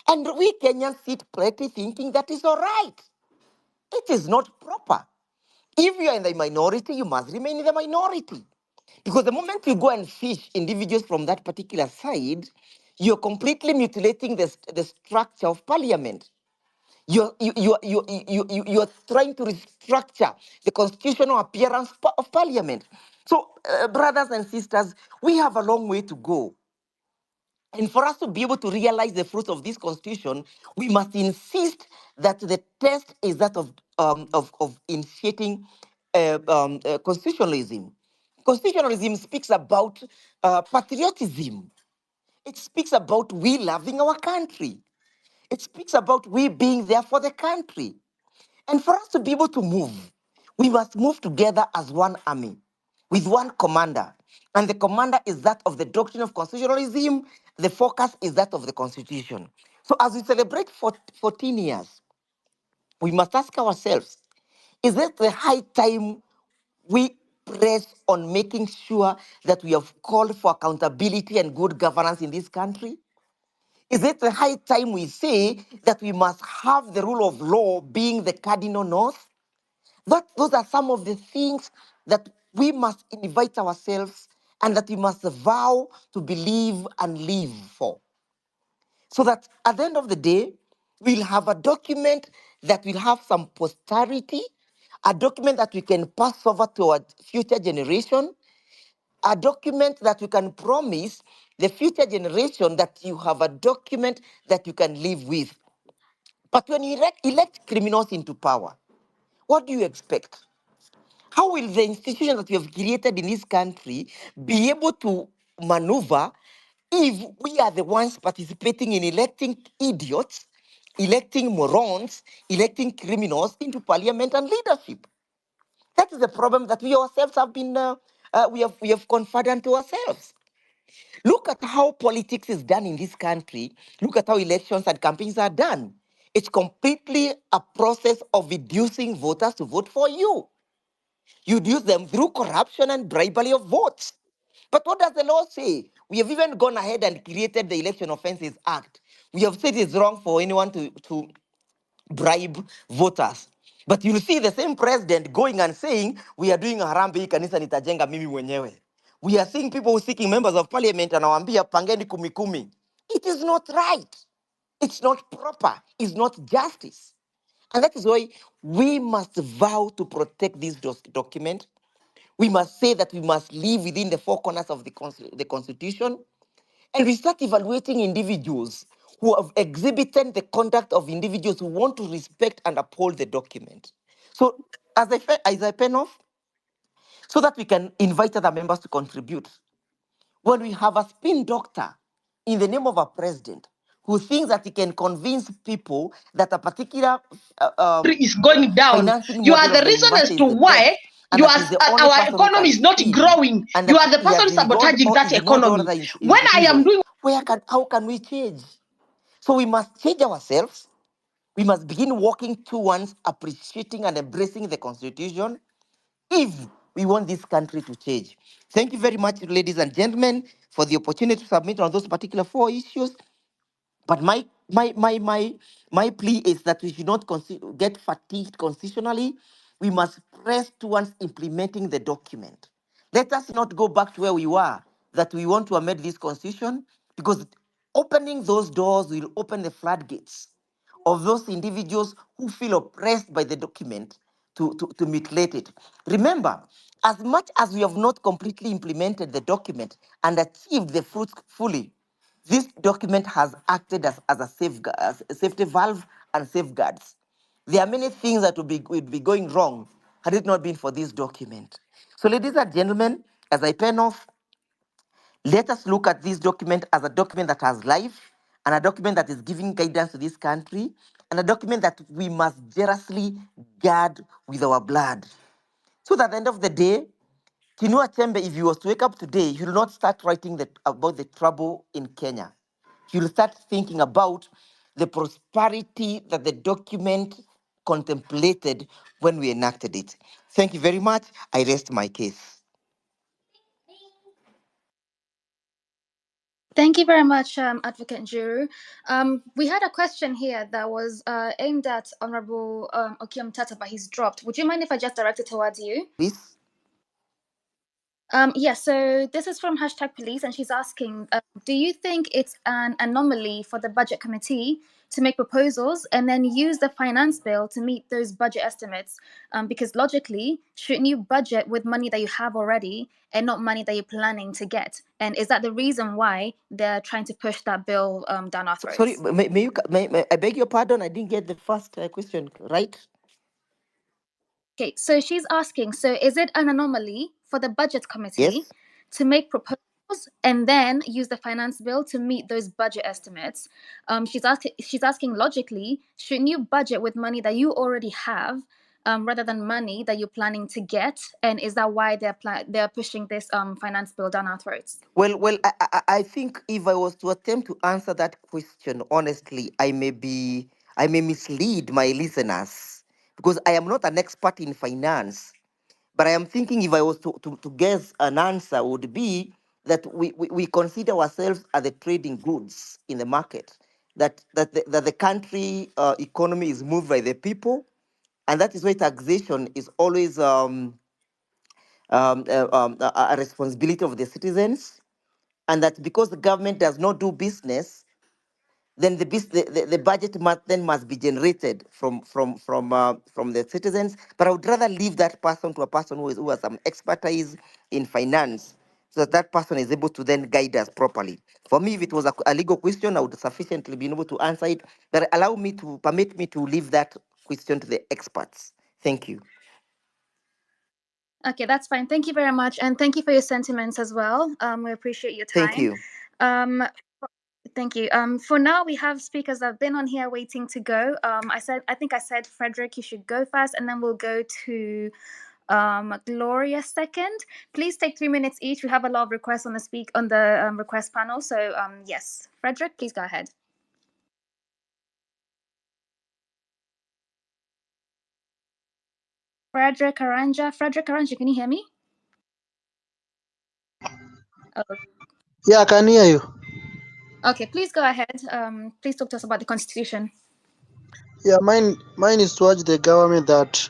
And we Kenyans sit pretty thinking that is all right. It is not proper. If you are in the minority, you must remain in the minority. Because the moment you go and fish individuals from that particular side, you're completely mutilating the structure of parliament. You're trying to restructure the constitutional appearance of parliament. So, brothers and sisters, we have a long way to go. And for us to be able to realize the fruits of this constitution, we must insist that the test is that of initiating constitutionalism. Constitutionalism speaks about patriotism. It speaks about we loving our country. It speaks about we being there for the country. And for us to be able to move, we must move together as one army, with one commander. And the commander is that of the doctrine of constitutionalism. The focus is that of the constitution. So as we celebrate 14 years, we must ask ourselves, is it the high time we press on making sure that we have called for accountability and good governance in this country? Is it the high time we say that we must have the rule of law being the cardinal north? Those are some of the things that we must invite ourselves and that we must vow to believe and live for. So that at the end of the day, we'll have a document that will have some posterity, a document that we can pass over to our future generation, a document that we can promise the future generation that you have a document that you can live with. But when you elect criminals into power, what do you expect? How will the institutions that we have created in this country be able to maneuver if we are the ones participating in electing idiots, electing morons, electing criminals into parliament and leadership? That is the problem that we ourselves have been, we have conferred unto ourselves. Look at how politics is done in this country. Look at how elections and campaigns are done. It's completely a process of reducing voters to vote for you. You use them through corruption and bribery of votes. But what does the law say? We have even gone ahead and created the Election Offences Act. We have said it's wrong for anyone to bribe voters. But you'll see the same president going and saying, we are doing harambee hii kanisa nitajenga mimi mwenyewe. We are seeing people seeking members of parliament and anawaambia pangeni kumi kumi. It is not right. It's not proper. It's not justice. And that is why we must vow to protect this document. We must say that we must live within the four corners of the Constitution. And we start evaluating individuals who have exhibited the conduct of individuals who want to respect and uphold the document. So as I pen off, so that we can invite other members to contribute. When we have a spin doctor in the name of a president who thinks that he can convince people that a particular is going down. financing You are model the of the reason as university to is the why best, and that is the only our person who economy can is not spin, growing. and You that are the he has person sabotaging that ignored all economy. other When I am institutions. doing How can we change? So we must change ourselves. We must begin working towards appreciating and embracing the Constitution if we want this country to change. Thank you very much, ladies and gentlemen, for the opportunity to submit on those particular 4 issues. But my plea is that we should not get fatigued constitutionally. We must press towards implementing the document. Let us not go back to where we were, that we want to amend this constitution, because opening those doors will open the floodgates of those individuals who feel oppressed by the document to mutilate it. Remember, as much as we have not completely implemented the document and achieved the fruits fully, this document has acted as a safeguard, as a safety valve and safeguards. There are many things that would be going wrong had it not been for this document. So, ladies and gentlemen, as I pen off, let us look at this document as a document that has life, and a document that is giving guidance to this country, and a document that we must jealously guard with our blood. So that at the end of the day, Chinua Achebe, if you was to wake up today, you will not start writing about the trouble in Kenya. You'll start thinking about the prosperity that the document contemplated when we enacted it. Thank you very much. I rest my case. Thank you very much, Advocate Njuru. We had a question here that was aimed at Honorable Okiom Tata, but he's dropped. Would you mind if I just direct it towards you? Please. Yes, so this is from hashtag police, and she's asking, do you think it's an anomaly for the budget committee to make proposals and then use the finance bill to meet those budget estimates? Because logically, shouldn't you budget with money that you have already and not money that you're planning to get? And is that the reason why they're trying to push that bill down our throats? Sorry, may I beg your pardon? I didn't get the first question right. Okay, so she's asking, so is it an anomaly for the budget committee to make proposals and then use the finance bill to meet those budget estimates? She's asking logically, shouldn't you budget with money that you already have, rather than money that you're planning to get? And is that why they're pushing this finance bill down our throats? Well, I think if I was to attempt to answer that question honestly, I may mislead my listeners, because I am not an expert in finance. But I am thinking if I was to guess an answer would be that we consider ourselves as the trading goods in the market, that the country economy is moved by the people, and that is why taxation is always a responsibility of the citizens, and that because the government does not do business, then the budget must be generated from the citizens. But I would rather leave that person to a person who has some expertise in finance so that that person is able to then guide us properly. For me, if it was a legal question, I would sufficiently be able to answer it. But permit me to leave that question to the experts. Thank you. Okay, that's fine. Thank you very much, and thank you for your sentiments as well. We appreciate your Thank time. you. Um, thank you. For now, we have speakers that have been on here waiting to go. I think I said Frederick, you should go first, and then we'll go to Gloria second. Please take 3 minutes each. We have a lot of requests on the request panel. So yes, Frederick, please go ahead. Frederick Aranja, can you hear me? Oh. Yeah, I can hear you. Okay, please go ahead. Please talk to us about the Constitution. Yeah, mine is to urge the government that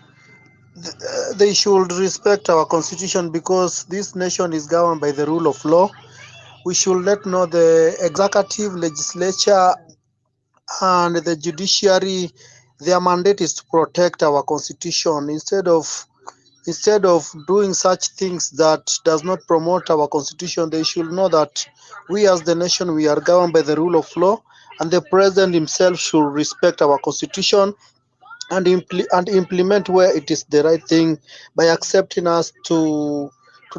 they should respect our constitution because this nation is governed by the rule of law. We should let know the executive, legislature, and the judiciary. Their mandate is to protect our constitution instead of doing such things that does not promote our constitution. They should know that we as the nation, we are governed by the rule of law, and the president himself should respect our constitution and implement where it is the right thing by accepting us to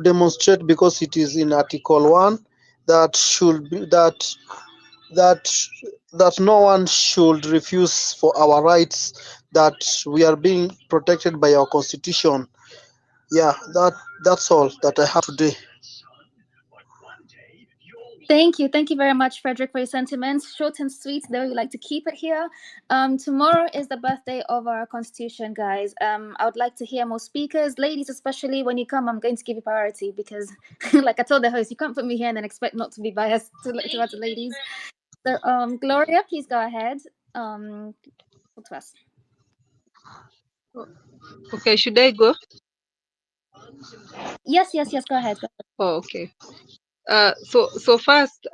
demonstrate, because it is in Article 1 that should be that that no one should refuse for our rights, that we are being protected by our constitution. Yeah, that's all that I have today. Thank you. Thank you very much, Frederick, for your sentiments. Short and sweet, though, we like to keep it here. Tomorrow is the birthday of our Constitution, guys. I would like to hear more speakers. Ladies, especially, when you come, I'm going to give you priority because, like I told the host, you can't put me here and then expect not to be biased towards the ladies. So, Gloria, please go ahead. Talk to us. Okay, should I go? Yes, go ahead. Oh, okay. So first,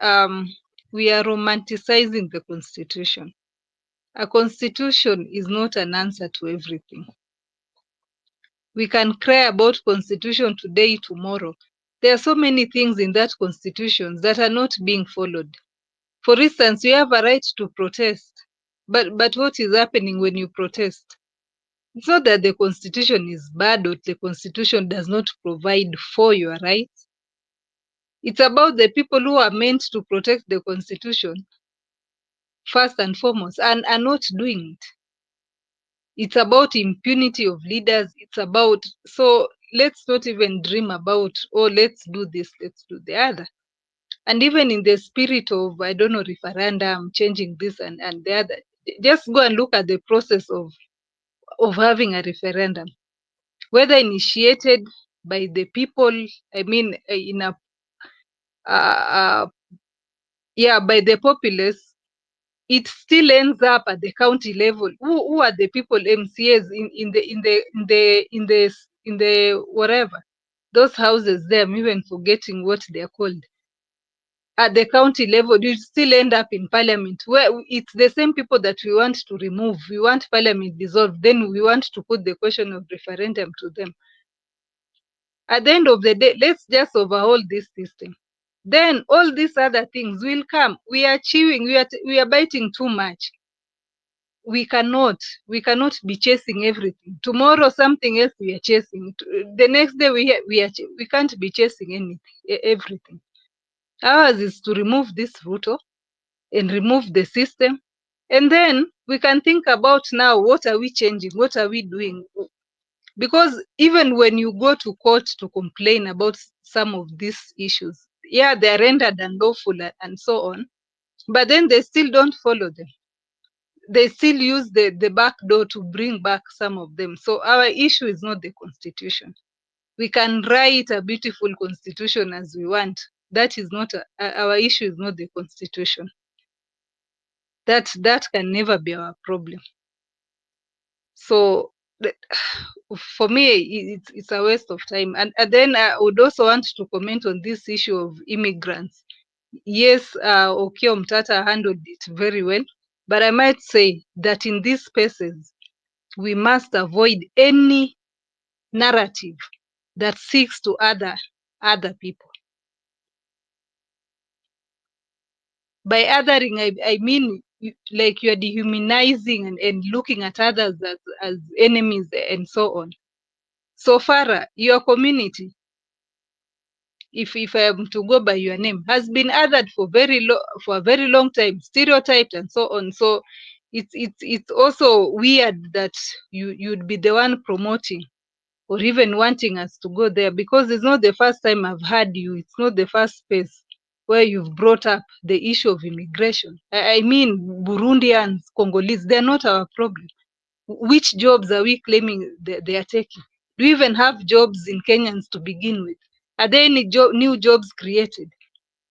we are romanticizing the constitution. A constitution is not an answer to everything. We can cry about constitution today, tomorrow. There are so many things in that constitution that are not being followed. For instance, you have a right to protest, but what is happening when you protest? It's not that the constitution is bad or the constitution does not provide for your rights. It's about the people who are meant to protect the constitution first and foremost and are not doing it. It's about impunity of leaders. It's about, so let's not even dream about, oh, let's do this, let's do the other. And even in the spirit of, I don't know, referendum, changing this and the other, just go and look at the process of having a referendum, whether initiated by the people, I mean, by the populace, it still ends up at the county level. Who are the people, MCAs in the whatever, those houses there? I'm even forgetting what they're called. At the county level, you still end up in parliament, where it's the same people that we want to remove. We want parliament dissolved, then we want to put the question of referendum to them. At the end of the day, let's just overhaul this system. Then all these other things will come. We are chewing, we are biting too much. We cannot be chasing everything. Tomorrow something else we are chasing. The next day we can't be chasing everything. Ours is to remove this Ruto and remove the system, and then we can think about now, what are we changing, what are we doing? Because even when you go to court to complain about some of these issues, yeah, they are rendered unlawful and so on, but then they still don't follow them. They still use the back door to bring back some of them. So our issue is not the constitution. We can write a beautiful constitution as we want. That is not our issue. Is not the constitution. That can never be our problem. So for me, it's a waste of time. And then I would also want to comment on this issue of immigrants. Yes, Okiya Mtata handled it very well, but I might say that in these spaces, we must avoid any narrative that seeks to other people. By othering, I mean like you are dehumanizing and looking at others as enemies and so on. So Farah, your community, if I am to go by your name, has been othered for a very long time, stereotyped and so on. So it's also weird that you'd be the one promoting or even wanting us to go there, because it's not the first time I've heard you. It's not the first space where you've brought up the issue of immigration. I mean, Burundians, Congolese, they're not our problem. Which jobs are we claiming they are taking? Do we even have jobs in Kenyans to begin with? Are there any new jobs created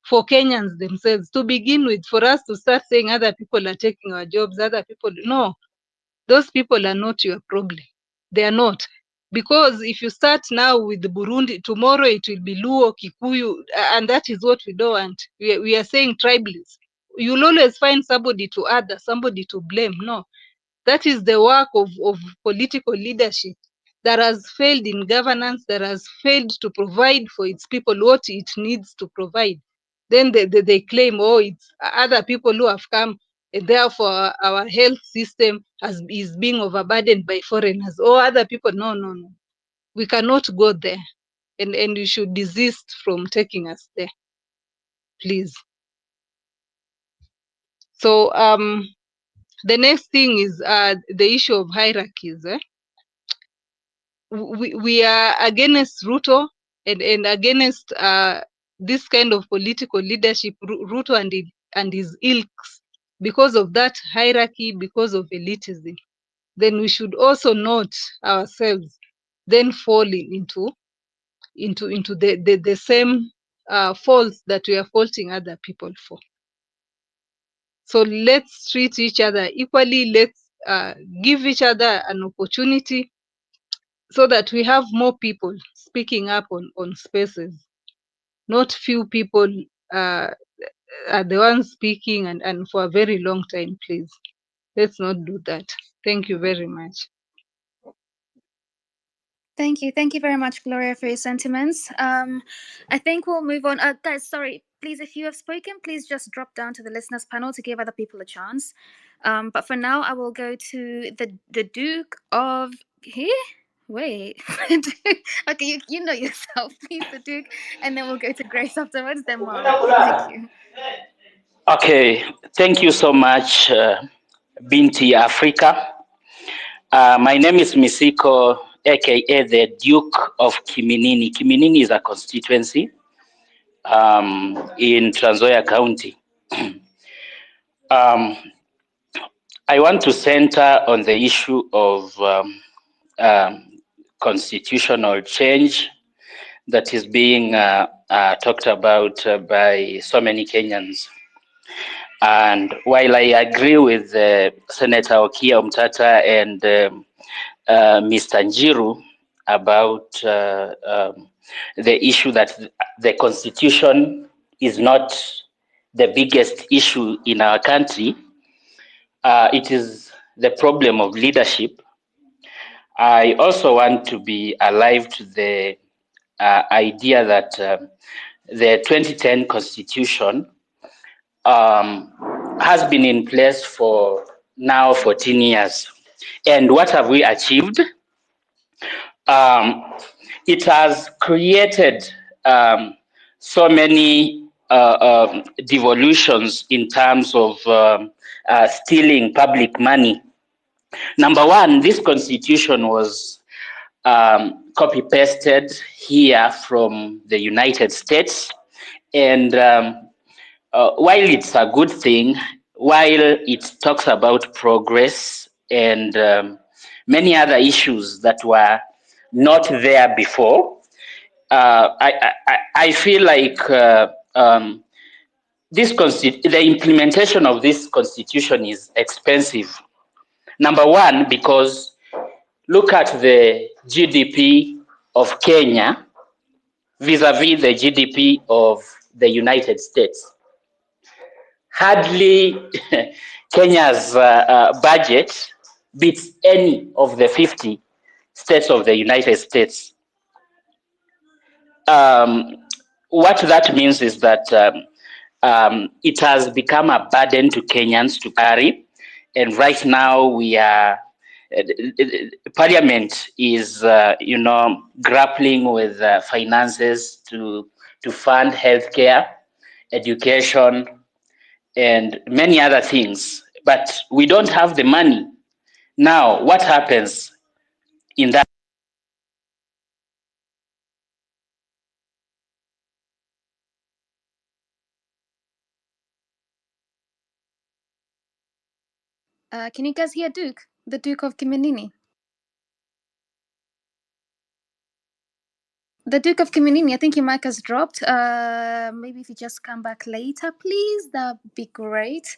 for Kenyans themselves to begin with? For us to start saying other people are taking our jobs, other people, no, those people are not your problem. They are not. Because if you start now with Burundi, tomorrow it will be Luo, Kikuyu, and that is what we don't want. We are saying tribalists. You'll always find somebody to other, somebody to blame. No, that is the work of political leadership that has failed in governance, that has failed to provide for its people what it needs to provide. Then they claim, oh, it's other people who have come, and therefore our health system is being overburdened by foreigners. Or other people, no. We cannot go there. And you should desist from taking us there, please. So the next thing is the issue of hierarchies. We are against Ruto and against this kind of political leadership, Ruto and his ilks, because of that hierarchy, because of elitism. Then we should also not ourselves then fall into the same faults that we are faulting other people for. So let's treat each other equally. Let's give each other an opportunity so that we have more people speaking up on spaces. Not few people are the ones speaking and for a very long time, please. Let's not do that. Thank you very much. Thank you very much, Gloria, for your sentiments. I think we'll move on. Guys, sorry, please, if you have spoken, please just drop down to the listeners panel to give other people a chance. But for now, I will go to the Duke of here. Wait, okay, you know yourself, please, the Duke, and then we'll go to Grace afterwards, then Mom. Thank you. Okay, thank you so much, Binti Africa. My name is Misiko, aka the Duke of Kiminini. Kiminini is a constituency in Trans Nzoia County. I want to center on the issue of constitutional change that is being talked about by so many Kenyans. And while I agree with Senator Okia Omtata and Mr. Njiru about the issue that the constitution is not the biggest issue in our country, it is the problem of leadership. I also want to be alive to the idea that the 2010 constitution has been in place for now 14 years. And what have we achieved? It has created so many devolutions in terms of stealing public money. Number one, this constitution was copy-pasted here from the United States. And while it's a good thing, while it talks about progress and many other issues that were not there before, I feel like the implementation of this constitution is expensive. Number one, because look at the GDP of Kenya vis-a-vis the GDP of the United States. Hardly Kenya's budget beats any of the 50 states of the United States. What that means is that it has become a burden to Kenyans to carry. And right now we are, Parliament is, grappling with finances to fund healthcare, education, and many other things. But we don't have the money. Now, what happens in that? Can you guys hear Duke? The Duke of Kiminini? The Duke of Kiminini, I think your mic has dropped. Maybe if you just come back later, please, that'd be great.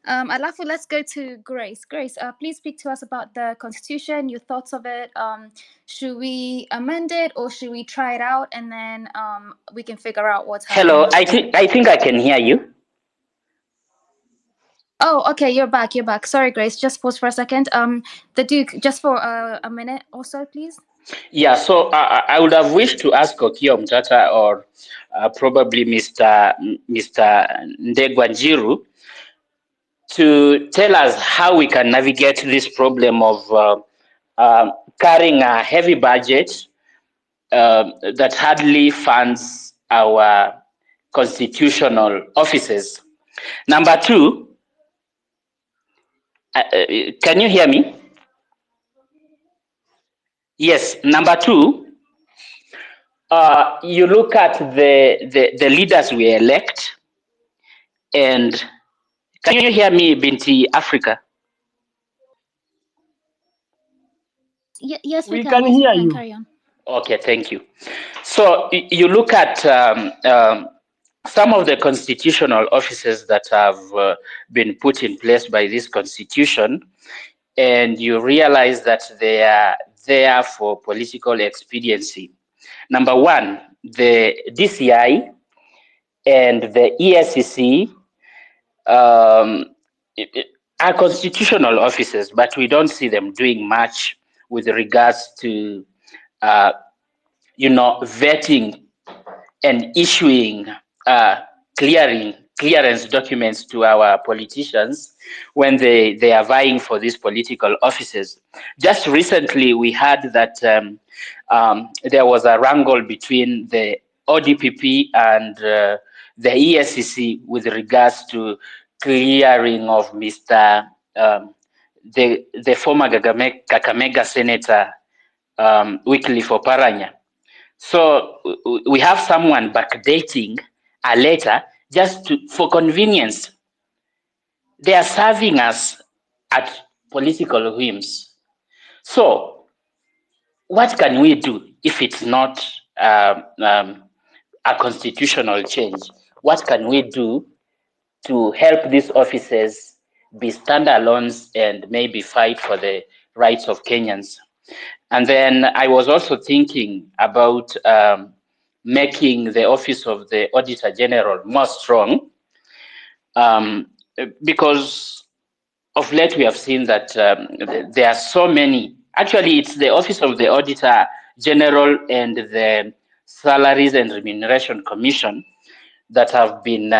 Alafu, let's go to Grace. Grace, please speak to us about the Constitution, your thoughts of it. Should we amend it or should we try it out and then we can figure out what's happening? Hello, I think I can hear you. Oh, okay, you're back. You're back. Sorry, Grace. Just pause for a second. The Duke, just for a minute or so, please. Yeah, so I would have wished to ask Okiya Mtata or probably Mr. Ndegwanjiru to tell us how we can navigate this problem of carrying a heavy budget that hardly funds our constitutional offices. Number two, can you hear me? Yes. Number two, you look at the leaders we elect, and can you hear me, Binti Africa? Yes, we We can. can Yes, we hear can. you. Carry on. Okay, thank you. So you look at some of the constitutional offices that have been put in place by this constitution, and you realize that they are there for political expediency. Number one, the DCI and the ESCC are constitutional offices, but we don't see them doing much with regards to, vetting and issuing clearance documents to our politicians when they are vying for these political offices. Just recently, we heard that there was a wrangle between the ODPP and the ESCC with regards to clearing of Mr. The former Kakamega Senator Wycliffe Oparanya. So we have someone backdating a letter just for convenience. They are serving us at political whims. So what can we do if it's not a constitutional change? What can we do to help these offices be standalones and maybe fight for the rights of Kenyans? And then I was also thinking about making the office of the Auditor General more strong, because of late we have seen that there are so many. Actually, it's the office of the Auditor General and the Salaries and Remuneration Commission that have been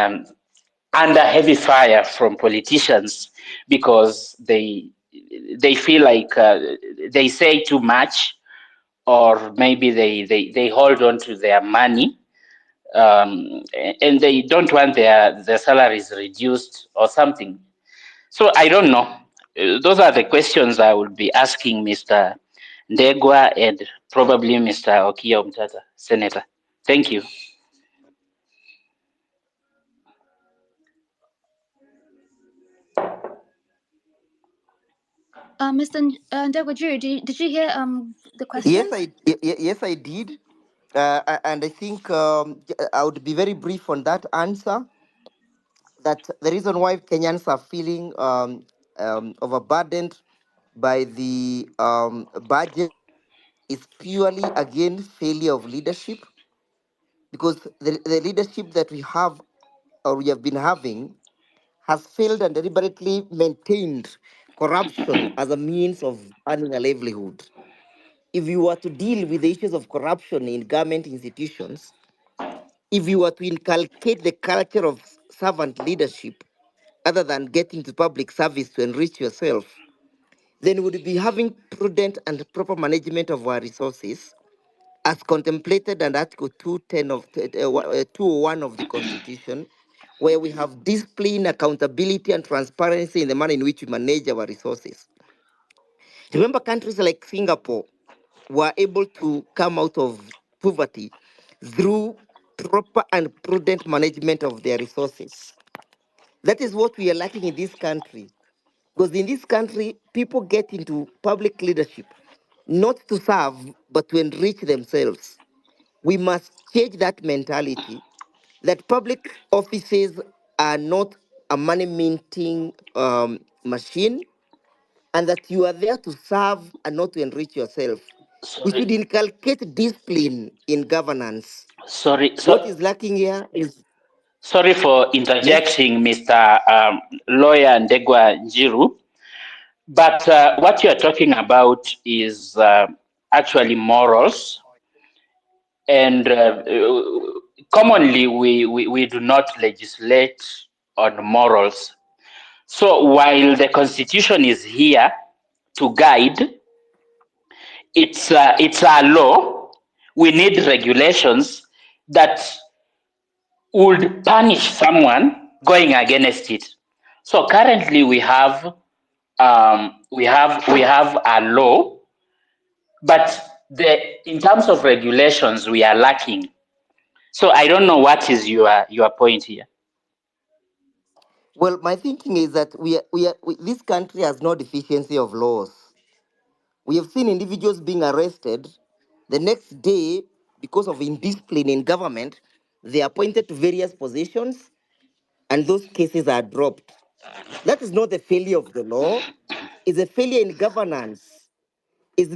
under heavy fire from politicians because they feel like they say too much, or maybe they hold on to their money, and they don't want their salaries reduced or something. So I don't know. Those are the questions I will be asking Mr. Ndegwa and probably Mr. Okiya Mtata, Senator. Thank you. Mr. Ndegwajiri, did you hear the Yes, questions? yes, I did. And I think I would be very brief on that answer. That the reason why Kenyans are feeling overburdened by the budget is purely again failure of leadership, because the leadership that we have or we have been having has failed and deliberately maintained corruption as a means of earning a livelihood. If you were to deal with the issues of corruption in government institutions, if you were to inculcate the culture of servant leadership other than getting to public service to enrich yourself, then we would be having prudent and proper management of our resources as contemplated under Article 201 of the Constitution, where we have discipline, accountability, and transparency in the manner in which we manage our resources. Remember, countries like Singapore were able to come out of poverty through proper and prudent management of their resources. That is what we are lacking in this country. Because in this country, people get into public leadership not to serve, but to enrich themselves. We must change that mentality that public offices are not a money minting machine, and that you are there to serve and not to enrich yourself. We should inculcate discipline in governance. What is lacking here is... Sorry for interjecting, Mr. Lawyer Ndegwa Njiru, but what you are talking about is actually morals, and commonly we do not legislate on morals. So while the Constitution is here to guide, it's a law. We need regulations that would punish someone going against it. So currently we have a law, but in terms of regulations we are lacking. So I don't know what is your point here. Well, my thinking is that this country has no deficiency of laws. We have seen individuals being arrested. The next day, because of indiscipline in government, they are appointed to various positions, and those cases are dropped. That is not a failure of the law. It's a failure in governance. It's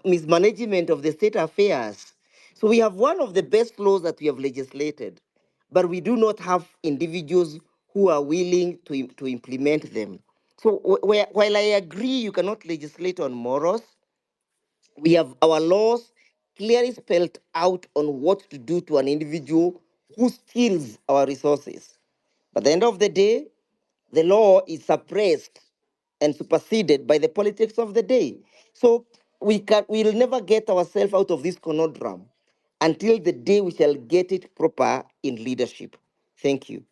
mismanagement of the state affairs. So we have one of the best laws that we have legislated, but we do not have individuals who are willing to implement them. So while I agree you cannot legislate on morals, we have our laws clearly spelled out on what to do to an individual who steals our resources. But at the end of the day, the law is suppressed and superseded by the politics of the day. So we'll never get ourselves out of this conundrum until the day we shall get it proper in leadership. Thank you.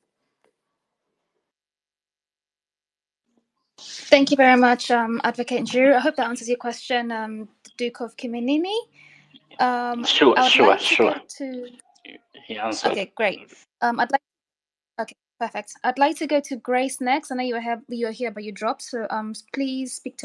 Thank you very much, Advocate Njuru. I hope that answers your question, Duke of Kiminini. Sure. Go to... He answered. Okay, great. Okay, perfect. I'd like to go to Grace next. I know you are here, but you dropped. So please speak to